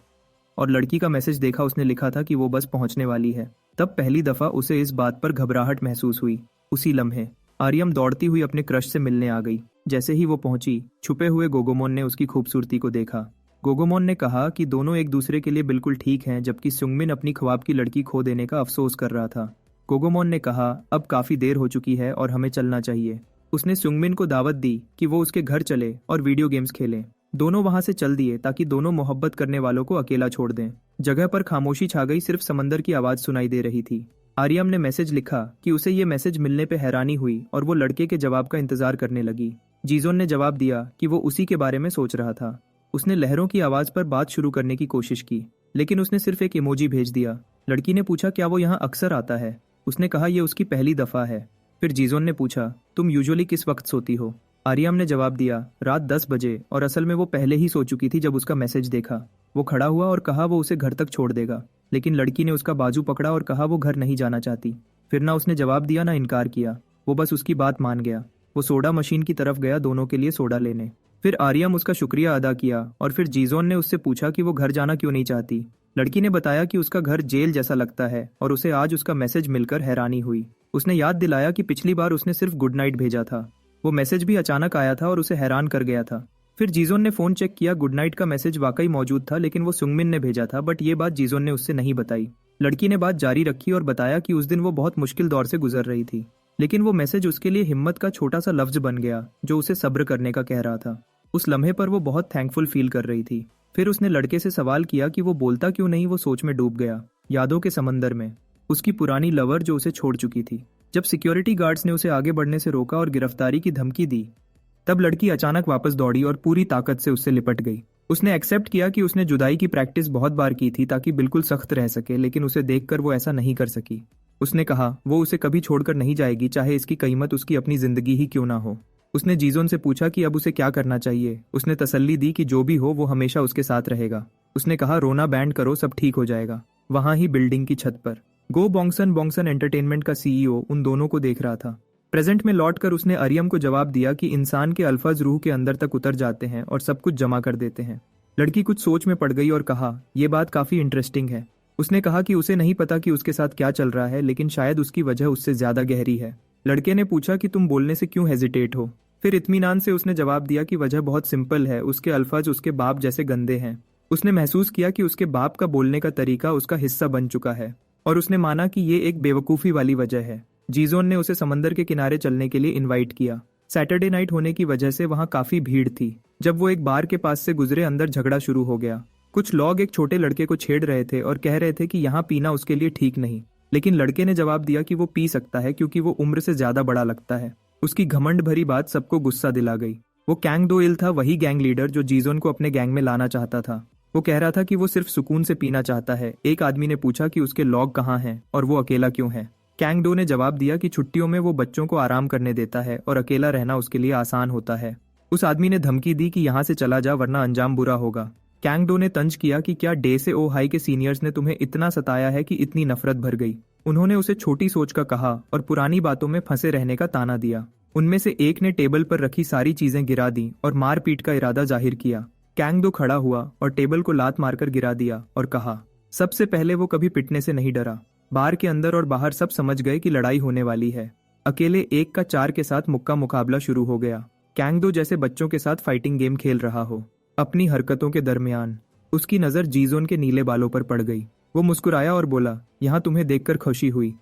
[SPEAKER 1] और लड़की का मैसेज देखा, उसने लिखा था कि वो बस पहुंचने वाली है। तब पहली दफा उसे इस बात पर घबराहट महसूस हुई। उसी लम्हे आर्यम दौड़ती हुई अपने क्रश से मिलने आ गई। जैसे ही वो पहुंची, छुपे हुए गोगोमोन ने उसकी खूबसूरती को देखा। गोगोमोन ने कहा कि दोनों एक दूसरे के लिए बिल्कुल ठीक हैं, जबकि सुंगमिन अपनी ख्वाब की लड़की खो देने का अफसोस कर रहा था। गोगोमोन ने कहा, अब काफी देर हो चुकी है और हमें चलना चाहिए। उसने सुंगमिन को दावत दी कि वो उसके घर चले और वीडियो गेम्स खेलें। दोनों वहां से चल दिए ताकि दोनों मोहब्बत करने वालों को अकेला छोड़ दें। जगह पर खामोशी छा गई, सिर्फ समंदर की आवाज सुनाई दे रही थी। आर्यम ने मैसेज लिखा कि उसे ये मैसेज मिलने पे हैरानी हुई और वो लड़के के जवाब का इंतजार करने लगी। जीजोन ने जवाब दिया कि वो उसी के बारे में सोच रहा था। उसने लहरों की आवाज पर बात शुरू करने की कोशिश की, लेकिन उसने सिर्फ एक इमोजी भेज दिया। लड़की ने पूछा, क्या वो यहाँ अक्सर आता है? उसने कहा, यह उसकी पहली दफा है। फिर जीजोन ने पूछा, तुम यूजुअली किस वक्त सोती हो? आर्यम ने जवाब दिया, रात 10 बजे, और असल में वो पहले ही सो चुकी थी जब उसका मैसेज देखा। वो खड़ा हुआ और कहा वो उसे घर तक छोड़ देगा, लेकिन लड़की ने उसका बाजू पकड़ा और कहा वो घर नहीं जाना चाहती। फिर ना उसने जवाब दिया ना इनकार किया, वो बस उसकी बात मान गया। वो सोडा मशीन की तरफ गया दोनों के लिए सोडा लेने। फिर आर्यम उसका शुक्रिया अदा किया और फिर जीजोन ने उससे पूछा कि वो घर जाना क्यों नहीं चाहती। लड़की ने बताया कि उसका घर जेल जैसा लगता है और उसे आज उसका मैसेज मिलकर हैरानी हुई। उसने याद दिलाया कि पिछली बार उसने सिर्फ गुड नाइट भेजा था। वो मैसेज भी अचानक आया था और उसे हैरान कर गया था। फिर जीजोन ने फोन चेक किया, गुड नाइट का मैसेज वाकई मौजूद था, लेकिन वो सुंगमिन ने भेजा था, बट ये बात जीजोन ने उससे नहीं बताई। लड़की ने बात जारी रखी और बताया कि उस दिन वो बहुत मुश्किल दौर से गुजर रही थी, लेकिन वो मैसेज उसके लिए हिम्मत का छोटा सा लफ्ज बन गया जो उसे सब्र करने का कह रहा था। उस लम्हे पर वो बहुत थैंकफुल फील कर रही थी। फिर उसने लड़के से सवाल किया कि वो बोलता क्यों नहीं। वो सोच में डूब गया, यादों के समंदर में। उसकी पुरानी लवर जो उसे छोड़ चुकी थी। जब सिक्योरिटी गार्ड्स ने उसे आगे बढ़ने से रोका और गिरफ्तारी की धमकी दी, तब लड़की अचानक वापस दौड़ी और पूरी ताकत से उससे लिपट गई। उसने एक्सेप्ट किया कि उसने जुदाई की प्रैक्टिस बहुत बार की थी ताकि बिल्कुल सख्त रह सके, लेकिन उसे देखकर वो ऐसा नहीं कर सकी। उसने कहा वो उसे कभी छोड़कर नहीं जाएगी, चाहे इसकी कीमत उसकी अपनी जिंदगी ही क्यों ना हो। उसने जीजोन से पूछा कि अब उसे क्या करना चाहिए। उसने तसल्ली दी कि जो भी हो वो हमेशा उसके साथ रहेगा। उसने कहा रोना बैंड करो, सब ठीक हो जाएगा। वहां ही बिल्डिंग की छत पर गो बॉन्गसन एंटरटेनमेंट का सीईओ उन दोनों को देख रहा था। प्रेजेंट में लौटकर उसने अरियम को जवाब दिया कि इंसान के अल्फाज रूह के अंदर तक उतर जाते हैं और सब कुछ जमा कर देते हैं। लड़की कुछ सोच में पड़ गई और कहा यह बात काफी इंटरेस्टिंग है। उसने कहा कि उसे नहीं पता कि उसके साथ क्या चल रहा है, लेकिन शायद उसकी वजह उससे ज्यादा गहरी है। लड़के ने पूछा कि तुम बोलने से क्यों हेजिटेट हो। फिर इत्मीनान से उसने जवाब दिया कि वजह बहुत सिंपल है, उसके अल्फाज उसके बाप जैसे गंदे हैं। उसने महसूस किया कि उसके बाप का बोलने का तरीका उसका हिस्सा बन चुका है और उसने माना कि ये एक बेवकूफ़ी वाली वजह है। जीजोन ने उसे समंदर के किनारे चलने के लिए इनवाइट किया। सैटरडे नाइट होने की वजह से वहां काफी भीड़ थी। जब वो एक बार के पास से गुजरे, अंदर झगड़ा शुरू हो गया। कुछ लोग एक छोटे लड़के को छेड़ रहे थे और कह रहे थे कि यहाँ पीना उसके लिए ठीक नहीं, लेकिन लड़के ने जवाब दिया कि वो पी सकता है क्योंकि वो उम्र से ज्यादा बड़ा लगता है। उसकी घमंड भरी बात सबको गुस्सा दिला गई। वो कैंग दो इल था, वही गैंग लीडर जो जीजोन को अपने गैंग में लाना चाहता था। वो कह रहा था कि वो सिर्फ सुकून से पीना चाहता है। एक आदमी ने पूछा कि उसके लॉग कहाँ हैं और वो अकेला क्यों है। कैंग डो ने जवाब दिया कि छुट्टियों में वो बच्चों को आराम करने देता है और अकेला रहना उसके लिए आसान होता है। उस आदमी ने धमकी दी कि यहाँ से चला जा वरना अंजाम बुरा होगा। कैंग डो ने तंज किया कि क्या डे से ओ हाई के सीनियर्स ने तुम्हें इतना सताया है कि इतनी नफरत भर गई। उन्होंने उसे छोटी सोच का कहा और पुरानी बातों में फंसे रहने का ताना दिया। उनमें से एक ने टेबल पर रखी सारी चीजें गिरा दी और मारपीट का इरादा जाहिर किया। कैंग दो खड़ा हुआ और टेबल को लात मारकर गिरा दिया और कहा सबसे पहले वो कभी पिटने से नहीं डरा। बार के अंदर और बाहर सब समझ गए कि लड़ाई होने वाली है। अकेले एक का चार के साथ मुक्का मुकाबला शुरू हो गया। कैंग दो जैसे बच्चों के साथ फाइटिंग गेम खेल रहा हो। अपनी हरकतों के दरमियान उसकी नजर जीजोन के नीले बालों पर पड़ गई। वो मुस्कुराया और बोला यहाँ तुम्हें देखकर खुशी हुई।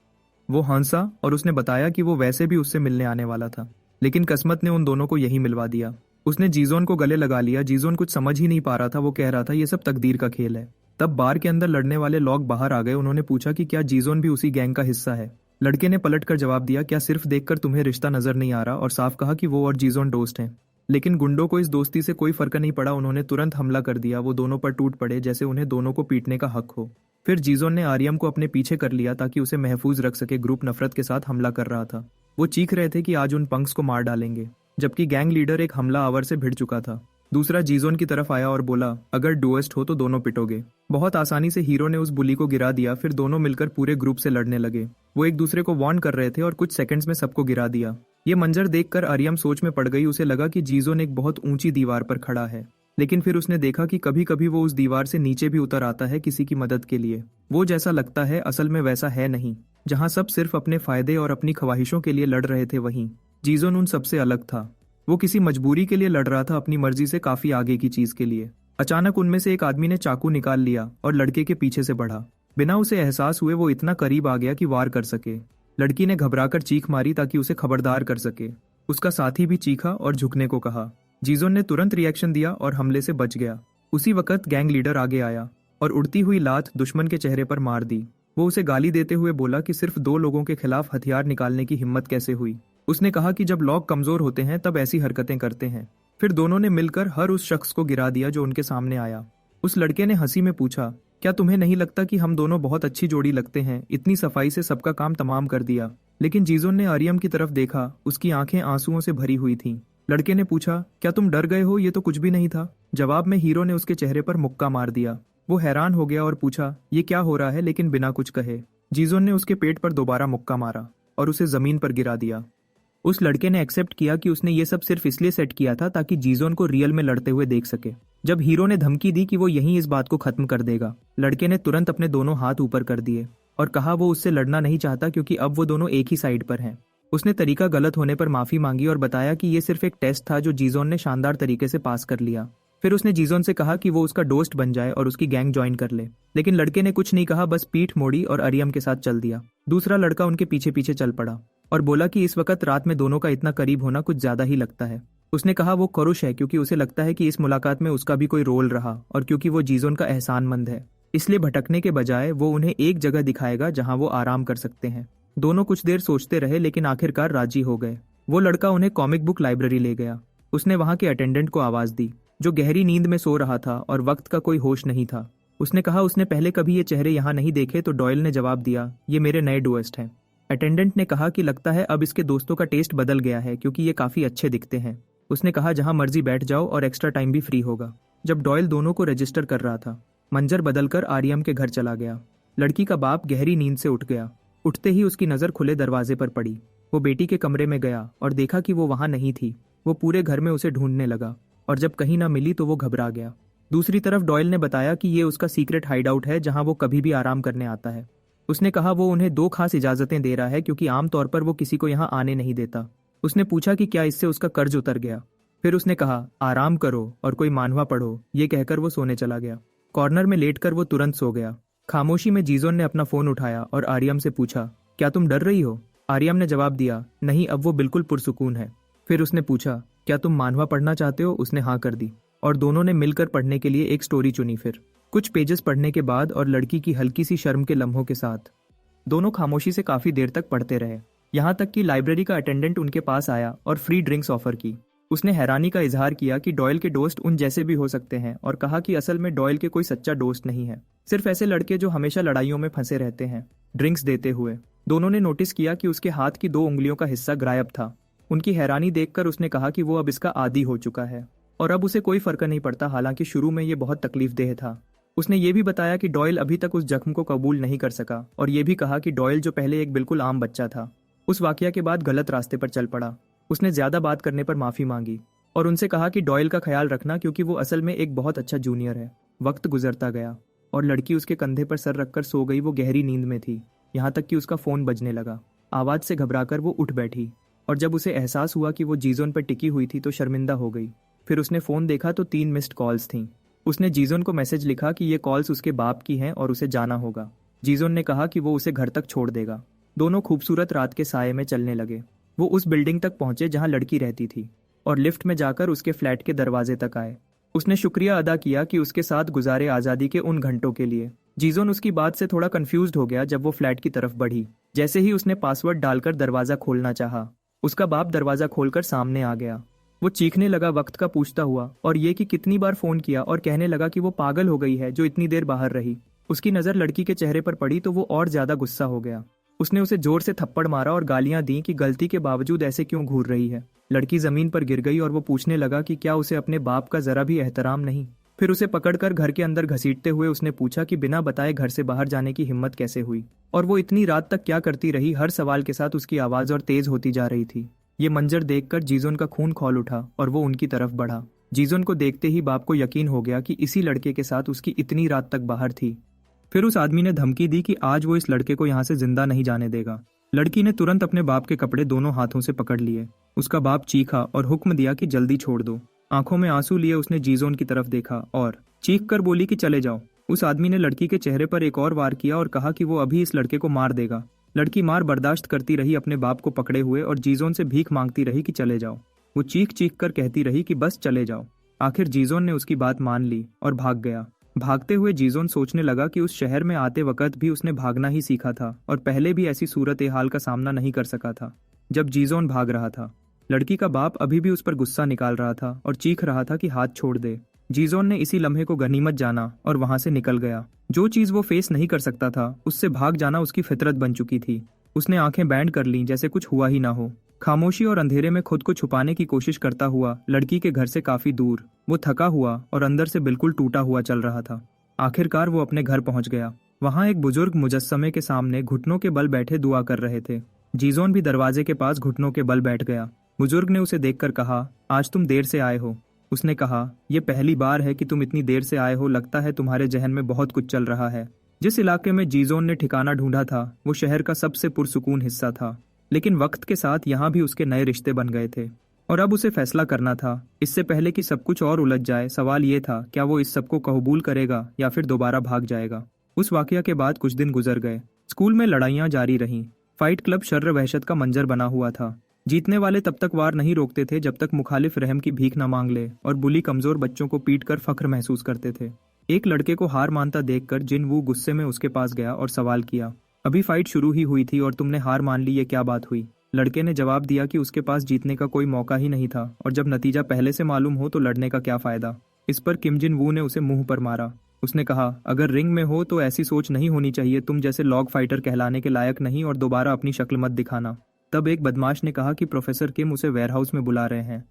[SPEAKER 1] वो हंसा और उसने बताया कि वो वैसे भी उससे मिलने आने वाला था, लेकिन किस्मत ने उन दोनों को यही मिलवा दिया। उसने जीजोन को गले लगा लिया। जीजोन कुछ समझ ही नहीं पा रहा था। वो कह रहा था ये सब तकदीर का खेल है। तब बार के अंदर लड़ने वाले लोग बाहर आ गए। उन्होंने पूछा कि क्या जीजोन भी उसी गैंग का हिस्सा है। लड़के ने पलटकर जवाब दिया क्या सिर्फ देखकर तुम्हें रिश्ता नजर नहीं आ रहा, और साफ कहा कि वो और जीजोन दोस्त हैं। लेकिन गुंडों को इस दोस्ती से कोई फर्क नहीं पड़ा। उन्होंने तुरंत हमला कर दिया। वो दोनों पर टूट पड़े जैसे उन्हें दोनों को पीटने का हक हो। फिर जीजोन ने आर्यम को अपने पीछे कर लिया ताकि उसे महफूज रख सके। ग्रुप नफरत के साथ हमला कर रहा था। वो चीख रहे थे कि आज उन पंक्स को मार डालेंगे, जबकि गैंग लीडर एक हमला आवर से भिड़ चुका था। दूसरा जीजोन की तरफ आया और बोला अगर डुएस्ट हो तो दोनों पिटोगे। बहुत आसानी से हीरो ने उस बुली को गिरा दिया। फिर दोनों मिलकर पूरे ग्रुप से लड़ने लगे। वो एक दूसरे को वार्न कर रहे थे और कुछ सेकंड्स में सबको गिरा दिया। ये मंजर देखकर आर्यम सोच में पड़ गई। उसे लगा कि जीजोन एक बहुत ऊंची दीवार पर खड़ा है, लेकिन फिर उसने देखा कि कभी कभी वो उस दीवार से नीचे भी उतर आता है किसी की मदद के लिए। वो जैसा लगता है असल में वैसा है नहीं। जहाँ सब सिर्फ अपने फायदे और अपनी ख्वाहिशों के लिए लड़ रहे थे, वहीं जीजोन उन सबसे अलग था। वो किसी मजबूरी के लिए लड़ रहा था, अपनी मर्जी से काफी आगे की चीज के लिए। अचानक उनमें से एक आदमी ने चाकू निकाल लिया और लड़के के पीछे से बढ़ा। बिना उसे एहसास हुए वो इतना करीब आ गया कि वार कर सके। लड़की ने घबराकर चीख मारी ताकि उसे खबरदार कर सके। उसका साथी भी चीखा और झुकने को कहा। जीजोन ने तुरंत रिएक्शन दिया और हमले से बच गया। उसी वक्त गैंग लीडर आगे आया और उड़ती हुई लात दुश्मन के चेहरे पर मार दी। वो उसे गाली देते हुए बोला कि सिर्फ 2 लोगों के खिलाफ हथियार निकालने की हिम्मत कैसे हुई। उसने कहा कि जब लोग कमजोर होते हैं तब ऐसी हरकतें करते हैं। फिर दोनों ने मिलकर हर उस शख्स को गिरा दिया जो उनके सामने आया। उस लड़के ने हंसी में पूछा क्या तुम्हें नहीं लगता कि हम दोनों बहुत अच्छी जोड़ी लगते हैं। इतनी सफाई से सबका काम तमाम कर दिया। लेकिन जीजोन ने आर्यम की तरफ देखा। उसकी आंखें आंसुओं से भरी हुई थीं। लड़के ने पूछा क्या तुम डर गए हो, ये तो कुछ भी नहीं था। जवाब में हीरो ने उसके चेहरे पर मुक्का मार दिया। वो हैरान हो गया और पूछा ये क्या हो रहा है, लेकिन बिना कुछ कहे जीजोन ने उसके पेट पर दोबारा मुक्का मारा और उसे जमीन पर गिरा दिया। उस लड़के ने एक्सेप्ट किया कि उसने ये सब सिर्फ इसलिए सेट किया था ताकि जीजोन को रियल में लड़ते हुए देख सके। जब हीरो ने धमकी दी कि वो यहीं इस बात को खत्म कर देगा, लड़के ने तुरंत अपने दोनों हाथ ऊपर कर दिए और कहा वो उससे लड़ना नहीं चाहता क्योंकि अब वो दोनों एक ही साइड पर हैं। उसने तरीका गलत होने पर माफी मांगी और बताया कि ये सिर्फ एक टेस्ट था जो जीजोन ने शानदार तरीके से पास कर लिया। फिर उसने जीजोन से कहा कि वो उसका दोस्त बन जाए और उसकी गैंग ज्वाइन कर ले, लेकिन लड़के ने कुछ नहीं कहा, बस पीठ मोड़ी और आर्यम के साथ चल दिया। दूसरा लड़का उनके पीछे पीछे चल पड़ा और बोला कि इस वक्त रात में दोनों का इतना करीब होना कुछ ज्यादा ही लगता है। उसने कहा वो खुश है क्योंकि उसे लगता है कि इस मुलाकात में उसका भी कोई रोल रहा और क्योंकि वो जीजोन का एहसानमंद है, इसलिए भटकने के बजाय वो उन्हें एक जगह दिखाएगा जहां वो आराम कर सकते हैं। दोनों कुछ देर सोचते रहे लेकिन आखिरकार राजी हो गए। वो लड़का उन्हें कॉमिक बुक लाइब्रेरी ले गया। उसने वहां के अटेंडेंट को आवाज दी, जो गहरी नींद में सो रहा था और वक्त का कोई होश नहीं था। उसने कहा उसने पहले कभी ये चेहरे यहाँ नहीं देखे, तो डॉयल ने जवाब दिया, ये मेरे नए डोएस्ट हैं। अटेंडेंट ने कहा कि लगता है अब इसके दोस्तों का टेस्ट बदल गया है क्योंकि ये काफी अच्छे दिखते हैं। उसने कहा जहां मर्जी बैठ जाओ और एक्स्ट्रा टाइम भी फ्री होगा। जब डॉयल दोनों को रजिस्टर कर रहा था, मंजर बदलकर आर्यम के घर चला गया। लड़की का बाप गहरी नींद से उठ गया। उठते ही उसकी नजर खुले दरवाजे पर पड़ी। वो बेटी के कमरे में गया और देखा कि वो वहां नहीं थी। वो पूरे घर में उसे ढूंढने लगा और जब कहीं ना मिली तो वो घबरा गया। दूसरी तरफ डॉयल ने बताया कि ये उसका सीक्रेट हाइड आउट है जहां वो कभी भी आराम करने आता है। उसने कहा वो उन्हें 2 खास इजाजतें दे रहा है क्योंकि आमतौर पर वो किसी को यहाँ आने नहीं देता। उसने पूछा कि क्या इससे उसका कर्ज उतर गया। फिर उसने कहा आराम करो और कोई मानवा पढ़ो। ये कहकर वो सोने चला गया। कॉर्नर में लेटकर वो तुरंत सो गया। खामोशी में जीजोन ने अपना फोन उठाया और आर्यम से पूछा, क्या तुम डर रही हो? आर्यम ने जवाब दिया, नहीं, अब वो बिल्कुल पुरसुकून है। फिर उसने पूछा, क्या तुम मानवा पढ़ना चाहते हो? उसने हाँ कर दी और दोनों ने मिलकर पढ़ने के लिए एक स्टोरी चुनी। फिर कुछ पेजेस पढ़ने के बाद और लड़की की हल्की सी शर्म के लम्हों के साथ दोनों खामोशी से काफी देर तक पढ़ते रहे, यहाँ तक कि लाइब्रेरी का अटेंडेंट उनके पास आया और फ्री ड्रिंक्स ऑफर की। उसने हैरानी का इजहार किया कि डॉयल के दोस्त उन जैसे भी हो सकते हैं और कहा कि असल में डॉयल के कोई सच्चा दोस्त नहीं है, सिर्फ ऐसे लड़के जो हमेशा लड़ाइयों में फंसे रहते हैं। ड्रिंक्स देते हुए दोनों ने नोटिस किया कि उसके हाथ की 2 उंगलियों का हिस्सा गायब था। उनकी हैरानी देखकर उसने कहा कि वो अब इसका आदी हो चुका है और अब उसे कोई फर्क नहीं पड़ता, हालांकि शुरू में ये बहुत तकलीफदेह था। उसने ये भी बताया कि डॉयल अभी तक उस जख्म को कबूल नहीं कर सका और ये भी कहा कि डॉयल जो पहले एक बिल्कुल आम बच्चा था, उस वाकया के बाद गलत रास्ते पर चल पड़ा। उसने ज्यादा बात करने पर माफी मांगी और उनसे कहा कि डॉयल का ख्याल रखना क्योंकि वो असल में एक बहुत अच्छा जूनियर है। वक्त गुजरता गया और लड़की उसके कंधे पर सर रखकर सो गई। वो गहरी नींद में थी, यहाँ तक कि उसका फोन बजने लगा। आवाज से घबराकर वो उठ बैठी और जब उसे एहसास हुआ कि वो जीजोन पर टिकी हुई थी तो शर्मिंदा हो गई। फिर उसने फोन देखा तो 3 मिस्ड कॉल्स थीं। उसने जीजोन को मैसेज लिखा कि ये कॉल्स उसके बाप की हैं और उसे जाना होगा। जीजोन ने कहा कि वो उसे घर तक छोड़ देगा। दोनों खूबसूरत रात के साये में चलने लगे। वो उस बिल्डिंग तक पहुंचे जहां लड़की रहती थी और लिफ्ट में जाकर उसके फ्लैट के दरवाजे तक आए। उसने शुक्रिया अदा किया कि उसके साथ गुजारे आज़ादी के उन घंटों के लिए। जीजोन उसकी बात से थोड़ा कंफ्यूज्ड हो गया जब वो फ्लैट की तरफ बढ़ी। जैसे ही उसने पासवर्ड डालकर दरवाजा खोलना चाहा, उसका बाप दरवाजा खोलकर सामने आ गया। वो चीखने लगा वक्त का पूछता हुआ और ये कि कितनी बार फोन किया और कहने लगा कि वो पागल हो गई है जो इतनी देर बाहर रही। उसकी नज़र लड़की के चेहरे पर पड़ी तो वो और ज्यादा गुस्सा हो गया। उसने उसे जोर से थप्पड़ मारा और गालियां दी कि गलती के बावजूद ऐसे क्यों घूर रही है। लड़की जमीन पर गिर गई और वो पूछने लगा कि क्या उसे अपने बाप का जरा भी एहतराम नहीं। फिर उसे पकड़कर घर के अंदर घसीटते हुए उसने पूछा कि बिना बताए घर से बाहर जाने की हिम्मत कैसे हुई और वो इतनी रात तक क्या करती रही। हर सवाल के साथ उसकी आवाज और तेज होती जा रही थी। ये मंजर देखकर जीजोन का खून खौल उठा और वो उनकी तरफ बढ़ा। जीजोन को देखते ही बाप को यकीन हो गया कि इसी लड़के के साथ उसकी इतनी रात तक बाहर थी। फिर उस आदमी ने धमकी दी कि आज वो इस लड़के को यहाँ से जिंदा नहीं जाने देगा। लड़की ने तुरंत अपने बाप के कपड़े दोनों हाथों से पकड़ लिए। उसका बाप चीखा और हुक्म दिया कि जल्दी छोड़ दो। आंखों में आंसू लिए उसने जीजोन की तरफ देखा और चीख कर बोली कि चले जाओ। उस आदमी ने लड़की के चेहरे पर एक और वार किया और कहा कि वो अभी इस लड़के को मार देगा। लड़की मार बर्दाश्त करती रही अपने बाप को पकड़े हुए और जीजोन से भीख मांगती रही कि चले जाओ। वो चीख चीख कर कहती रही कि बस चले जाओ। आखिर जीजोन ने उसकी बात मान ली और भाग गया। भागते हुए जीजोन सोचने लगा कि उस शहर में आते वक्त भी उसने भागना ही सीखा था और पहले भी ऐसी सूरत हाल का सामना नहीं कर सका था जब जीजोन भाग रहा था। लड़की का बाप अभी भी उस पर गुस्सा निकाल रहा था और चीख रहा था कि हाथ छोड़ दे। जीजोन ने इसी लम्हे को गनीमत जाना और वहां से निकल गया। जो चीज वो फेस नहीं कर सकता था उससे भाग जाना उसकी फितरत बन चुकी थी। उसने आंखें बैंड कर लीं जैसे कुछ हुआ ही ना हो। खामोशी और अंधेरे में खुद को छुपाने की कोशिश करता हुआ लड़की के घर से काफी दूर वो थका हुआ और अंदर से बिल्कुल टूटा हुआ चल रहा था। आखिरकार वो अपने घर पहुंच गया। वहां एक बुजुर्ग मुजस्समे के सामने घुटनों के बल बैठे दुआ कर रहे थे। जीजोन भी दरवाजे के पास घुटनों के बल बैठ गया। बुजुर्ग ने उसे देखकर कहा, आज तुम देर से आए हो। उसने कहा, यह पहली बार है कि तुम इतनी देर से आए हो, लगता है तुम्हारे जहन में बहुत कुछ चल रहा है। जिस इलाके में जीजोन ने ठिकाना ढूंढा था वो शहर का सबसे पुरसुकून हिस्सा था, लेकिन वक्त के साथ यहाँ भी उसके नए रिश्ते बन गए थे और अब उसे फैसला करना था। इससे पहले कि सब कुछ और उलझ जाए, सवाल ये था, क्या वो इस सबको कबूल करेगा या फिर दोबारा भाग जाएगा। उस वाकया के बाद कुछ दिन गुजर गए। स्कूल में लड़ाइयाँ जारी रहीं। फाइट क्लब शर्र वहशत का मंजर बना हुआ था। जीतने वाले तब तक वार नहीं रोकते थे जब तक मुखालिफ रहम की भीख न मांग ले, और बुली कमजोर बच्चों को पीट कर फख्र महसूस करते थे। एक लड़के को हार मानता देखकर जिन वू गुस्से में उसके पास गया और सवाल किया, अभी फाइट शुरू ही हुई थी और तुमने हार मान ली, ये क्या बात हुई? लड़के ने जवाब दिया कि उसके पास जीतने का कोई मौका ही नहीं था, और जब नतीजा पहले से मालूम हो तो लड़ने का क्या फायदा। इस पर किम जिन वू ने उसे मुंह पर मारा। उसने कहा, अगर रिंग में हो तो ऐसी सोच नहीं होनी चाहिए, तुम जैसे लॉग फाइटर कहलाने के लायक नहीं, और दोबारा अपनी शक्ल मत दिखाना। तब एक बदमाश ने कहा कि प्रोफेसर किम उसे वेयरहाउस में बुला रहे हैं।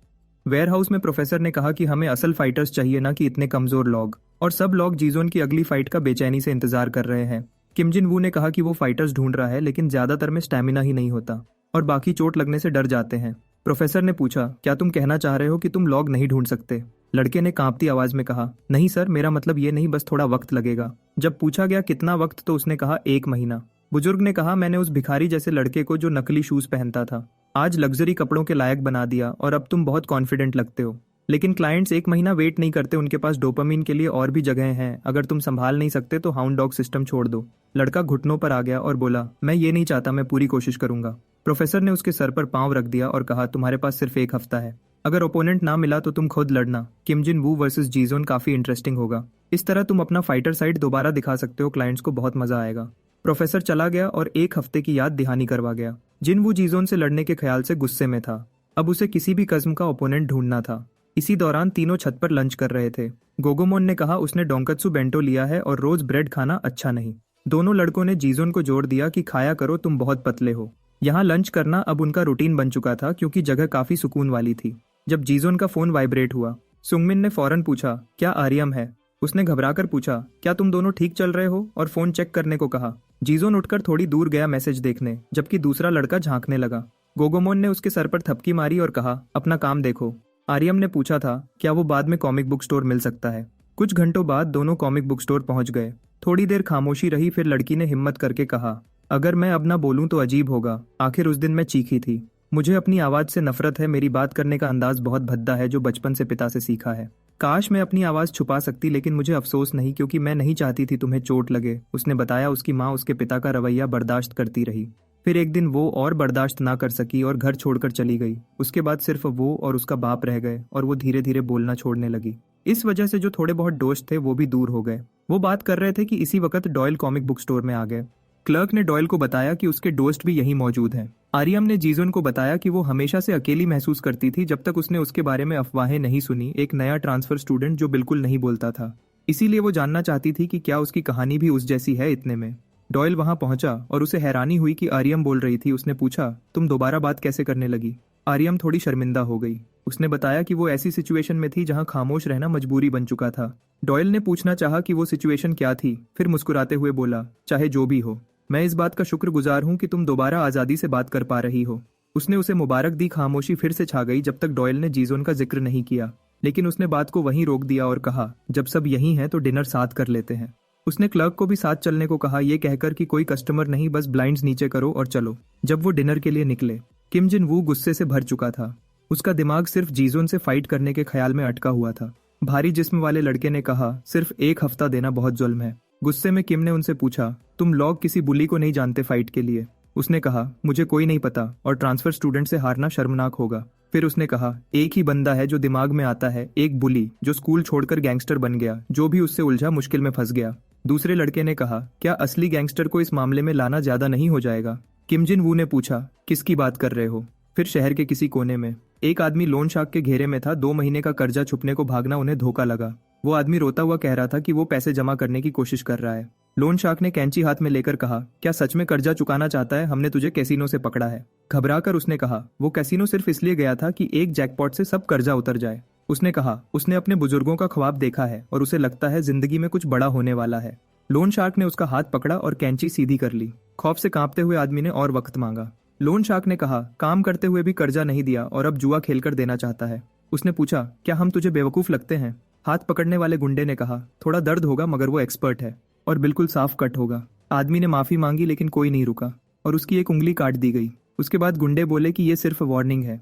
[SPEAKER 1] वेयरहाउस में प्रोफेसर ने कहा कि हमें असल फाइटर्स चाहिए, ना कि इतने कमजोर लोग, और सब लोग जीजोन की अगली फाइट का बेचैनी से इंतजार कर रहे हैं। किम जिन वू ने कहा कि वो फाइटर्स ढूंढ रहा है, लेकिन ज्यादातर में स्टैमिना ही नहीं होता और बाकी चोट लगने से डर जाते हैं। प्रोफेसर ने पूछा, क्या तुम कहना चाह रहे हो कि तुम लोग नहीं ढूंढ सकते? लड़के ने कांपती आवाज में कहा, नहीं सर, मेरा मतलब ये नहीं, बस थोड़ा वक्त लगेगा। जब पूछा गया कितना वक्त तो उसने कहा 1 महीना। बुजुर्ग ने कहा, मैंने उस भिखारी जैसे लड़के को जो नकली शूज पहनता था आज लग्जरी कपड़ों के लायक बना दिया, और अब तुम बहुत कॉन्फिडेंट लगते हो। लेकिन क्लाइंट्स 1 महीना वेट नहीं करते, उनके पास डोपामीन के लिए और भी जगह हैं। अगर तुम संभाल नहीं सकते तो हाउंड डॉग सिस्टम छोड़ दो। लड़का घुटनों पर आ गया और बोला, मैं ये नहीं चाहता, मैं पूरी कोशिश करूंगा। प्रोफेसर ने उसके सर पर पांव रख दिया और कहा, तुम्हारे पास सिर्फ 1 हफ्ता है। अगर ओपोनेंट ना मिला तो तुम खुद लड़ना। किम जिन वू वर्सेस जीजोन काफी इंटरेस्टिंग होगा। इस तरह तुम अपना फाइटर साइड दोबारा दिखा सकते हो, क्लाइंट्स को बहुत मजा आएगा। प्रोफेसर चला गया और 1 हफ्ते की याद दहानी करवा गया। जिन वू जीजोन से लड़ने के ख्याल से गुस्से में था। अब उसे किसी भी कस्म का ओपोनेंट ढूंढना था। इसी दौरान तीनों छत पर लंच कर रहे थे। गोगोमोन ने कहा उसने डोंकत्सु बेंटो लिया है और रोज ब्रेड खाना अच्छा नहीं। दोनों लड़कों ने जीजोन को जोड़ दिया कि खाया करो, तुम बहुत पतले हो। यहाँ लंच करना अब उनका रूटीन बन चुका था, क्योंकि जगह काफी सुकून वाली थी। जब जीजोन का फोन वाइब्रेट हुआ, सुंगमिन ने फौरन पूछा, क्या आर्यम है? उसने घबराकर पूछा, क्या तुम दोनों ठीक चल रहे हो? और फोन चेक करने को कहा। जीजोन उठकर थोड़ी दूर गया मैसेज देखने, जबकि दूसरा लड़का झांकने लगा। गोगोमोन ने उसके सर पर थपकी मारी और कहा, अपना काम देखो। आर्यम ने पूछा था, क्या वो बाद में कॉमिक बुक स्टोर मिल सकता है? कुछ घंटों बाद दोनों कॉमिक बुक स्टोर पहुंच गए। थोड़ी देर खामोशी रही, फिर लड़की ने हिम्मत करके कहा, अगर मैं अब ना बोलूं तो अजीब होगा। आखिर उस दिन मैं चीखी थी। मुझे अपनी आवाज से नफरत है, मेरी बात करने का अंदाज बहुत भद्दा है, जो बचपन से पिता से सीखा है। काश मैं अपनी आवाज छुपा सकती, लेकिन मुझे अफसोस नहीं, क्योंकि मैं नहीं चाहती थी तुम्हें चोट लगे। उसने बताया उसकी माँ उसके पिता का रवैया बर्दाश्त करती रही। फिर एक दिन वो और बर्दाश्त ना कर सकी और घर छोड़कर चली गई। उसके बाद सिर्फ वो और उसका बाप रह गए, और वो धीरे धीरे बोलना छोड़ने लगी। इस वजह से जो थोड़े बहुत दोस्त थे वो भी दूर हो गए। वो बात कर रहे थे कि इसी वक्त डॉयल कॉमिक बुक स्टोर में आ गए। क्लर्क ने डॉयल को बताया कि उसके दोस्त भी यहीं मौजूद हैं। आर्यम ने जीजोन को बताया कि वो हमेशा से अकेली महसूस करती थी जब तक उसने उसके बारे में अफवाहें नहीं सुनी, एक नया ट्रांसफर स्टूडेंट जो बिल्कुल नहीं बोलता था। इसीलिए वो जानना चाहती थी कि क्या उसकी कहानी भी उस जैसी है। इतने में डॉयल वहां पहुंचा और उसे हैरानी हुई कि आर्यम बोल रही थी। उसने पूछा, तुम दोबारा बात कैसे करने लगी? आर्यम थोड़ी शर्मिंदा हो गई। उसने बताया कि वो ऐसी सिचुएशन में थी जहां खामोश रहना मजबूरी बन चुका था। डॉयल ने पूछना चाहा कि वो सिचुएशन क्या थी, फिर मुस्कुराते हुए बोला, चाहे जो भी हो, मैं इस बात का शुक्रगुजार हूं कि तुम दोबारा आजादी से बात कर पा रही हो। उसने उसे मुबारक दी। खामोशी फिर से छा गई जब तक डॉयल ने जीजोन का जिक्र नहीं किया, लेकिन उसने बात को वहीं रोक दिया और कहा, जब सब यहीं हैं तो डिनर साथ कर लेते हैं। उसने क्लर्क को भी साथ चलने को कहा, यह कहकर कि कोई कस्टमर नहीं, बस ब्लाइंड्स नीचे करो और चलो। जब वो डिनर के लिए निकले, किम जिन वू गुस्से से भर चुका था। उसका दिमाग सिर्फ जीजोन से फाइट करने के ख्याल में अटका हुआ था। भारी जिस्म वाले लड़के ने कहा, सिर्फ 1 हफ्ता देना बहुत जुल्म है। गुस्से में किम ने उनसे पूछा, तुम लोग किसी बुली को नहीं जानते फाइट के लिए? उसने कहा, मुझे कोई नहीं पता, और ट्रांसफर स्टूडेंट से हारना शर्मनाक होगा। फिर उसने कहा, एक ही बंदा है जो दिमाग में आता है, एक बुली जो स्कूल छोड़कर गैंगस्टर बन गया, जो भी उससे उलझा मुश्किल में फंस गया। दूसरे लड़के ने कहा, क्या असली गैंगस्टर को इस मामले में लाना ज्यादा नहीं हो जाएगा? किम जिन वू ने पूछा, किसकी बात कर रहे हो? फिर शहर के किसी कोने में एक आदमी लोन शार्क के घेरे में था। 2 महीने का कर्जा छुपने को भागना उन्हें धोखा लगा। वो आदमी रोता हुआ कह रहा था कि वो पैसे जमा करने की कोशिश कर रहा है। लोन शार्क ने कैंची हाथ में लेकर कहा, क्या सच में कर्जा चुकाना चाहता है? हमने तुझे कैसीनो से पकड़ा है। घबराकर उसने कहा, वो कैसीनो सिर्फ इसलिए गया था कि एक जैकपॉट से सब कर्जा उतर जाए। उसने कहा, उसने अपने बुजुर्गों का ख्वाब देखा है और उसे लगता है जिंदगी में कुछ बड़ा होने वाला है। लोन शार्क ने उसका हाथ पकड़ा और कैंची सीधी कर ली। खौफ से कांपते हुए आदमी ने और वक्त मांगा। लोन शार्क ने कहा, काम करते हुए भी कर्जा नहीं दिया और अब जुआ खेलकर देना चाहता है। उसने पूछा, क्या हम तुझे बेवकूफ लगते हैं? हाथ पकड़ने वाले गुंडे ने कहा, थोड़ा दर्द होगा मगर वो एक्सपर्ट है और बिल्कुल साफ कट होगा। आदमी ने माफी मांगी लेकिन कोई नहीं रुका और उसकी एक उंगली काट दी गई। उसके बाद गुंडे बोले कि ये सिर्फ वार्निंग है।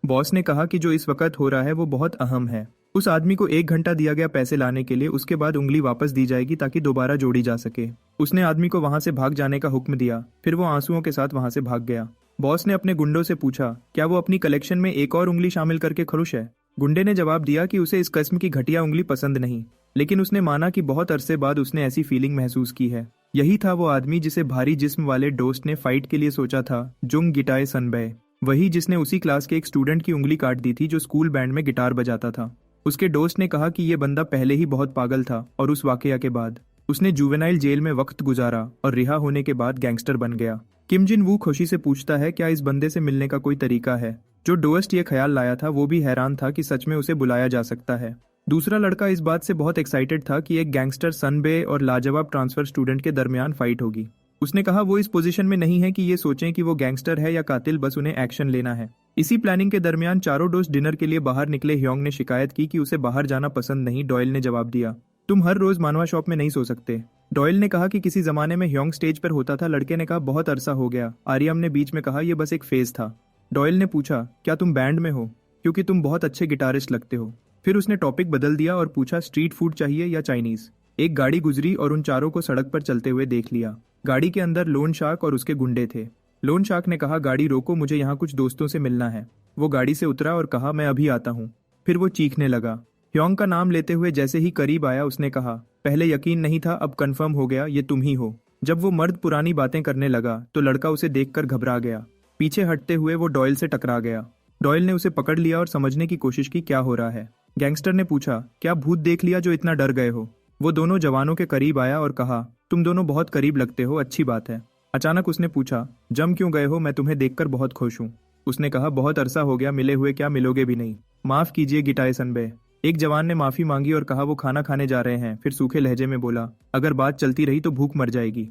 [SPEAKER 1] बॉस ने कहा कि जो इस वक्त हो रहा है वो बहुत अहम है। उस आदमी को 1 घंटा दिया गया पैसे लाने के लिए, उसके बाद उंगली वापस दी जाएगी ताकि दोबारा जोड़ी जा सके। उसने आदमी को वहां से भाग जाने का हुक्म दिया, फिर वो आंसुओं के साथ वहां से भाग गया। बॉस ने अपने गुंडों से पूछा, क्या वो अपनी कलेक्शन में एक और उंगली शामिल करके खुश है? गुंडे ने जवाब दिया कि उसे इस किस्म की घटिया उंगली पसंद नहीं, लेकिन उसने माना कि बहुत अरसे बाद उसने ऐसी फीलिंग महसूस की है। यही था वो आदमी जिसे भारी जिस्म वाले दोस्त ने फाइट के लिए सोचा था, जुंग गिटाए सनबे। वही जिसने उसी क्लास के एक स्टूडेंट की उंगली काट दी थी जो स्कूल बैंड में गिटार बजाता था। उसके दोस्त ने कहा कि ये बंदा पहले ही बहुत पागल था और उस वाकया के बाद उसने जुवेनाइल जेल में वक्त गुजारा और रिहा होने के बाद गैंगस्टर बन गया। किम जिन वू खुशी से पूछता है, क्या इस बंदे से मिलने का कोई तरीका है? जो डोस्ट ये ख्याल लाया था वो भी हैरान था कि सच में उसे बुलाया जा सकता है। दूसरा लड़का इस बात से बहुत एक्साइटेड था कि एक गैंगस्टर सनबे और लाजवाब ट्रांसफर स्टूडेंट के दरमियान फाइट होगी। उसने कहा वो इस पोजीशन में नहीं है कि ये सोचें कि वो गैंगस्टर है या कातिल, बस उन्हें एक्शन लेना है। इसी प्लानिंग के दरमियान चारों दोस्त डिनर के लिए बाहर निकले। ह्योंग ने शिकायत की कि उसे बाहर जाना पसंद नहीं। डॉयल ने जवाब दिया, तुम हर रोज मानवा शॉप में नहीं सो सकते। डॉयल ने कहा कि किसी जमाने में ह्योंग स्टेज पर होता था। लड़के ने कहा बहुत अरसा हो गया। आर्यम ने बीच में कहा, यह बस एक फेज था। डॉयल ने पूछा, क्या तुम बैंड में हो? क्योंकि तुम बहुत अच्छे गिटारिस्ट लगते हो। फिर उसने टॉपिक बदल दिया और पूछा, स्ट्रीट फूड चाहिए या चाइनीज? एक गाड़ी गुजरी और उन चारों को सड़क पर चलते हुए देख लिया। गाड़ी के अंदर लोन शार्क और उसके गुंडे थे। लोन शार्क ने कहा, गाड़ी रोको, मुझे यहाँ कुछ दोस्तों से मिलना है। वो गाड़ी से उतरा और कहा, मैं अभी आता हूँ। फिर वो चीखने लगा। ह्योंग का नाम लेते हुए जैसे ही करीब आया उसने कहा, पहले यकीन नहीं था, अब कंफर्म हो गया, ये तुम ही हो। जब वो मर्द पुरानी बातें करने लगा तो लड़का उसे देखकर घबरा गया। पीछे हटते हुए वो डॉयल से टकरा गया। डॉयल ने उसे पकड़ लिया और समझने की कोशिश की क्या हो रहा है। गैंगस्टर ने पूछा, क्या भूत देख लिया जो इतना डर गए हो? वो दोनों जवानों के करीब आया और कहा, तुम दोनों बहुत करीब लगते हो, अच्छी बात है। अचानक उसने पूछा, जम क्यों गए हो? मैं तुम्हें देखकर बहुत खुश हूँ। उसने कहा, बहुत अरसा हो गया, मिले हुए क्या मिलोगे भी नहीं। माफ कीजिए गिटाए सनबे। एक जवान ने माफी मांगी और कहा वो खाना खाने जा रहे हैं। फिर सूखे लहजे में बोला, अगर बात चलती रही तो भूख मर जाएगी।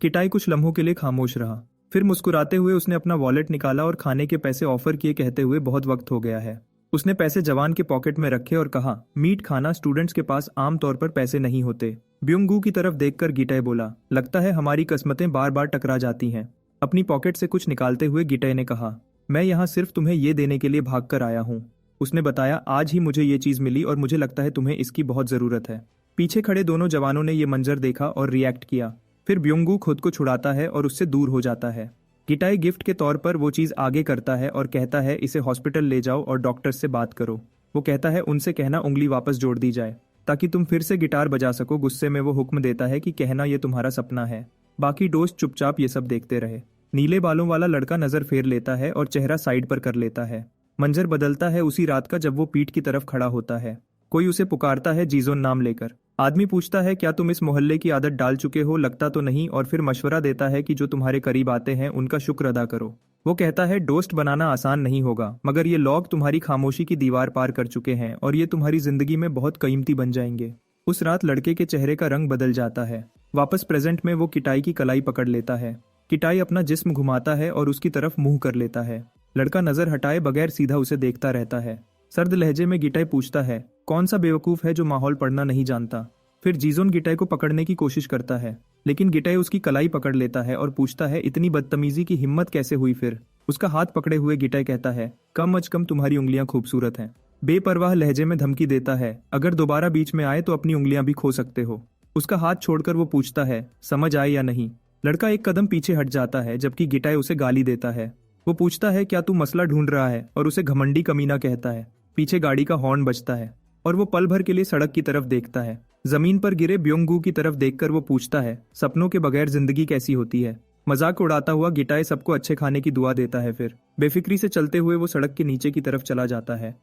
[SPEAKER 1] किटाई कुछ लम्हों के लिए खामोश रहा। फिर मुस्कुराते हुए उसने अपना वॉलेट निकाला और खाने के पैसे ऑफर किए, कहते हुए बहुत वक्त हो गया है। उसने पैसे जवान के पॉकेट में रखे और कहा, मीट खाना स्टूडेंट्स के पास आमतौर पर पैसे नहीं होते। ब्योंगू की तरफ देखकर गिटाई बोला, लगता है हमारी किस्मतें बार बार टकरा जाती हैं। अपनी पॉकेट से कुछ निकालते हुए गिटाई ने कहा, मैं यहाँ सिर्फ तुम्हें ये देने के लिए भाग कर आया हूँ। उसने बताया, आज ही मुझे ये चीज मिली और मुझे लगता है तुम्हें इसकी बहुत जरूरत है। पीछे खड़े दोनों जवानों ने ये मंजर देखा और रिएक्ट किया। फिर ब्योंगू खुद को छुड़ाता है और उससे दूर हो जाता है। गिटाई गिफ्ट के तौर पर वो चीज आगे करता है और कहता है, इसे हॉस्पिटल ले जाओ और डॉक्टर से बात करो। वो कहता है, उनसे कहना उंगली वापस जोड़ दी जाए ताकि तुम फिर से गिटार बजा सको। गुस्से में वो हुक्म देता है कि कहना ये तुम्हारा सपना है। बाकी दोस्त चुपचाप ये सब देखते रहे। नीले बालों वाला लड़का नजर फेर लेता है और चेहरा साइड पर कर लेता है। मंजर बदलता है उसी रात का जब वो पीठ की तरफ खड़ा होता है। कोई उसे पुकारता है जीजोन नाम लेकर। आदमी पूछता है, क्या तुम इस मोहल्ले की आदत डाल चुके हो? लगता तो नहीं। और फिर मशवरा देता है कि जो तुम्हारे करीब आते हैं उनका शुक्र अदा करो। वो कहता है, दोस्त बनाना आसान नहीं होगा, मगर ये लोग तुम्हारी खामोशी की दीवार पार कर चुके हैं और ये तुम्हारी जिंदगी में बहुत कीमती बन जाएंगे। उस रात लड़के के चेहरे का रंग बदल जाता है। वापस प्रेजेंट में वो किटाई की कलाई पकड़ लेता है। किटाई अपना जिस्म घुमाता है और उसकी तरफ मुंह कर लेता है। लड़का नजर हटाए बगैर सीधा उसे देखता रहता है। सर्द लहजे में गिटाई पूछता है, कौन सा बेवकूफ है जो माहौल पढ़ना नहीं जानता? फिर जीजोन गिटाई को पकड़ने की कोशिश करता है, लेकिन गिटाई उसकी कलाई पकड़ लेता है और पूछता है, इतनी बदतमीजी की हिम्मत कैसे हुई? फिर उसका हाथ पकड़े हुए गिटाई कहता है, कम अज कम तुम्हारी उंगलियां खूबसूरत हैं। बेपरवाह लहजे में धमकी देता है, अगर दोबारा बीच में आए तो अपनी उंगलियां भी खो सकते हो। उसका हाथ छोड़कर वो पूछता है, समझ आए या नहीं? लड़का एक कदम पीछे हट जाता है जबकि गिटाई उसे गाली देता है। वो पूछता है, क्या तू मसला ढूंढ रहा है? और उसे घमंडी कमीना कहता है। पीछे गाड़ी का हॉर्न बजता है और वो पल भर के लिए सड़क की तरफ देखता है। जमीन पर गिरे ब्योंगू की तरफ देखकर वो पूछता है, सपनों के बगैर जिंदगी कैसी होती है? मजाक उड़ाता हुआ गिटाई सबको अच्छे खाने की दुआ देता है। फिर बेफिक्री से चलते हुए वो सड़क के नीचे की तरफ चला जाता है।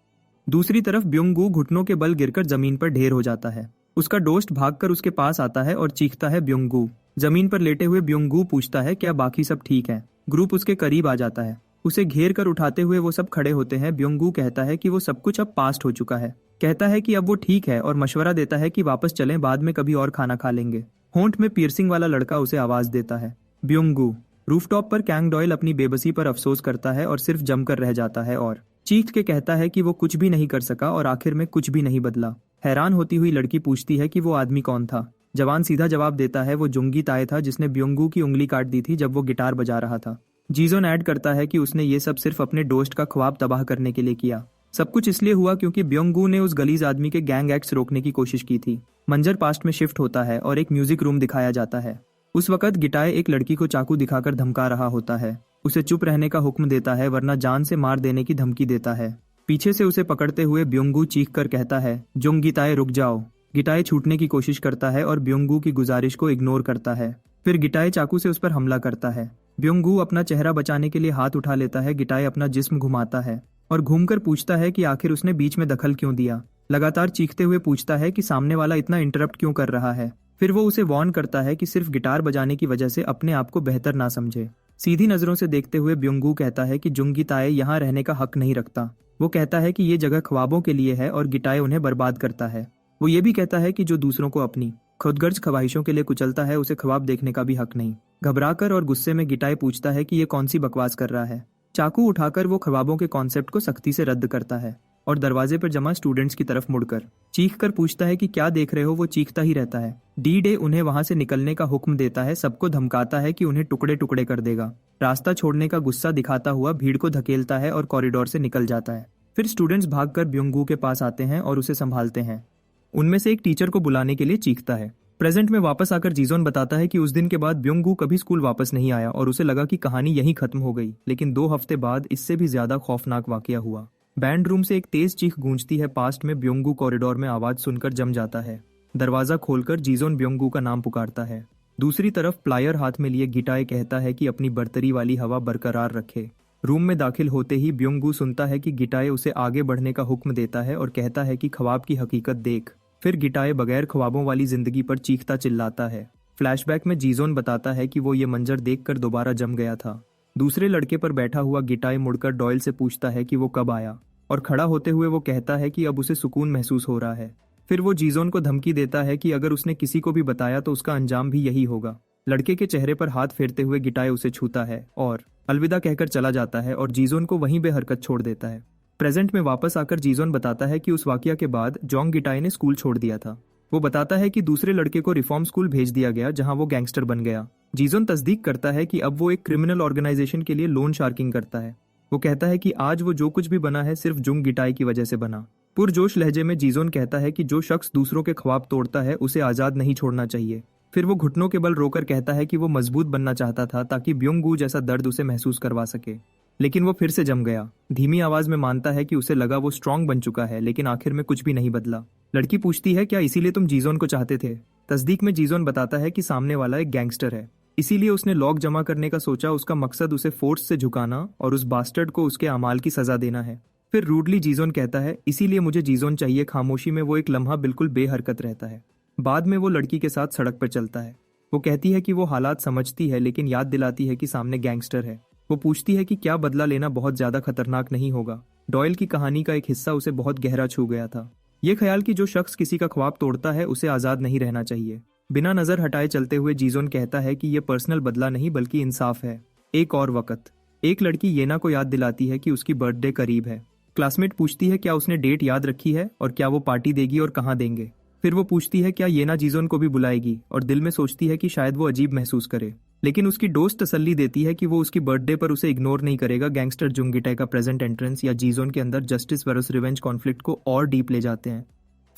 [SPEAKER 1] दूसरी तरफ ब्योंगू घुटनों के बल गिरकर जमीन पर ढेर हो जाता है। उसका दोस्त भागकर उसके पास आता है और चीखता है, ब्योंगू। जमीन पर लेटे हुए ब्योंगू पूछता है, क्या बाकी सब ठीक है? ग्रुप उसके करीब आ जाता है। उसे घेर कर उठाते हुए वो सब खड़े होते हैं। ब्योंगू कहता है कि वो सब कुछ अब पास्ट हो चुका है। कहता है कि अब वो ठीक है और मशवरा देता है कि वापस चलें, बाद में कभी और खाना खा लेंगे। होंठ में पियर्सिंग वाला लड़का उसे आवाज देता है, ब्योंगू। रूफटॉप पर कैंग डॉयल अपनी बेबसी पर अफसोस करता है और सिर्फ जमकर रह जाता है और चीख के कहता है कि वो कुछ भी नहीं कर सका और आखिर में कुछ भी नहीं बदला। हैरान होती हुई लड़की पूछती है कि वो आदमी कौन था। जवान सीधा जवाब देता है, वो जुंगी ताए था जिसने ब्योंगू की उंगली काट दी थी जब वो गिटार बजा रहा था। जीजोन ऐड करता है कि उसने ये सब सिर्फ अपने दोस्त का ख्वाब तबाह करने के लिए किया। सब कुछ इसलिए हुआ क्योंकि ब्योंगू ने उस गलीज आदमी के गैंग एक्ट्स रोकने की कोशिश की थी। मंजर पास्ट में शिफ्ट होता है और एक म्यूजिक रूम दिखाया जाता है। उस वक्त गिटाई एक लड़की को चाकू दिखाकर धमका रहा होता है। उसे चुप रहने का हुक्म देता है वरना जान से मार देने की धमकी देता है। पीछे से उसे पकड़ते हुए ब्योंगू चीख कर कहता है, जुंग गिताए रुक जाओ। गिटाए छूटने की कोशिश करता है और ब्योंगू की गुजारिश को इग्नोर करता है। फिर गिटाए चाकू से उस पर हमला करता है। ब्योंगू अपना चेहरा बचाने के लिए हाथ उठा लेता है। गिटाए अपना जिस्म घुमाता है और घूमकर पूछता है कि आखिर उसने बीच में दखल क्यों दिया। लगातार चीखते हुए पूछता है कि सामने वाला इतना इंटरप्ट क्यों कर रहा है। फिर वो उसे वार्न करता है कि सिर्फ गिटार बजाने की वजह से अपने आप को बेहतर ना समझे। सीधी नजरों से देखते हुए ब्योंगू कहता है कि जुंगी ताए यहाँ रहने का हक नहीं रखता। वो कहता है कि ये जगह ख्वाबों के लिए है और गिटाए उन्हें बर्बाद करता है। वो ये भी कहता है कि जो दूसरों को अपनी खुदगर्ज ख्वाहिशों के लिए कुचलता है उसे ख्वाब देखने का भी हक नहीं। घबराकर और गुस्से में गिटाए पूछता है कि ये कौन सी बकवास कर रहा है। चाकू उठाकर वो ख्वाबों के कॉन्सेप्ट को सख्ती से रद्द करता है और दरवाजे पर जमा स्टूडेंट्स की तरफ मुड़कर चीख कर पूछता है कि क्या देख रहे हो। वो चीखता ही रहता है। डी उन्हें वहां से निकलने का हुक्म देता है। सबको धमकाता है कि उन्हें टुकड़े टुकड़े कर देगा। रास्ता छोड़ने का गुस्सा दिखाता हुआ भीड़ को धकेलता है और कॉरिडोर से निकल जाता है। फिर स्टूडेंट्स भागकर ब्योंगू के पास आते हैं और उसे संभालते हैं। उनमें से एक टीचर को बुलाने के लिए चीखता है। प्रेजेंट में वापस आकर जीजोन बताता है कि उस दिन के बाद ब्योंगू कभी स्कूल वापस नहीं आया और उसे लगा कि कहानी यहीं खत्म हो गई। लेकिन 2 हफ्ते बाद इससे भी ज्यादा खौफनाक वाकया हुआ। बैंड रूम से एक तेज चीख गूंजती है। पास्ट में ब्योंगू कॉरिडोर में आवाज सुनकर जम जाता है। दरवाजा खोलकर जीजोन ब्योंगू का नाम पुकारता है। दूसरी तरफ प्लायर हाथ में लिए गिटाए कहता है कि अपनी बर्तरी वाली हवा बरकरार रखे। रूम में दाखिल होते ही ब्योंगू सुनता है कि गिटाए उसे आगे बढ़ने का हुक्म देता है और कहता है कि ख्वाब की हकीकत देख। फिर गिटाए बगैर ख्वाबों वाली जिंदगी पर चीखता चिल्लाता है। फ्लैशबैक में जीजोन बताता है कि वो ये मंजर देखकर दोबारा जम गया था। दूसरे लड़के पर बैठा हुआ गिटाए मुड़कर डॉयल से पूछता है कि वो कब आया और खड़ा होते हुए वो कहता है कि अब उसे सुकून महसूस हो रहा है। फिर वो जीजोन को धमकी देता है कि अगर उसने किसी को भी बताया तो उसका अंजाम भी यही होगा। लड़के के चेहरे पर हाथ फेरते हुए गिटाए उसे छूता है और अलविदा कहकर चला जाता है और जीजोन को वहीं बेहरकत छोड़ देता है। प्रेजेंट में वापस आकर जीजोन बताता है कि उस वाकया के बाद जोंग गिटाए ने स्कूल छोड़ दिया था। वो बताता है कि दूसरे लड़के को रिफॉर्म स्कूल भेज दिया गया जहां वो गैंगस्टर बन गया। जीजोन तस्दीक करता है कि अब वो एक क्रिमिनल ऑर्गेनाइजेशन के लिए लोन शार्किंग करता है। वो कहता है कि आज वो जो कुछ भी बना है सिर्फ जुंग गिटाई की वजह से बना। पुरजोश लहजे में जीजोन कहता है कि जो शख्स दूसरों के ख्वाब तोड़ता है उसे आजाद नहीं छोड़ना चाहिए। फिर वो घुटनों के बल रोकर कहता है कि वो मजबूत बनना चाहता था ताकि ब्योंगू जैसा दर्द उसे महसूस करवा सके। लेकिन वो फिर से जम गया। धीमी आवाज में मानता है कि उसे लगा वो स्ट्रांग बन चुका है लेकिन आखिर में कुछ भी नहीं बदला। लड़की पूछती है, क्या इसीलिए तुम जीजोन को चाहते थे? तस्दीक में जीजोन बताता है कि सामने वाला एक गैंगस्टर है, इसीलिए उसने लॉक जमा करने का सोचा। उसका मकसद उसे फोर्स से झुकाना और उस बास्टर्ड को उसके अमाल की सजा देना है। फिर रूडली जीजोन कहता है, इसीलिए मुझे जीजोन चाहिए। खामोशी में वो एक लम्हा बिल्कुल बेहरकत रहता है। बाद में वो लड़की के साथ सड़क पर चलता है। वो कहती है कि वो हालात समझती है लेकिन याद दिलाती है कि सामने गैंगस्टर है। वो पूछती है कि क्या बदला लेना बहुत ज्यादा खतरनाक नहीं होगा। डॉयल की कहानी का एक हिस्सा उसे बहुत गहरा छू गया था। ये ख्याल कि जो शख्स किसी का ख्वाब तोड़ता है उसे आजाद नहीं रहना चाहिए। बिना नजर हटाए चलते हुए जीजोन कहता है कि यह पर्सनल बदला नहीं बल्कि इंसाफ है। एक और वक्त एक लड़की येना को याद दिलाती है कि उसकी बर्थडे करीब है। क्लासमेट पूछती है क्या उसने डेट याद रखी है और क्या वो पार्टी देगी और कहाँ देंगे। फिर वो पूछती है क्या येना जीजोन को भी बुलाएगी और दिल में सोचती है कि शायद वो अजीब महसूस करे। लेकिन उसकी दोस्त तसल्ली देती है कि वो उसकी बर्थडे पर उसे इग्नोर नहीं करेगा। गैंगस्टर जुंग गिटाई का प्रेजेंट एंट्रेंस या जीजोन के अंदर जस्टिस वर्सेस रिवेंज कॉन्फ्लिक्ट को और डीप ले जाते हैं।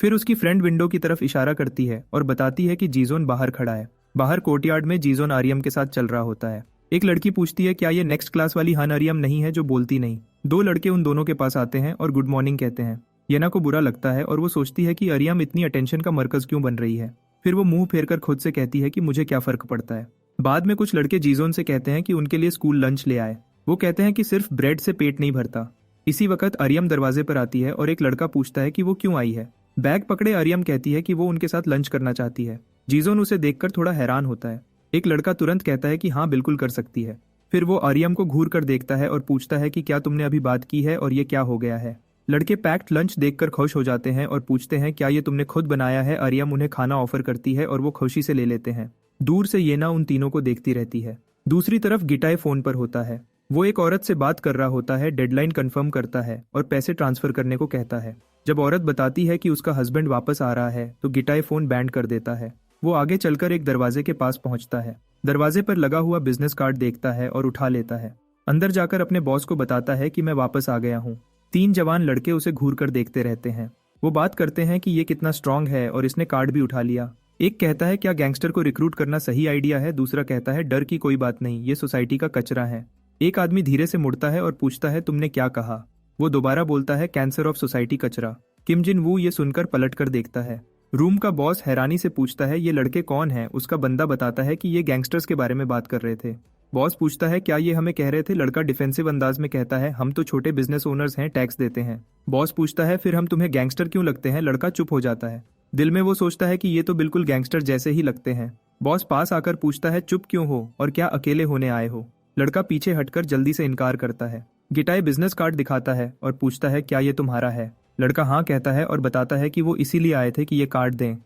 [SPEAKER 1] फिर उसकी फ्रेंड विंडो की तरफ इशारा करती है और बताती है कि जीजोन बाहर खड़ा है। बाहर कोर्टयार्ड में जीजोन आर्यम के साथ चल रहा होता है। एक लड़की पूछती है क्या ये नेक्स्ट क्लास वाली हन आर्यम नहीं है जो बोलती नहीं। 2 लड़के उन दोनों के पास आते हैं और गुड मॉर्निंग कहते हैं। येना को बुरा लगता है और वो सोचती है कि आर्यम इतनी अटेंशन का मरकज क्यों बन रही है। फिर वो मुंह फेरकर खुद से कहती है कि मुझे क्या फर्क पड़ता है। बाद में कुछ लड़के जीजोन से कहते हैं कि उनके लिए स्कूल लंच ले आए। वो कहते हैं कि सिर्फ ब्रेड से पेट नहीं भरता। इसी वक्त आर्यम दरवाजे पर आती है और एक लड़का पूछता है कि वो क्यों आई है। बैग पकड़े आर्यम कहती है कि वो उनके साथ लंच करना चाहती है। जीजोन उसे देखकर थोड़ा हैरान होता है। एक लड़का तुरंत कहता है कि हाँ बिल्कुल कर सकती है। फिर वो आर्यम को घूर कर देखता है और पूछता है कि क्या तुमने अभी बात की है और ये क्या हो गया है। लड़के पैक्ड लंच देखकर खुश हो जाते हैं और पूछते हैं क्या ये तुमने खुद बनाया है। आर्यम उन्हें खाना ऑफर करती है और वो खुशी से ले लेते हैं। दूर से येना उन तीनों को देखती रहती है। दूसरी तरफ गिटाई फोन पर होता है। वो एक औरत से बात कर रहा होता है, डेडलाइन कंफर्म करता है और पैसे ट्रांसफर करने को कहता है। जब औरत बताती है कि उसका हस्बैंड वापस आ रहा है तो गिटाई फोन बैंड कर देता है। वो आगे चलकर एक दरवाजे के पास पहुंचता है। दरवाजे पर लगा हुआ बिजनेस कार्ड देखता है और उठा लेता है। अंदर जाकर अपने बॉस को बताता है कि मैं वापस आ गया हूँ। 3 जवान लड़के उसे घूर कर देखते रहते हैं। वो बात करते हैं कि ये कितना स्ट्रांग है और इसने कार्ड भी उठा लिया। एक कहता है क्या गैंगस्टर को रिक्रूट करना सही आइडिया है। दूसरा कहता है डर की कोई बात नहीं, ये सोसाइटी का कचरा है। एक आदमी धीरे से मुड़ता है और पूछता है, तुमने क्या कहा? वो दोबारा बोलता है, कैंसर ऑफ सोसाइटी कचरा। किम जिन वू ये सुनकर पलट कर देखता है। रूम का बॉस हैरानी से पूछता है, ये लड़के कौन हैं? उसका बंदा बताता है कि ये गैंगस्टर्स के बारे में बात कर रहे थे। बॉस पूछता है, क्या ये हमें कह रहे थे? लड़का डिफेंसिव अंदाज में कहता है, हम तो छोटे बिजनेस ओनर्स हैं, टैक्स देते हैं। बॉस पूछता है, फिर हम तुम्हें गैंगस्टर क्यों लगते हैं? लड़का चुप हो जाता है। दिल में वो सोचता है कि ये तो बिल्कुल गैंगस्टर जैसे ही लगते हैं। बॉस पास आकर पूछता है, चुप क्यों हो और क्या अकेले होने आए हो? लड़का पीछे हटकर जल्दी से इनकार करता है। गिटाई बिजनेस कार्ड दिखाता है और पूछता है, क्या ये तुम्हारा है? लड़का हाँ कहता है और बताता है कि वो इसीलिए आए थे कि ये कार्ड दें।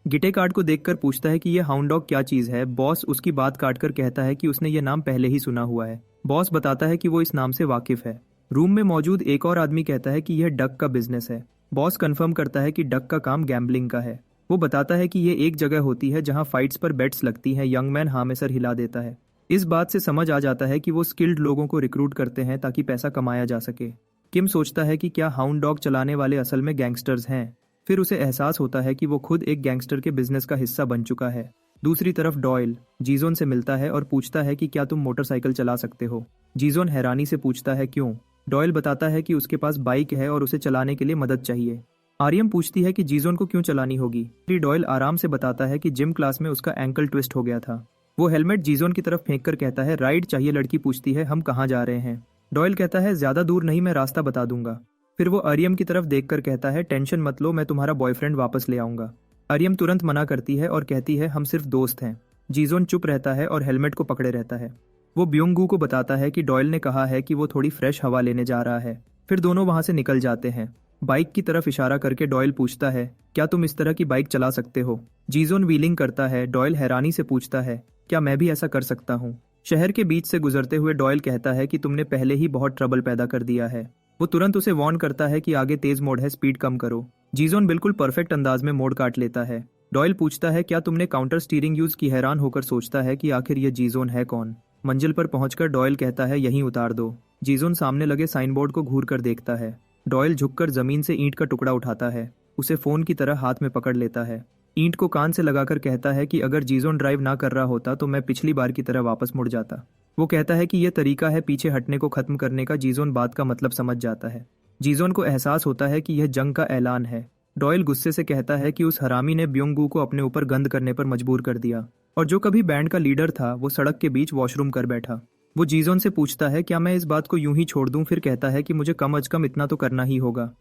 [SPEAKER 1] गिटे कार्ड को देखकर पूछता है कि ये हाउंड डॉग क्या चीज है? बॉस उसकी बात काटकर कहता है कि उसने ये नाम पहले ही सुना हुआ है। बॉस बताता है कि वो इस नाम से वाकिफ है। रूम में मौजूद एक और आदमी कहता है कि यह डक का बिजनेस है। बॉस कंफर्म करता है कि डक का काम गैम्बलिंग का है। वो बताता है कि ये एक जगह होती है जहां फाइट्स पर बेट्स लगती हैं। यंग मैन हाँ में सर हिला देता है। इस बात से समझ आ जाता है कि वो स्किल्ड लोगों को रिक्रूट करते हैं ताकि पैसा कमाया जा सके। किम सोचता है कि क्या हाउंड डॉग चलाने वाले असल में गैंगस्टर्स हैं। फिर उसे एहसास होता है कि वो खुद एक गैंगस्टर के बिजनेस का हिस्सा बन चुका है। दूसरी तरफ डॉयल जीजोन से मिलता है और पूछता है कि क्या तुम मोटरसाइकिल चला सकते हो? जीजोन हैरानी से पूछता है, क्यों? डॉयल बताता है कि उसके पास बाइक है और उसे चलाने के लिए मदद चाहिए। आर्यम पूछती है कि जीजोन को क्यों चलानी होगी? फिर डॉयल आराम से बताता है कि जिम क्लास में उसका एंकल ट्विस्ट हो गया था। वो हेलमेट जीजोन की तरफ फेंक कर कहता है, राइड चाहिए? लड़की पूछती है, हम कहाँ जा रहे हैं? डॉयल कहता है, ज्यादा दूर नहीं, मैं रास्ता बता दूंगा। फिर वो आर्यम की तरफ देखकर कहता है, टेंशन मत लो, मैं तुम्हारा बॉयफ्रेंड वापस ले आऊंगा। आर्यम तुरंत मना करती है और कहती है, हम सिर्फ दोस्त हैं। जीजोन चुप रहता है और हेलमेट को पकड़े रहता है। वो ब्योंगू को बताता है कि डॉयल ने कहा है कि वो थोड़ी फ्रेश हवा लेने जा रहा है। फिर दोनों वहां से निकल जाते हैं। बाइक की तरफ इशारा करके डॉयल पूछता है, क्या तुम इस तरह की बाइक चला सकते हो? जीजोन व्हीलिंग करता है। डॉयल हैरानी से पूछता है, क्या मैं भी ऐसा कर सकता हूँ? शहर के बीच से गुजरते हुए डॉयल कहता है कि तुमने पहले ही बहुत ट्रबल पैदा कर दिया है। वो तुरंत उसे वार्न करता है कि आगे तेज मोड़ है, स्पीड कम करो। जीजोन बिल्कुल परफेक्ट अंदाज में मोड़ काट लेता है। डॉयल पूछता है, क्या तुमने काउंटर स्टीयरिंग यूज की? हैरान होकर सोचता है कि आखिर ये जीजोन है कौन। मंजिल पर पहुंचकर डॉयल कहता है, यहीं उतार दो। जीजोन सामने लगे साइन बोर्ड को घूर कर देखता है। डॉयल झुककर जमीन से ईंट का टुकड़ा उठाता है, उसे फोन की तरह हाथ में पकड़ लेता है। ईंट को कान से लगाकर कहता है कि अगर जीजोन ड्राइव ना कर रहा होता तो मैं पिछली बार की तरह वापस मुड़ जाता। वो कहता है कि यह तरीका है पीछे हटने को खत्म करने का। जीजोन बात का मतलब समझ जाता है। जीजोन को एहसास होता है कि यह जंग का ऐलान है। डॉयल गुस्से से कहता है कि उस हरामी ने ब्योंगू को अपने ऊपर गंद करने पर मजबूर कर दिया और जो कभी बैंड का लीडर था वो सड़क के बीच वॉशरूम कर बैठा। वो जीजोन से पूछता है, क्या मैं इस बात को यूं ही छोड़ दूं? फिर कहता है कि मुझे कम अज कम इतना तो करना ही होगा।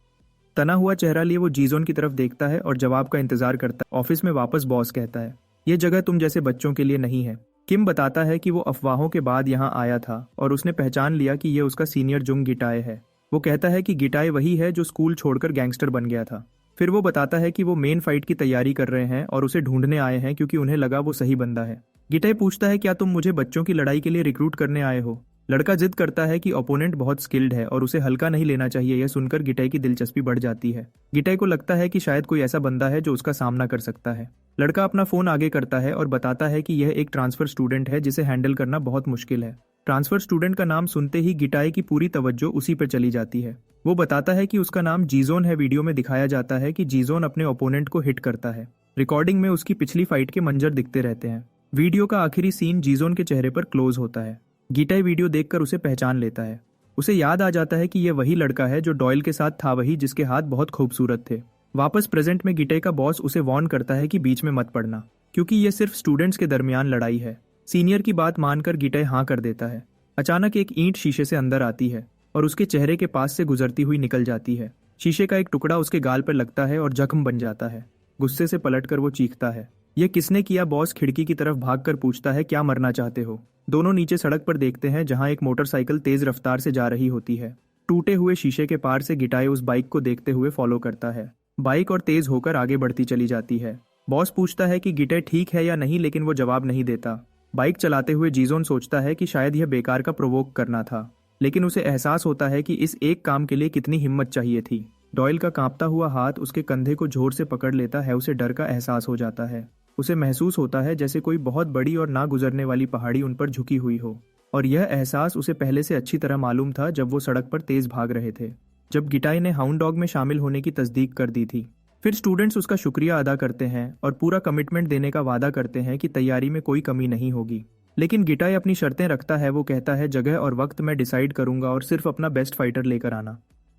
[SPEAKER 1] तना हुआ चेहरा लिए वो जीजोन की तरफ देखता है और जवाब का इंतजार करता है। ऑफिस में वापस बॉस कहता है, ये जगह तुम जैसे बच्चों के लिए नहीं है। किम बताता है कि वो अफवाहों के बाद यहाँ आया था और उसने पहचान लिया कि ये उसका सीनियर जुंग गिटाई है। वो कहता है कि गिटाई वही है जो स्कूल छोड़कर गैंगस्टर बन गया था। फिर वो बताता है कि वो मेन फाइट की तैयारी कर रहे हैं और उसे ढूंढने आए हैं क्योंकि उन्हें लगा वो सही बंदा है। गिटाई पूछता है, क्या तुम मुझे बच्चों की लड़ाई के लिए रिक्रूट करने आए हो? लड़का जिद करता है कि ओपोनेंट बहुत स्किल्ड है और उसे हल्का नहीं लेना चाहिए। यह सुनकर गिटाई की दिलचस्पी बढ़ जाती है। गिटाई को लगता है कि शायद कोई ऐसा बंदा है जो उसका सामना कर सकता है। लड़का अपना फोन आगे करता है और बताता है कि यह एक ट्रांसफर स्टूडेंट है जिसे हैंडल करना बहुत मुश्किल है। ट्रांसफर स्टूडेंट का नाम सुनते ही गिटाई की पूरी तवज्जो उसी पर चली जाती है। वो बताता है कि उसका नाम जीजोन है। वीडियो में दिखाया जाता है कि जीजोन अपने ओपोनेंट को हिट करता है। रिकॉर्डिंग में उसकी पिछली फाइट के मंजर दिखते रहते हैं। वीडियो का आखिरी सीन जीजोन के चेहरे पर क्लोज होता है। गिटाई वीडियो देखकर उसे पहचान लेता है। उसे याद आ जाता है कि यह वही लड़का है जो डॉयल के साथ था, वही जिसके हाथ बहुत खूबसूरत थे। वापस प्रेजेंट में गिटाई का बॉस उसे वार्न करता है कि बीच में मत पड़ना क्योंकि यह सिर्फ स्टूडेंट्स के दरमियान लड़ाई है। सीनियर की बात मानकर गिटाई हाँ कर देता है। अचानक एक ईंट शीशे से अंदर आती है और उसके चेहरे के पास से गुजरती हुई निकल जाती है। शीशे का एक टुकड़ा उसके गाल पर लगता है और जख्म बन जाता है। गुस्से से पलटकर वो चीखता है, यह किसने किया? बॉस खिड़की की तरफ भागकर पूछता है, क्या मरना चाहते हो? दोनों नीचे सड़क पर देखते हैं जहां एक मोटरसाइकिल तेज रफ्तार से जा रही होती है। टूटे हुए शीशे के पार से गिटाई उस बाइक को देखते हुए फॉलो करता है। बाइक और तेज होकर आगे बढ़ती चली जाती है। बॉस पूछता है कि गिटाई ठीक है या नहीं, लेकिन वो जवाब नहीं देता। बाइक चलाते हुए जीजोन सोचता है कि शायद यह बेकार का प्रोवोक करना था, लेकिन उसे एहसास होता है कि इस एक काम के लिए कितनी हिम्मत चाहिए थी। डॉयल का कांपता हुआ हाथ उसके कंधे को जोर से पकड़ लेता है। उसे डर का एहसास हो जाता है। उसे महसूस होता है जैसे कोई बहुत बड़ी और ना गुजरने वाली पहाड़ी उन पर झुकी हुई हो, और यह एहसास उसे पहले से अच्छी तरह मालूम था जब वो सड़क पर तेज भाग रहे थे, जब गिटाई ने हाउंड डॉग में शामिल होने की तस्दीक कर दी थी। फिर स्टूडेंट्स उसका शुक्रिया अदा करते हैं और पूरा कमिटमेंट देने का वादा करते हैं कि तैयारी में कोई कमी नहीं होगी। लेकिन गिटाई अपनी शर्तें रखता है। वो कहता है जगह और वक्त मैं डिसाइड करूंगा और सिर्फ अपना बेस्ट फाइटर लेकर आना।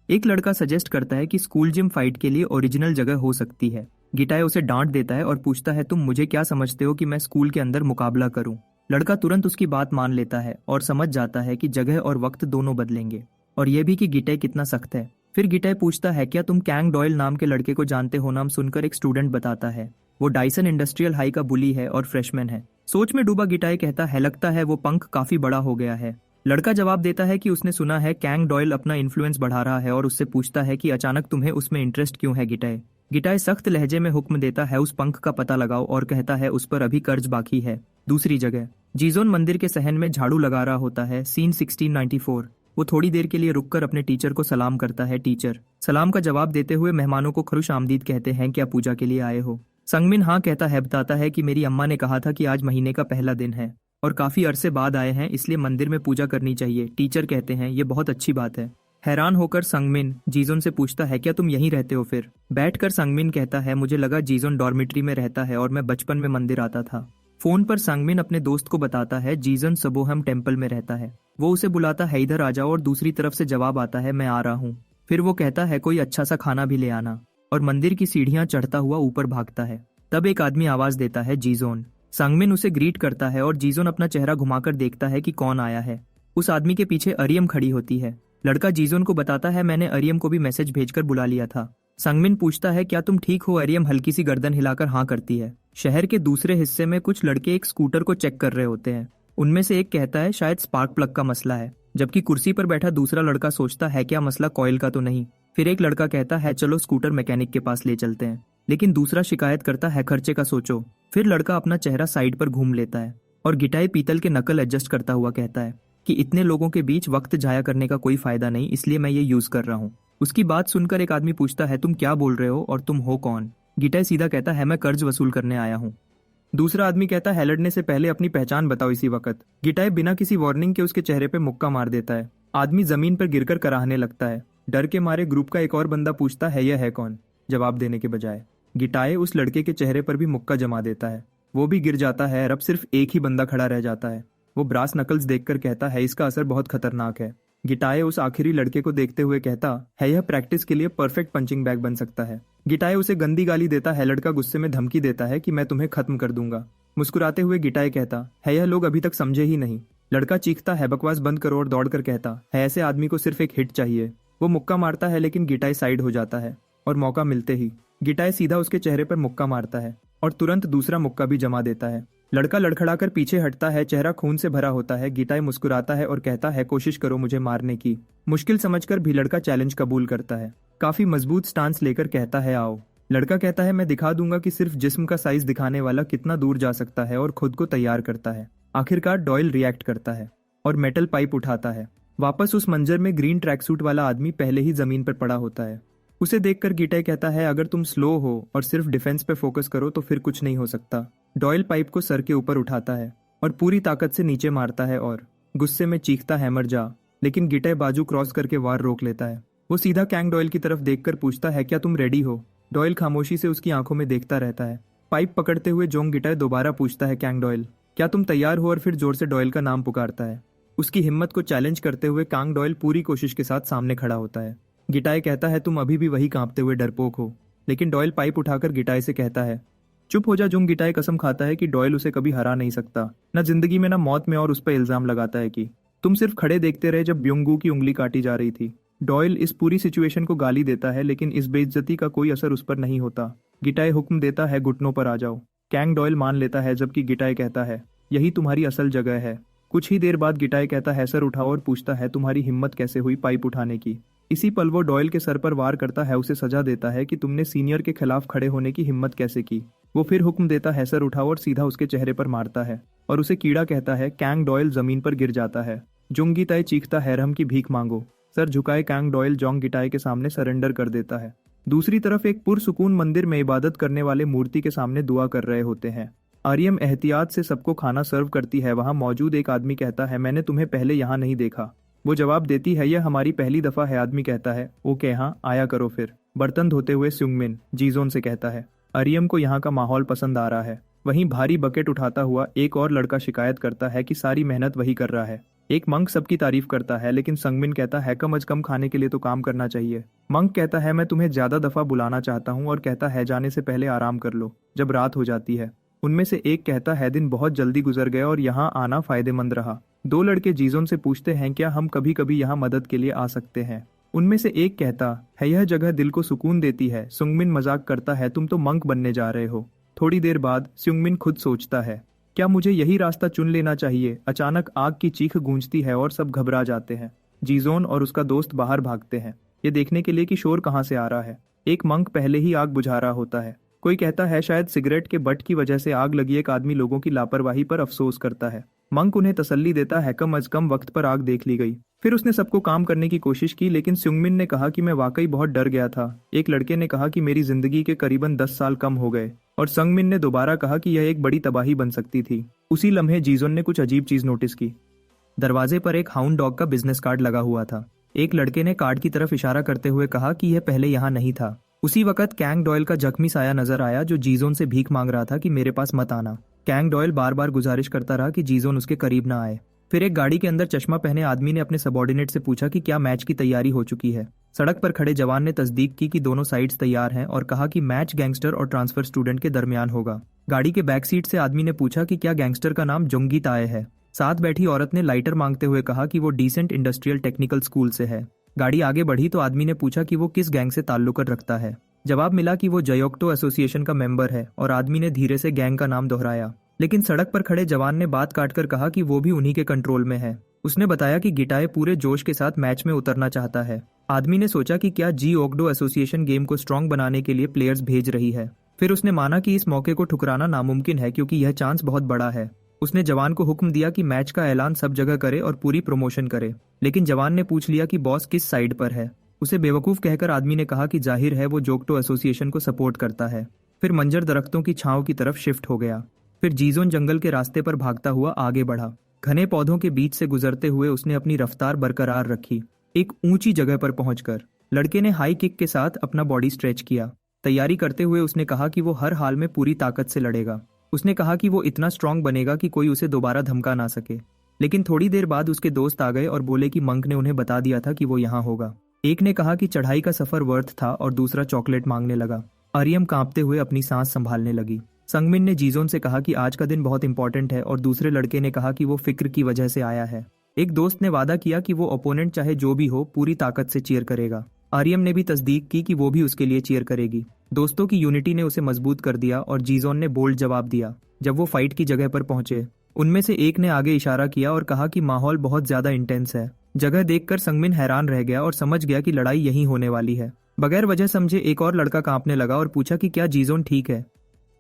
[SPEAKER 1] एक लड़का सजेस्ट करता है कि स्कूल जिम फाइट के लिए ओरिजिनल जगह हो सकती है। गिटाई उसे डांट देता है और पूछता है तुम मुझे क्या समझते हो कि मैं स्कूल के अंदर मुकाबला करूं। लड़का तुरंत उसकी बात मान लेता है और समझ जाता है कि जगह और वक्त दोनों बदलेंगे, और यह भी कि गिटाई कितना सख्त है। फिर गिटाई पूछता है क्या तुम कैंग डॉयल नाम के लड़के को जानते हो। नाम सुनकर एक स्टूडेंट बताता है वो डाइसन इंडस्ट्रियल हाई का बुली है और फ्रेशमैन है। सोच में डूबा गिटाई कहता है लगता है वो पंख काफी बड़ा हो गया है। लड़का जवाब देता है कि उसने सुना है कैंग डॉयल अपना इन्फ्लुएंस बढ़ा रहा है और उससे पूछता है कि अचानक तुम्हें उसमें इंटरेस्ट क्यों है। गिटाई सख्त लहजे में हुक्म देता है उस पंख का पता लगाओ और कहता है उस पर अभी कर्ज बाकी है। दूसरी जगह जीजोन मंदिर के सहन में झाड़ू लगा रहा होता है। सीन 1694। वो थोड़ी देर के लिए रुककर अपने टीचर को सलाम करता है। टीचर सलाम का जवाब देते हुए मेहमानों को खुश आमदीद कहते हैं। क्या पूजा के लिए आए हो। संगमिन हाँ कहता है, बताता है कि मेरी अम्मा ने कहा था कि आज महीने का पहला दिन है और काफी अरसे बाद आए हैं, इसलिए मंदिर में पूजा करनी चाहिए। टीचर कहते हैं ये बहुत अच्छी बात है। हैरान होकर संगमिन जीजोन से पूछता है क्या तुम यहीं रहते हो। फिर बैठकर संगमिन कहता है मुझे लगा जीजोन डॉर्मिट्री में रहता है और मैं बचपन में मंदिर आता था। फोन पर संगमिन अपने दोस्त को बताता है जीजन सबोहम टेम्पल में रहता है। वो उसे बुलाता है इधर आ जाओ और दूसरी तरफ से जवाब आता है मैं आ रहा हूँ। फिर वो कहता है कोई अच्छा सा खाना भी ले आना, और मंदिर की सीढ़ियां चढ़ता हुआ ऊपर भागता है। तब एक आदमी आवाज देता है जीजोन। संगमिन उसे ग्रीट करता है और जीजोन अपना चेहरा घुमाकर देखता है कि कौन आया है। उस आदमी के पीछे अरियम खड़ी होती है। लड़का जीजोन को बताता है मैंने अरियम को भी मैसेज भेजकर बुला लिया था। संगमिन पूछता है क्या तुम ठीक हो। अरियम हल्की सी गर्दन हिलाकर हाँ करती है। शहर के दूसरे हिस्से में कुछ लड़के एक स्कूटर को चेक कर रहे होते हैं। उनमें से एक कहता है शायद स्पार्क प्लग का मसला है, जबकि कुर्सी पर बैठा दूसरा लड़का सोचता है क्या मसला कॉइल का तो नहीं। फिर एक लड़का कहता है चलो स्कूटर मैकेनिक के पास ले चलते हैं, लेकिन दूसरा शिकायत करता है खर्चे का सोचो। फिर लड़का अपना चेहरा साइड पर घूम लेता है और गिटाई पीतल के नकल एडजस्ट करता हुआ कहता है कि इतने लोगों के बीच वक्त जाया करने का कोई फायदा नहीं, इसलिए मैं ये यूज कर रहा हूँ। उसकी बात सुनकर एक आदमी पूछता है तुम क्या बोल रहे हो और तुम हो कौन। गिटाई सीधा कहता है मैं कर्ज वसूल करने आया हूँ। दूसरा आदमी कहता है लड़ने से पहले अपनी पहचान बताओ इसी वक्त। गिटाई बिना किसी वार्निंग के उसके चेहरे पे मुक्का मार देता है। आदमी जमीन पर गिरकर कराहने लगता है। डर के मारे ग्रुप का एक और बंदा पूछता है यह है कौन। जवाब देने के बजाय गिटाई उस लड़के के चेहरे पर भी मुक्का जमा देता है। वो भी गिर जाता है। अब सिर्फ एक ही बंदा खड़ा रह जाता है। वो ब्रास नकल्स देखकर कहता है इसका असर बहुत खतरनाक है। गिटाई उस आखिरी लड़के को देखते हुए कहता है यह प्रैक्टिस के लिए परफेक्ट पंचिंग बैग बन सकता है। गिटाई उसे गंदी गाली देता है। लड़का गुस्से में धमकी देता है कि मैं तुम्हें खत्म कर दूंगा। मुस्कुराते हुए गिटाई कहता है यह लोग अभी तक समझे ही नहीं। लड़का चीखता है बकवास बंद करो और दौड़कर कहता है ऐसे आदमी को सिर्फ एक हिट चाहिए। वो मुक्का मारता है लेकिन गिटाई साइड हो जाता है और मौका मिलते ही गिटाई सीधा उसके चेहरे पर मुक्का मारता है और तुरंत दूसरा मुक्का भी जमा देता है। लड़का लड़खड़ाकर पीछे हटता है, चेहरा खून से भरा होता है। गिटाई मुस्कुराता है और कहता है कोशिश करो मुझे मारने की। मुश्किल समझकर भी लड़का चैलेंज कबूल करता है। काफी मजबूत स्टांस लेकर कहता है आओ। लड़का कहता है मैं दिखा दूंगा कि सिर्फ जिस्म का साइज दिखाने वाला कितना दूर जा सकता है, और खुद को तैयार करता है। आखिरकार डॉयल रिएक्ट करता है और मेटल पाइप उठाता है। वापस उस मंजर में ग्रीन ट्रैक सूट वाला आदमी पहले ही जमीन पर पड़ा होता है। उसे देखकर गिटाई कहता है अगर तुम स्लो हो और सिर्फ डिफेंस पे फोकस करो तो फिर कुछ नहीं हो सकता। डॉयल पाइप को सर के ऊपर उठाता है और पूरी ताकत से नीचे मारता है और गुस्से में चीखता है मर जा, लेकिन गिटाई बाजू क्रॉस करके वार रोक लेता है। वो सीधा कैंग डॉयल की तरफ देखकर पूछता है क्या तुम रेडी हो। डॉयल खामोशी से उसकी आंखों में देखता रहता है। पाइप पकड़ते हुए जोंग गिटाई दोबारा पूछता है कैंग डॉयल क्या तुम तैयार हो, और फिर जोर से डॉयल का नाम पुकारता है। उसकी हिम्मत को चैलेंज करते हुए कैंग डॉयल पूरी कोशिश के साथ सामने खड़ा होता है। गिटाई कहता है तुम अभी भी वही कांपते हुए डरपोक हो, लेकिन डॉयल पाइप उठाकर गिटाई से कहता है चुप हो जा। जुंग गिटाई कसम खाता है कि डॉयल उसे कभी हरा नहीं सकता, न जिंदगी में न मौत में, और उस पर इल्जाम लगाता है कि तुम सिर्फ खड़े देखते रहे जब ब्योंगू की उंगली काटी जा रही थी। डॉयल इस पूरी सिचुएशन को गाली देता है, लेकिन इस बेइज्जती का कोई असर उस पर नहीं होता। गिटाई हुक्म देता है घुटनों पर आ जाओ। कैंग डॉयल मान लेता है, जबकि गिटाई कहता है यही तुम्हारी असल जगह है। कुछ ही देर बाद गिटाई कहता है सर उठाओ और पूछता है तुम्हारी हिम्मत कैसे हुई पाइप उठाने की। इसी पल वो डॉयल के सर पर वार करता है, उसे सजा देता है कि तुमने सीनियर के खिलाफ खड़े होने की हिम्मत कैसे की। वो फिर हुक्म देता है सर उठाओ और सीधा उसके चेहरे पर मारता है और उसे कीड़ा कहता है। कैंग डॉयल जमीन पर गिर जाता है। जुंग गिटाई चीखता है रहम की भीख मांगो। सर झुकाए कैंग डॉयल जोंग गिटाई के सामने सरेंडर कर देता है। दूसरी तरफ एक पुरसुकून मंदिर में इबादत करने वाले मूर्ति के सामने दुआ कर रहे होते हैं। आर्यम एहतियात से सबको खाना सर्व करती है। वहां मौजूद एक आदमी कहता है मैंने तुम्हें पहले यहाँ नहीं देखा। वो जवाब देती है यह हमारी पहली दफा है। आदमी कहता है ओके हाँ आया करो फिर। बर्तन धोते हुए स्युंगमिन जीजोन से कहता है आर्यम को यहाँ का माहौल पसंद आ रहा है। वहीं भारी बकेट उठाता हुआ एक और लड़का शिकायत करता है कि सारी मेहनत वही कर रहा है। एक मंक सबकी तारीफ करता है, लेकिन संगमिन कहता है कम अज कम खाने के लिए तो काम करना चाहिए। मंक कहता है मैं तुम्हें ज्यादा दफा बुलाना चाहता हूँ, और कहता है जाने से पहले आराम कर लो जब रात हो जाती है। उनमें से एक कहता है दिन बहुत जल्दी गुजर गया और यहाँ आना फायदेमंद रहा। दो लड़के जीजोन से पूछते हैं क्या हम कभी कभी यहाँ मदद के लिए आ सकते हैं। उनमें से एक कहता है यह जगह दिल को सुकून देती है। सुंगमिन मजाक करता है तुम तो मंक बनने जा रहे हो। थोड़ी देर बाद सुंगमिन खुद सोचता है क्या मुझे यही रास्ता चुन लेना चाहिए। अचानक आग की चीख गूंजती है और सब घबरा जाते हैं। जीजोन और उसका दोस्त बाहर भागते हैं, ये देखने के लिए कि शोर कहाँ से आ रहा है। एक मंक पहले ही आग बुझा रहा होता है। कोई कहता है शायद सिगरेट के बट की वजह से आग लगी। एक आदमी लोगों की लापरवाही पर अफसोस करता है। मंक उन्हें तसल्ली देता है कम अज कम वक्त पर आग देख ली गई। फिर उसने सबको काम करने की कोशिश की, लेकिन सुंगमिन ने कहा कि मैं वाकई बहुत डर गया था। एक लड़के ने कहा कि मेरी जिंदगी के करीबन 10 साल कम हो गए, और संगमिन ने दोबारा कहा कि यह एक बड़ी तबाही बन सकती थी। उसी लम्हे जीजोन ने कुछ अजीब चीज नोटिस की। दरवाजे पर एक हाउंड डॉग का बिजनेस कार्ड लगा हुआ था। एक लड़के ने कार्ड की तरफ इशारा करते हुए कहा कि यह पहले यहाँ नहीं था। उसी वक्त कैंग डॉयल का जख्मी साया नजर आया, जो जीजोन से भीख मांग रहा था कि मेरे पास मत आना। कैंग डॉयल बार बार गुजारिश करता रहा कि जीजोन उसके करीब ना आए। फिर एक गाड़ी के अंदर चश्मा पहने आदमी ने अपने सबॉर्डिनेट से पूछा कि क्या मैच की तैयारी हो चुकी है। सड़क पर खड़े जवान ने तस्दीक की कि दोनों साइड्स तैयार हैं, और कहा कि मैच गैंगस्टर और ट्रांसफर स्टूडेंट के दरमियान होगा। गाड़ी के बैक सीट से आदमी ने पूछा कि क्या गैंगस्टर का नाम जोंगी ताए है। साथ बैठी औरत ने लाइटर मांगते हुए कहा कि वो डिसेंट इंडस्ट्रियल टेक्निकल स्कूल से है। गाड़ी आगे बढ़ी तो आदमी ने पूछा कि वो किस गैंग से ताल्लुक रखता है। जवाब मिला कि वो जयोक्टो एसोसिएशन का मेंबर है, और आदमी ने धीरे से गैंग का नाम दोहराया। लेकिन सड़क पर खड़े जवान ने बात काटकर कहा कि वो भी उन्हीं के कंट्रोल में है। उसने बताया कि गिटाए पूरे जोश के साथ मैच में उतरना चाहता है। आदमी ने सोचा कि क्या जी ओक्डो एसोसिएशन गेम को स्ट्रांग बनाने के लिए प्लेयर्स भेज रही है। फिर उसने माना कि इस मौके को ठुकराना नामुमकिन है, क्योंकि यह चांस बहुत बड़ा है। उसने जवान को हुक्म दिया कि मैच का ऐलान सब जगह करे और पूरी प्रमोशन करे। लेकिन जवान ने पूछ लिया कि बॉस किस साइड पर है। उसे बेवकूफ कहकर आदमी ने कहा कि जाहिर है वो जोक्टो एसोसिएशन को सपोर्ट करता है। फिर मंजर दरख्तों की छांव की तरफ शिफ्ट हो गया। फिर जीजोन जंगल के रास्ते पर भागता हुआ आगे बढ़ा। घने पौधों के बीच से गुजरते हुए उसने अपनी रफ्तार बरकरार रखी। एक ऊंची जगह पर पहुंचकर लड़के ने हाई किक के साथ अपना बॉडी स्ट्रेच किया। तैयारी करते हुए उसने कहा कि वो हर हाल में पूरी ताकत से लड़ेगा। उसने कहा कि वो इतना स्ट्रांग बनेगा कि कोई उसे दोबारा धमका ना सके। लेकिन थोड़ी देर बाद उसके दोस्त आ गए और बोले कि मंक ने उन्हें बता दिया था कि वो यहाँ होगा। एक ने कहा कि चढ़ाई का सफर वर्थ था, और दूसरा चॉकलेट मांगने लगा। आर्यम कांपते हुए अपनी सांस संभालने लगी। संगमिन ने जीजोन से कहा कि आज का दिन बहुत इंपॉर्टेंट है, और दूसरे लड़के ने कहा कि वो फिक्र की वजह से आया है। एक दोस्त ने वादा किया कि वो ओपोनेंट चाहे जो भी हो पूरी ताकत से चीयर करेगा। आर्यम ने भी तस्दीक की कि वो भी उसके लिए चीयर करेगी। दोस्तों की यूनिटी ने उसे मजबूत कर दिया, और जीजोन ने बोल्ड जवाब दिया। जब वो फाइट की जगह पर पहुंचे, उनमें से एक ने आगे इशारा किया और कहा कि माहौल बहुत ज्यादा इंटेंस है। जगह देखकर संगमिन हैरान रह गया और समझ गया कि लड़ाई यहीं होने वाली है। बगैर वजह समझे एक और लड़का कांपने लगा और पूछा कि क्या जीजोन ठीक है।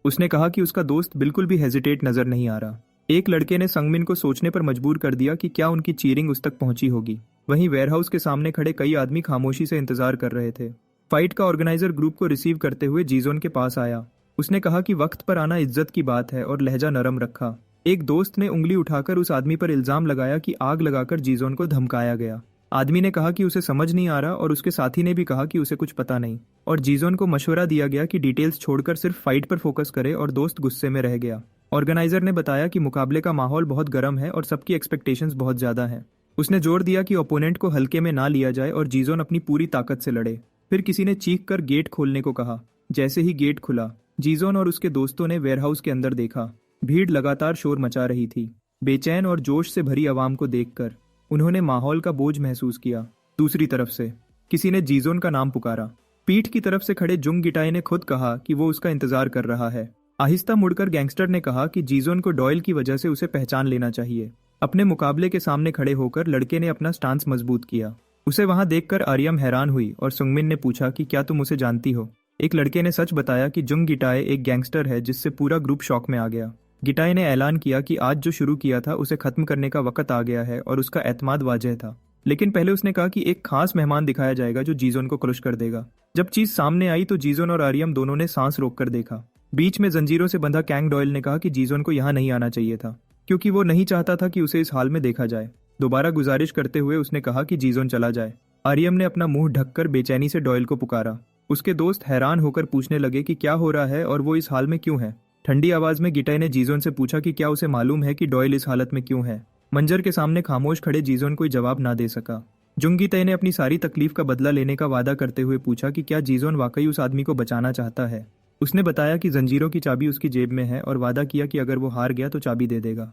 [SPEAKER 1] उसने कहा कि उसका दोस्त बिल्कुल भी हेजिटेट नजर नहीं आ रहा। एक लड़के ने संगमिन को सोचने पर मजबूर कर दिया कि क्या उनकी चीयरिंग उस तक पहुंची होगी। वहीं वेयरहाउस के सामने खड़े कई आदमी खामोशी से इंतजार कर रहे थे। फाइट का ऑर्गेनाइजर ग्रुप को रिसीव करते हुए जीजोन के पास आया। उसने कहा कि वक्त पर आना इज्जत की बात है, और लहजा नरम रखा। एक दोस्त ने उंगली उठाकर उस आदमी पर इल्जाम लगाया कि आग लगाकर जीजोन को धमकाया गया। आदमी ने कहा कि उसे समझ नहीं आ रहा, और उसके साथी ने भी कहा कि उसे कुछ पता नहीं। और जीजोन को मशवरा दिया गया कि डिटेल्स छोड़कर सिर्फ फाइट पर फोकस करे, और दोस्त गुस्से में रह गया। ऑर्गेनाइजर ने बताया कि मुकाबले का माहौल बहुत गर्म है और सबकी एक्सपेक्टेशंस बहुत ज्यादा हैं। उसने जोर दिया कि ओपोनेंट को हल्के में ना लिया जाए और जीजोन अपनी पूरी ताकत से लड़े। फिर किसी ने चीख कर गेट खोलने को कहा। जैसे ही गेट खुला, जीजोन और उसके दोस्तों ने वेयरहाउस के अंदर देखा। भीड़ लगातार शोर मचा रही थी। बेचैन और जोश से भरी आवाम को देखकर उन्होंने माहौल का बोझ महसूस किया। दूसरी तरफ से किसी ने जीजोन का नाम पुकारा। पीठ की तरफ से खड़े जुंग गिटाई ने खुद कहा कि वो उसका इंतजार कर रहा है। आहिस्ता मुड़कर गैंगस्टर ने कहा कि जीजोन को डॉयल की वजह से उसे पहचान लेना चाहिए। अपने मुकाबले के सामने खड़े होकर लड़के ने अपना स्टांस मजबूत किया। उसे वहां देखकर आर्यम हैरान हुई, और सुंगमिन ने पूछा कि क्या तुम उसे जानती हो। एक लड़के ने सच बताया कि जुंग गिटाई एक गैंगस्टर है, जिससे पूरा ग्रुप शॉक में आ गया। गिटाई ने ऐलान किया कि आज जो शुरू किया था उसे खत्म करने का वक्त आ गया है, और उसका एतमाद वाजह था। लेकिन पहले उसने कहा कि एक खास मेहमान दिखाया जाएगा जो जीजोन को क्रश कर देगा। जब चीज सामने आई तो जीजोन और आर्यम दोनों ने सांस रोककर देखा। बीच में जंजीरों से बंधा कैंग डॉयल ने कहा कि जीजोन को यहाँ नहीं आना चाहिए था, क्योंकि वो नहीं चाहता था कि उसे इस हाल में देखा जाए। दोबारा गुजारिश करते हुए उसने कहा कि जीजोन चला जाए। आर्यम ने अपना मुंह ढककर बेचैनी से डॉयल को पुकारा। उसके दोस्त हैरान होकर पूछने लगे कि क्या हो रहा है और वो इस हाल में क्यों है। ठंडी आवाज में गिटाई ने जीजोन से पूछा कि क्या उसे मालूम है कि डॉयल इस हालत में क्यों है। मंजर के सामने खामोश खड़े जीजोन कोई जवाब ना दे सका। जुंगीताई ने अपनी सारी तकलीफ का बदला लेने का वादा करते हुए पूछा कि क्या जीजोन वाकई उस आदमी को बचाना चाहता है। उसने बताया कि जंजीरों की चाबी उसकी जेब में है और वादा किया कि अगर वो हार गया तो चाबी दे देगा।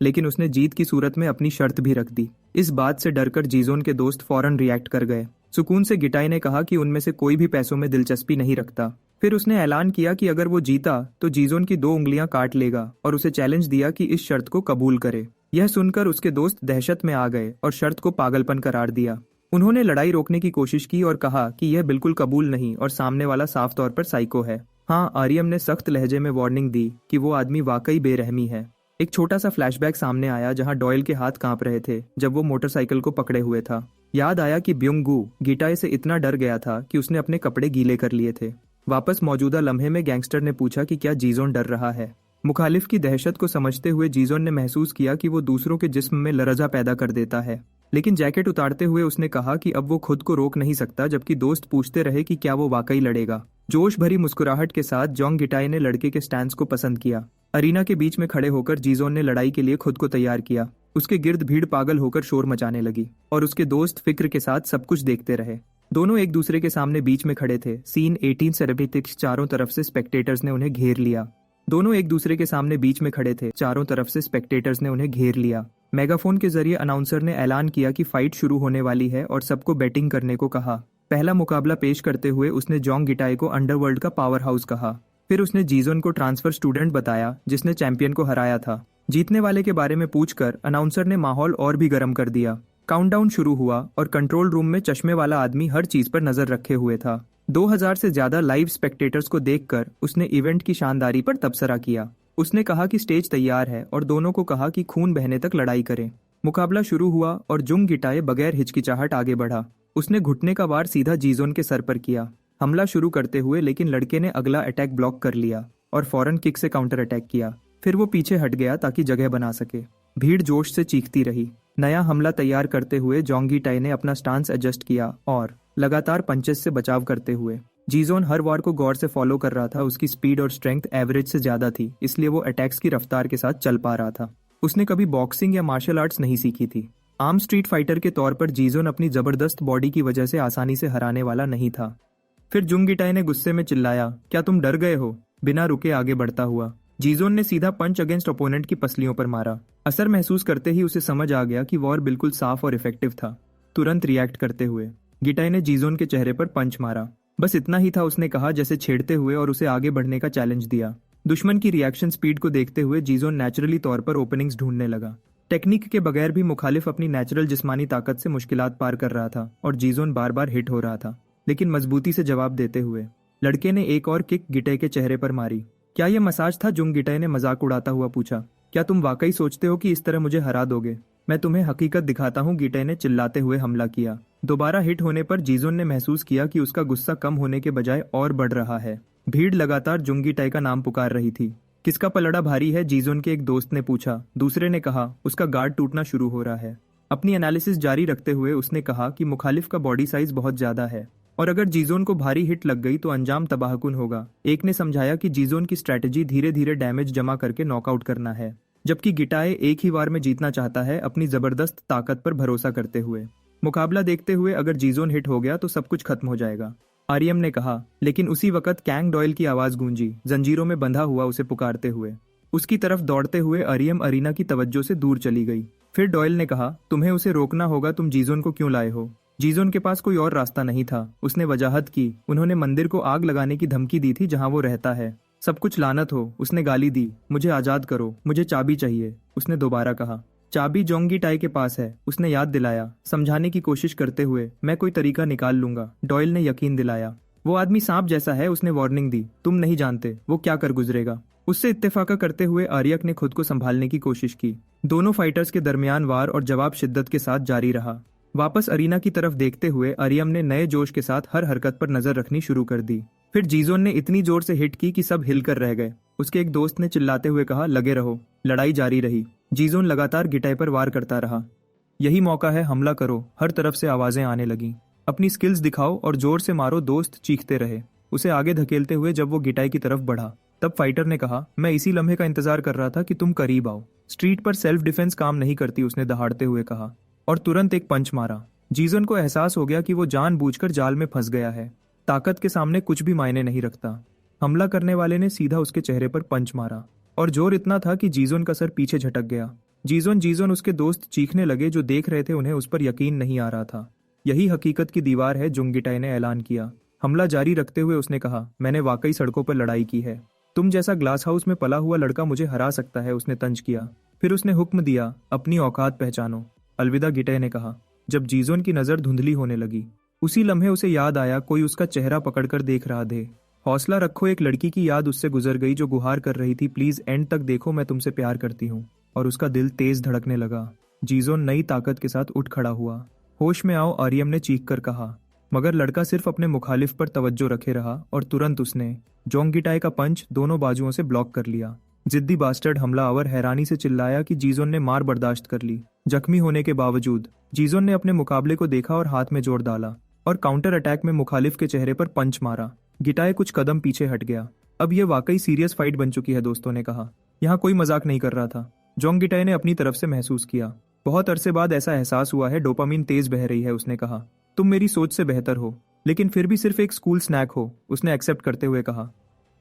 [SPEAKER 1] लेकिन उसने जीत की सूरत में अपनी शर्त भी रख दी। इस बात से डरकर जीजोन के दोस्त फौरन रिएक्ट कर गए। सुकून से गिटाई ने कहा कि उनमें से कोई भी पैसों में दिलचस्पी नहीं रखता। फिर उसने ऐलान किया कि अगर वो जीता तो जीजोन की 2 उंगलियां काट लेगा और उसे चैलेंज दिया कि इस शर्त को कबूल करे। यह सुनकर उसके दोस्त दहशत में आ गए और शर्त को पागलपन करार दिया। उन्होंने लड़ाई रोकने की कोशिश की और कहा कि यह बिल्कुल कबूल नहीं और सामने वाला साफ तौर पर साइको है। हाँ, आर्यम ने सख्त लहजे में वार्निंग दी कि वो आदमी वाकई बेरहमी है। एक छोटा सा फ्लैशबैक सामने आया जहां डॉयल के हाथ कांप रहे थे जब वो मोटरसाइकिल को पकड़े हुए था। याद आया कि ब्युंग गू गिटाई से इतना डर गया था कि उसने अपने कपड़े गीले कर लिए थे। वापस मौजूदा लम्हे में गैंगस्टर ने पूछा कि क्या जीजोन डर रहा है। मुखालिफ की दहशत को समझते हुए जीजोन ने महसूस किया कि वो दूसरों के जिस्म में लरजा पैदा कर देता है। लेकिन जैकेट उतारते हुए उसने कहा कि अब वो खुद को रोक नहीं सकता, जबकि दोस्त पूछते रहे कि क्या वो वाकई लड़ेगा। जोश भरी मुस्कुराहट के साथ जोंग गिटाई ने लड़के के स्टैंस को पसंद किया। अरीना के बीच में खड़े होकर जीजोन ने लड़ाई के लिए खुद को तैयार किया। उसके गिर्द भीड़ पागल होकर शोर मचाने लगी और उसके दोस्त फिक्र के साथ सब कुछ देखते रहे। दोनों एक दूसरे के सामने बीच में खड़े थे। सीन 1876। चारों तरफ से स्पेक्टेटर्स ने उन्हें घेर लिया। दोनों एक दूसरे के सामने बीच में खड़े थे। चारों तरफ से स्पेक्टेटर्स ने उन्हें घेर लिया। मेगाफोन के जरिए अनाउंसर ने ऐलान किया कि फाइट शुरू होने वाली है और सबको बैटिंग करने को कहा। पहला मुकाबला पेश करते हुए उसने जोंग गिटाई को अंडरवर्ल्ड का पावर हाउस कहा। फिर उसने जीजोन को ट्रांसफर स्टूडेंट बताया जिसने चैंपियन को हराया था। जीतने वाले के बारे में पूछकर अनाउंसर ने माहौल और भी गर्म कर दिया। काउंटडाउन शुरू हुआ और कंट्रोल रूम में चश्मे वाला आदमी हर चीज पर नजर रखे हुए था। 2000 से ज्यादा लाइव स्पेक्टेटर्स को देखकर उसने इवेंट की शानदारी पर तबसरा किया। उसने कहा कि स्टेज तैयार है और दोनों को कहा कि खून बहने तक लड़ाई करें। मुकाबला शुरू हुआ और जुंग गिटाई बगैर हिचकिचाहट आगे बढ़ा। उसने घुटने का वार सीधा जीजोन के सर पर किया, हमला शुरू करते हुए, लेकिन लड़के ने अगला अटैक ब्लॉक कर लिया और फौरन किक से काउंटर अटैक किया। फिर वो पीछे हट गया ताकि जगह बना सके। भीड़ जोश से चीखती रही। नया हमला तैयार करते हुए जोंग गिटाई ने अपना स्टांस एडजस्ट किया और लगातार पंचेस से बचाव करते हुए जीजोन हर वार को गौर से फॉलो कर रहा था। उसकी स्पीड और स्ट्रेंथ एवरेज से ज्यादा थी, इसलिए वो अटैक्स की रफ्तार के साथ चल पा रहा था। उसने कभी बॉक्सिंग या मार्शल आर्ट्स नहीं सीखी थी। आम स्ट्रीट फाइटर के तौर पर जीजोन अपनी जबरदस्त बॉडी की वजह से आसानी से हराने वाला नहीं था। फिर जुंग गिटाई ने गुस्से में चिल्लाया, क्या तुम डर गए हो? बिना रुके आगे बढ़ता हुआ जीजोन ने सीधा पंच अगेंस्ट ओपोनेंट की पसलियों पर मारा। असर महसूस करते ही उसे समझ आ गया कि वॉर बिल्कुल साफ और इफेक्टिव था। तुरंत रिएक्ट करते हुए गिटाई ने जीजोन के चेहरे पर पंच मारा। बस इतना ही था, उसने कहा, जैसे छेड़ते हुए, और उसे आगे बढ़ने का चैलेंज दिया। दुश्मन की रिएक्शन स्पीड को देखते हुए जीजोन नेचुरली तौर पर ओपनिंग्स ढूंढने लगा। टेक्निक के बगैर भी मुखालिफ अपनी नेचुरल जिस्मानी ताकत से मुश्किलात पार कर रहा था और जीजोन बार बार हिट हो रहा था, लेकिन मजबूती से जवाब देते हुए। लड़के ने एक और किक गिटाई के चेहरे पर मारी। क्या यह मसाज था? जुंग गिटाई ने मजाक उड़ाता हुआ पूछा। क्या तुम वाकई सोचते हो कि इस तरह मुझे हरा दोगे? मैं तुम्हें हकीकत दिखाता हूँ, गिटाई ने चिल्लाते हुए हमला किया। दोबारा हिट होने पर जीजोन ने महसूस किया कि उसका गुस्सा कम होने के बजाय और बढ़ रहा है। भीड़ लगातार जुंग गिटाई का नाम पुकार रही थी। किसका पलड़ा भारी है? जीजोन के एक दोस्त ने पूछा। दूसरे ने कहा, उसका गार्ड टूटना शुरू हो रहा है। अपनी एनालिसिस जारी रखते हुए उसने कहा कि मुखालिफ का बॉडी साइज बहुत ज्यादा है और अगर जीजोन को भारी हिट लग गई तो अंजाम तबाहकुन होगा। एक ने समझाया कि जीजोन की स्ट्रैटेजी धीरे धीरे डैमेज जमा करके नॉकआउट करना है, जबकि गिटाई एक ही वार में जीतना चाहता है, अपनी जबरदस्त ताकत पर भरोसा करते हुए। मुकाबला देखते हुए अगर जीजोन हिट हो गया तो सब कुछ खत्म हो जाएगा, आर्यम ने कहा। लेकिन उसी वक्त कैंग डॉयल की आवाज गूंजी, जंजीरों में बंधा हुआ उसे पुकारते हुए। उसकी तरफ दौड़ते हुए आर्यम अरीना की तवज्जो से दूर चली गई। फिर डॉयल ने कहा, तुम्हें उसे रोकना होगा, तुम जीजोन को क्यों लाए हो? जीजोन के पास कोई और रास्ता नहीं था। उसने वजाहत की, उन्होंने मंदिर को आग लगाने की धमकी दी थी जहां वो रहता है। सब कुछ लानत हो। उसने गाली दी, मुझे आजाद करो, मुझे चाबी चाहिए। उसने दोबारा कहा, चाबी जोंग गिटाई के पास है। उसने याद दिलाया, समझाने की कोशिश करते हुए, मैं कोई तरीका निकाल लूंगा। डॉयल ने यकीन दिलाया। वो आदमी सांप जैसा है, उसने वार्निंग दी, तुम नहीं जानते वो क्या कर गुजरेगा। उससे इत्तेफाका करते हुए आर्यक ने खुद को संभालने की कोशिश की। दोनों फाइटर्स के दरमियान वार और जवाब शिद्दत के साथ जारी रहा। वापस अरीना की तरफ देखते हुए आर्यम ने नए जोश के साथ हर हरकत पर नजर रखनी शुरू कर दी। फिर जीजोन ने इतनी जोर से हिट की कि सब हिलकर रह गए। उसके एक दोस्त ने चिल्लाते हुए कहा, लगे रहो। लड़ाई जारी रही। जीजोन लगातार गिटाई पर वार करता रहा। यही मौका है, हमला करो। हर तरफ से आवाजें आने लगी। अपनी स्किल्स दिखाओ और जोर से मारो। दोस्त चीखते रहे, उसे आगे धकेलते हुए जब वो गिटाई की तरफ बढ़ा। तब फाइटर ने कहा, मैं इसी लम्हे का इंतजार कर रहा था कि तुम करीब आओ। स्ट्रीट पर सेल्फ डिफेंस काम नहीं करती, उसने दहाड़ते हुए कहा, और तुरंत एक पंच मारा। जीजन को एहसास हो गया कि वो जानबूझकर जाल में फंस गया है। ताकत के सामने कुछ भी मायने नहीं रखता। हमला करने वाले ने सीधा उसके चेहरे पर पंच मारा और जोर इतना था कि जीजोन का सर पीछे झटक गया। जीजोन जीजोन उसके दोस्त चीखने लगे। जो देख रहे थे उन्हें उस पर यकीन नहीं आ रहा था। यही हकीकत की दीवार है, जुंगिटाई ने ऐलान किया। हमला जारी रखते हुए उसने कहा, मैंने वाकई सड़कों पर लड़ाई की है। तुम जैसा ग्लास हाउस में पला हुआ लड़का मुझे हरा सकता है, उसने तंज किया। फिर उसने हुक्म दिया, अपनी औकात पहचानो। अलविदा, गिटाई ने कहा। जब जीजोन की नजर धुंधली होने लगी, उसी लम्हे उसे याद आया कोई उसका चेहरा पकड़कर देख रहा थे। हौसला रखो, एक लड़की की याद उससे गुजर गई जो गुहार कर रही थी, प्लीज एंड तक देखो, मैं तुमसे प्यार करती हूँ। और उसका दिल तेज धड़कने लगा। जीजोन नई ताकत के साथ उठ खड़ा हुआ। होश में आओ, आर्यम ने चीख कर कहा, मगर लड़का सिर्फ अपने मुखालिफ पर तवज्जो रखे रहा और तुरंत उसने जोंगिटाई का पंच दोनों बाजुओं से ब्लॉक कर लिया। जिद्दी बास्टर्ड, हमलावर हैरानी से चिल्लाया कि जीजोन ने मार बर्दाश्त कर ली। जख्मी होने के बावजूद जीजोन ने अपने मुकाबले को देखा और हाथ में जोर डाला और काउंटर अटैक में मुखालिफ के चेहरे पर पंच मारा। गिटाई कुछ कदम पीछे हट गया। अब यह वाकई सीरियस फाइट बन चुकी है, दोस्तों ने कहा। यहाँ कोई मजाक नहीं कर रहा था, जोंगिटाई ने अपनी तरफ से महसूस किया। बहुत अरसे बाद ऐसा एहसास हुआ है, डोपामीन तेज बह रही है, उसने कहा। तुम मेरी सोच से बेहतर हो, लेकिन फिर भी सिर्फ एक स्कूल स्नैक हो, उसने एक्सेप्ट करते हुए कहा।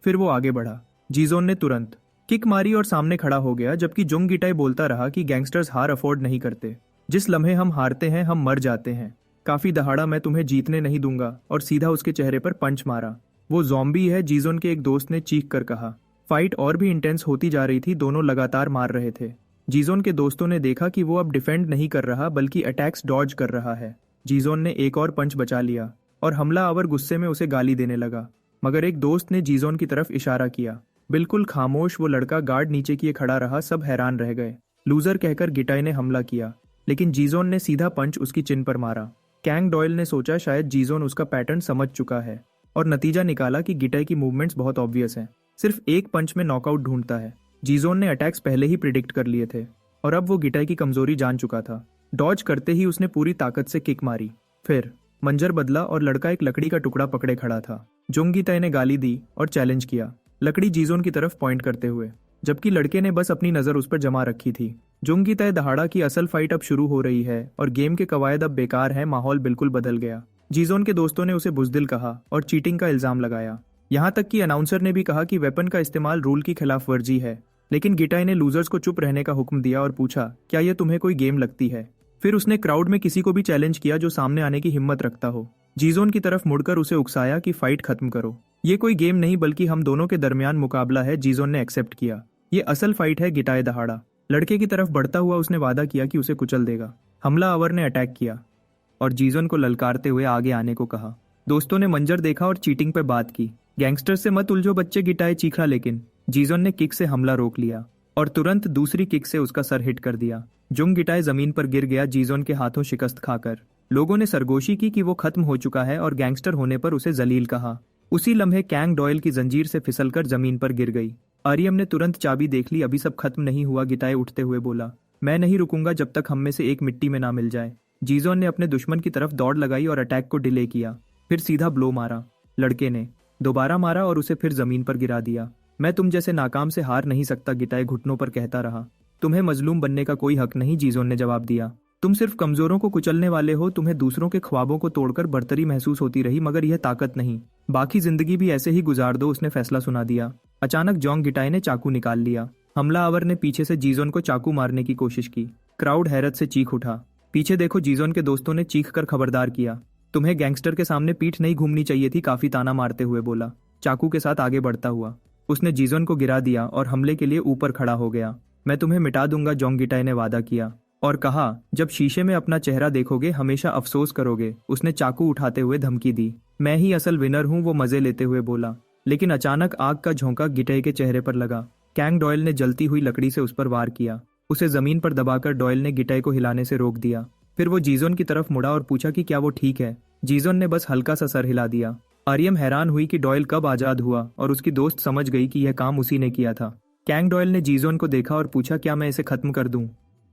[SPEAKER 1] फिर वो आगे बढ़ा। जीजोन ने तुरंत किक मारी और सामने खड़ा हो गया, जबकि जोंगिटाई बोलता रहा कि गैंगस्टर्स हार अफोर्ड नहीं करते। जिस लम्हे हम हारते हैं हम मर जाते हैं। काफी दहाड़ा, मैं तुम्हें जीतने नहीं दूंगा, और सीधा उसके चेहरे पर पंच मारा। वो ज़ॉम्बी है, जीजोन के एक दोस्त ने चीख कर कहा। फाइट और भी इंटेंस होती जा रही थी, दोनों लगातार मार रहे थे। जीजोन के दोस्तों ने देखा कि वो अब डिफेंड नहीं कर रहा बल्कि अटैक्स डॉज कर रहा है। जीजोन ने एक और पंच बचा लिया और हमलावर गुस्से में उसे गाली देने लगा, मगर एक दोस्त ने जीजोन की तरफ इशारा किया। बिल्कुल खामोश वो लड़का गार्ड नीचे किए खड़ा रहा। सब हैरान रह गए। लूजर कहकर गिटाई ने हमला किया, लेकिन जीजोन ने सीधा पंच उसकी चिन पर मारा। कैंग डॉयल ने सोचा शायद जीजोन उसका पैटर्न समझ चुका है और नतीजा निकाला कि गिटाई की मूवमेंट्स बहुत ऑब्वियस हैं। सिर्फ एक पंच में नॉकआउट ढूंढता है। जीजोन ने अटैक्स पहले ही प्रिडिक्ट कर लिए थे और अब वो गिटाई की कमजोरी जान चुका था। डॉज करते ही उसने पूरी ताकत से किक मारी। फिर मंजर बदला और लड़का एक लकड़ी का टुकड़ा पकड़े खड़ा था। जोंगिटाई ने गाली दी और चैलेंज किया, लकड़ी जीजोन की तरफ पॉइंट करते हुए, जबकि लड़के ने बस अपनी नजर उस पर जमा रखी थी। जोंगिटाई दहाड़ा की असल फाइट अब शुरू हो रही है और गेम के कवायद अब बेकार है। माहौल बिल्कुल बदल गया। जीजोन के दोस्तों ने उसे बुजदिल कहा और चीटिंग का इल्जाम लगाया। यहाँ तक कि अनाउंसर ने भी कहा कि वेपन का इस्तेमाल रूल की खिलाफ वर्जी है। लेकिन गिटाई ने लूजर्स को चुप रहने का हुक्म दिया और पूछा, क्या यह तुम्हें कोई गेम लगती है? फिर उसने क्राउड में किसी को भी चैलेंज किया जो सामने आने की हिम्मत रखता हो। जीजोन की तरफ मुड़कर उसे उकसाया कि फाइट खत्म करो। ये कोई गेम नहीं बल्कि हम दोनों के दरमियान मुकाबला है। जीजोन ने एक्सेप्ट किया। ये असल फाइट है। गिटाई दहाड़ा। लड़के की तरफ बढ़ता हुआ उसने वादा किया कि उसे कुचल देगा। हमलावर ने अटैक किया और जीजोन को ललकारते हुए आगे आने को कहा। दोस्तों ने मंजर देखा और चीटिंग पे बात की। गैंगस्टर से मत उलझो बच्चे, गिटाई चीखा, लेकिन जीजोन ने किक से हमला रोक लिया और तुरंत दूसरी किक से उसका सर हिट कर दिया। जुंगिटाई जमीन पर गिर गया, जीजोन के हाथों शिकस्त खाकर। लोगों ने सरगोशी की कि वो खत्म हो चुका है और गैंगस्टर होने पर उसे जलील कहा। उसी लम्हे कैंग डॉयल की जंजीर से फिसलकर जमीन पर गिर गई। आर्यम ने तुरंत चाबी देख ली। अभी सब खत्म नहीं हुआ, गिटाई उठते हुए बोला। मैं नहीं रुकूंगा जब तक हम में से एक मिट्टी में ना मिल जाए। जीजोन ने अपने दुश्मन की तरफ दौड़ लगाई और अटैक को डिले किया। फिर सीधा ब्लो मारा। लड़के ने दोबारा मारा और उसे फिर जमीन पर गिरा दिया। मैं तुम जैसे नाकाम से हार नहीं सकता, गिटाई घुटनों पर कहता रहा। तुम्हें मजलूम बनने का कोई हक नहीं, जीजोन ने जवाब दिया। तुम सिर्फ कमजोरों को कुचलने वाले हो। तुम्हें दूसरों के ख्वाबों को तोड़कर बर्तरी महसूस होती रही, मगर यह ताकत नहीं। बाकी जिंदगी भी ऐसे ही गुजार दो, उसने फैसला सुना दिया। अचानक जोंगिटाई ने चाकू निकाल लिया। हमलावर ने पीछे से जीजोन को चाकू मारने की कोशिश की। क्राउड हैरत से चीख उठा। पीछे देखो, जीजोन के दोस्तों ने चीख कर खबरदार किया। तुम्हें गैंगस्टर के सामने पीठ नहीं घूमनी चाहिए थी, काफी ताना मारते हुए बोला। चाकू के साथ आगे बढ़ता हुआ उसने जीजोन को गिरा दिया और हमले के लिए ऊपर खड़ा हो गया। मैं तुम्हें मिटा दूंगा, जोंगिटाई ने वादा किया और कहा, जब शीशे में अपना चेहरा देखोगे हमेशा अफसोस करोगे। उसने चाकू उठाते हुए धमकी दी। मैं ही असल विनर हूं, वो मजे लेते हुए बोला। लेकिन अचानक आग का झोंका गिटाई के चेहरे पर लगा। कैंग डॉयल ने जलती हुई लकड़ी से उस पर वार किया। उसे जमीन पर दबाकर डॉयल ने गिटाई को हिलाने से रोक दिया। फिर वो जीजोन की तरफ मुड़ा और पूछा कि क्या वो ठीक है। जीजोन ने बस हल्का सा सर हिला दिया। आर्यम हैरान हुई कि डॉयल कब आजाद हुआ और उसकी दोस्त समझ गई कि यह काम उसी ने किया था। कैंग डॉयल ने जीजोन को देखा और पूछा, क्या मैं इसे खत्म कर दूं?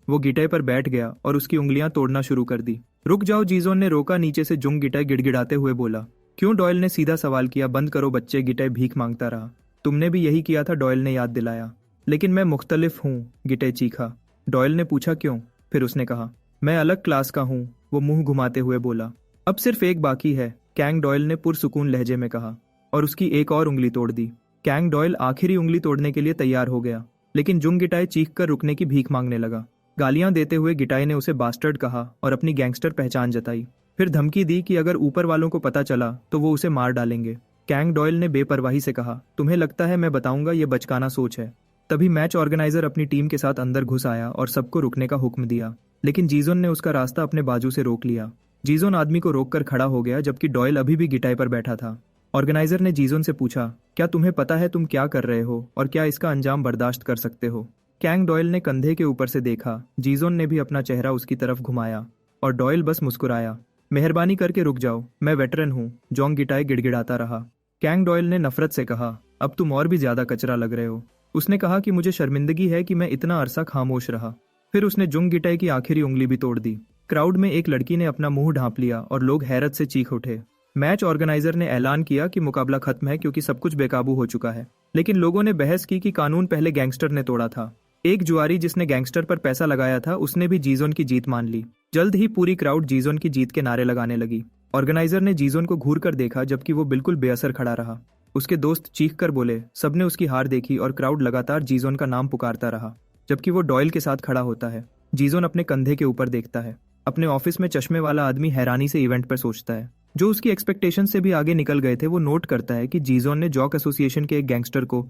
[SPEAKER 1] वो गिटाई पर बैठ गया और उसकी उंगलियां तोड़ना शुरू कर दी। रुक जाओ, जीजोन ने रोका। नीचे से जुंग गिटाई गिड़गिड़ाते हुए बोला। क्यों? डॉयल ने सीधा सवाल किया। बंद करो बच्चे, गिटाई भीख मांगता रहा। तुमने भी यही किया था, डॉयल ने याद दिलाया। लेकिन मैं मुख्तलिफ हूँ, गिटे चीखा। डॉयल ने पूछा क्यों? फिर उसने कहा, मैं अलग क्लास का हूँ, वो मुंह घुमाते हुए बोला। अब सिर्फ एक बाकी है, कैंग डॉयल ने पुरसुकून लहजे में कहा, और उसकी एक और उंगली तोड़ दी। कैंग डॉयल आखिरी उंगली तोड़ने के लिए तैयार हो गया, लेकिन जुंग गिटाई चीख कर रुकने की भीख मांगने लगा। गालियां देते हुए गिटाई ने उसे बास्टर्ड कहा और अपनी गैंगस्टर पहचान जताई। फिर धमकी दी कि अगर ऊपर वालों को पता चला तो वो उसे मार डालेंगे। कैंग डॉयल ने बेपरवाही से कहा, तुम्हें लगता है मैं बताऊंगा, ये बचकाना सोच है। तभी मैच ऑर्गेनाइजर अपनी टीम के साथ अंदर घुस आया और सबको रुकने का हुक्म दिया, लेकिन जीजोन ने उसका रास्ता अपने बाजू से रोक लिया। जीजोन आदमी को रोककर खड़ा हो गया, जबकि डॉयल अभी भी गिटाई पर बैठा था। ऑर्गेनाइजर ने जीजोन से पूछा, क्या तुम्हें पता है तुम क्या कर रहे हो और क्या इसका अंजाम बर्दाश्त कर सकते हो? कैंग डॉयल ने कंधे के ऊपर से देखा। जीजोन ने भी अपना चेहरा उसकी तरफ घुमाया और डॉयल बस मुस्कुराया। मेहरबानी करके रुक जाओ, मैं वेटरन हूँ, जोंग गिटाई गिड़गिड़ाता रहा। कैंग डॉयल ने नफरत से कहा, अब तुम और भी ज्यादा कचरा लग रहे हो। उसने कहा कि मुझे शर्मिंदगी है कि मैं इतना अरसा खामोश रहा। फिर उसने जुंग गिटाई की आखिरी उंगली भी तोड़ दी। क्राउड में एक लड़की ने अपना मुंह ढांप लिया और लोग हैरत से चीख उठे। मैच ऑर्गेनाइजर ने ऐलान किया कि मुकाबला खत्म है क्योंकि सब कुछ बेकाबू हो चुका है। लेकिन लोगों ने बहस की कि कानून पहले गैंगस्टर ने तोड़ा था। एक जुआरी जिसने गैंगस्टर पर पैसा लगाया था, उसने भी जीजोन की जीत मान ली। जल्द ही पूरी क्राउड जीजोन की जीत के नारे लगाने लगी। ऑर्गेनाइजर ने जीजोन को घूर कर देखा, जबकि वो बिल्कुल बेअसर खड़ा रहा। उसके दोस्त चीख कर बोले। सबने उसकी हार देखी और क्राउड लगातार जीजोन का नाम पुकारता रहा, जबकि वो डॉयल के साथ खड़ा होता है। जीजोन अपने कंधे के ऊपर देखता है। अपने ऑफिस में चश्मे वाला आदमी हैरानी से इवेंट पर सोचता है, जो उसकी एक्सपेक्टेशन से भी आगे निकल गए थे। वो नोट करता है कि जीजोन ने जॉक एसोसिएशन के एक गैंगस्टर को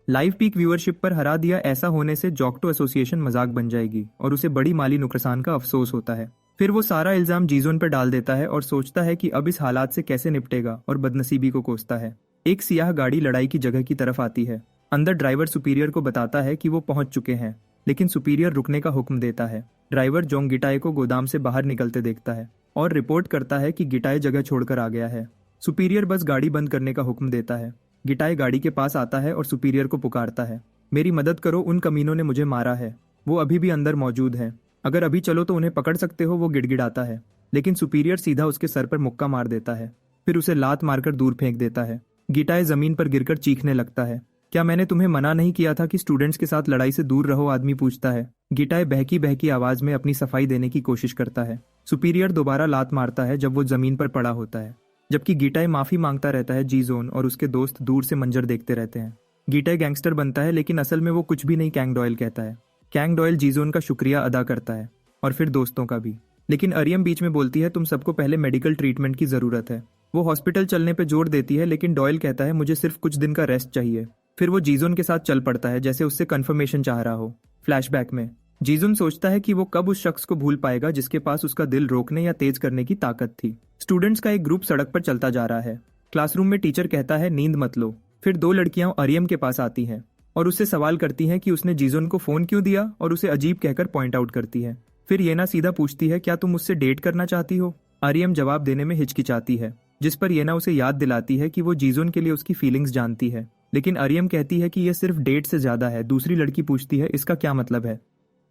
[SPEAKER 1] लाइव पीक व्यूअरशिप पर हरा दिया। ऐसा होने से जॉक्टो एसोसिएशन मजाक बन जाएगी और उसे बड़ी माली नुकसान का अफसोस होता है। फिर वो सारा इल्जाम जीजोन पर डाल देता है और सोचता है कि अब इस हालात से कैसे निपटेगा, और बदनसीबी को कोसता है। एक सियाह गाड़ी लड़ाई की जगह की तरफ आती है। अंदर ड्राइवर सुपीरियर को बताता है कि वो पहुंच चुके हैं, लेकिन सुपीरियर रुकने का हुक्म देता है। ड्राइवर जोंग गिटाई को गोदाम से बाहर निकलते देखता है और रिपोर्ट करता है कि गिटाई जगह छोड़कर आ गया है। सुपीरियर बस गाड़ी बंद करने का हुक्म देता है। गिटाई गाड़ी के पास आता है और सुपीरियर को पुकारता है, मेरी मदद करो, उन कमीनों ने मुझे मारा है। वो अभी भी अंदर मौजूद है, अगर अभी चलो तो उन्हें पकड़ सकते हो। वो गिड़गिड़ाता है, लेकिन सुपीरियर सीधा उसके सर पर मुक्का मार देता है, फिर उसे लात मारकर दूर फेंक देता है। गिटाई जमीन पर गिरकर चीखने लगता है। क्या मैंने तुम्हें मना नहीं किया था कि स्टूडेंट्स के साथ लड़ाई से दूर रहो? आदमी पूछता है। गिटाई बहकी बहकी आवाज में अपनी सफाई देने की कोशिश करता है। सुपीरियर दोबारा लात मारता है जब वो जमीन पर पड़ा होता है, जबकि गिटाई माफी मांगता रहता है। जीजोन और उसके दोस्त दूर से मंजर देखते रहते हैं। गिटाई गैंगस्टर बनता है, लेकिन असल में वो कुछ भी नहीं, कैंग डॉयल कहता है। कैंग डॉयल जीजोन का शुक्रिया अदा करता है और फिर दोस्तों का भी। लेकिन अरियम बीच में बोलती है, तुम सबको पहले मेडिकल ट्रीटमेंट की जरूरत है। वो हॉस्पिटल चलने पे जोर देती है, लेकिन डॉयल कहता है, मुझे सिर्फ कुछ दिन का रेस्ट चाहिए। फिर वो जीजोन के साथ चल पड़ता है, जैसे उससे कंफर्मेशन चाह रहा हो। फ्लैशबैक में जीजोन सोचता है कि वो कब उस शख्स को भूल पाएगा जिसके पास उसका दिल रोकने या तेज करने की ताकत थी। स्टूडेंट्स का एक ग्रुप सड़क पर चलता जा रहा है। क्लासरूम में टीचर कहता है, नींद मत लो। फिर दो लड़कियां अरियम के पास आती हैं और उससे सवाल करती हैं कि उसने जीजोन को फोन क्यों दिया, और उसे अजीब कहकर पॉइंट आउट करती है। फिर येना सीधा पूछती है, क्या तुम मुझसे डेट करना चाहती हो? अरियम जवाब देने में हिचकिचाती है, जिस पर येना उसे याद दिलाती है कि वो जीजोन के लिए उसकी फीलिंग्स जानती है। लेकिन अरियम कहती है कि यह सिर्फ डेट से ज्यादा है। दूसरी लड़की पूछती है, इसका क्या मतलब है?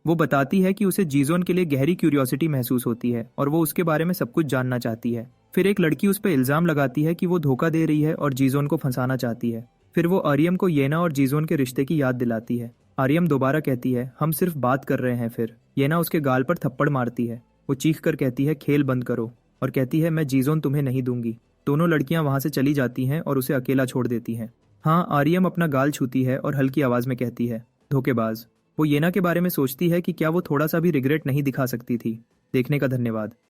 [SPEAKER 1] वो बताती है कि उसे जीजोन के लिए गहरी क्यूरियोसिटी महसूस होती है और वो उसके बारे में सब कुछ जानना चाहती है। फिर एक लड़की उस पर इल्जाम लगाती है कि वो धोखा दे रही है और जीजोन को फंसाना चाहती है। फिर वो आर्यम को येना और जीजोन के रिश्ते की याद दिलाती है। आर्यम दोबारा कहती है, हम सिर्फ बात कर रहे हैं। फिर येना उसके गाल पर थप्पड़ मारती है। वो चीख कर कहती है, खेल बंद करो, और कहती है, मैं जीजोन तुम्हें नहीं दूंगी। दोनों लड़कियां वहां से चली जाती हैं और उसे अकेला छोड़ देती हैं। हाँ, आर्यम अपना गाल छूती है और हल्की आवाज में कहती है, धोखेबाज। वो येना के बारे में सोचती है कि क्या वो थोड़ा सा भी रिग्रेट नहीं दिखा सकती थी। देखने का धन्यवाद।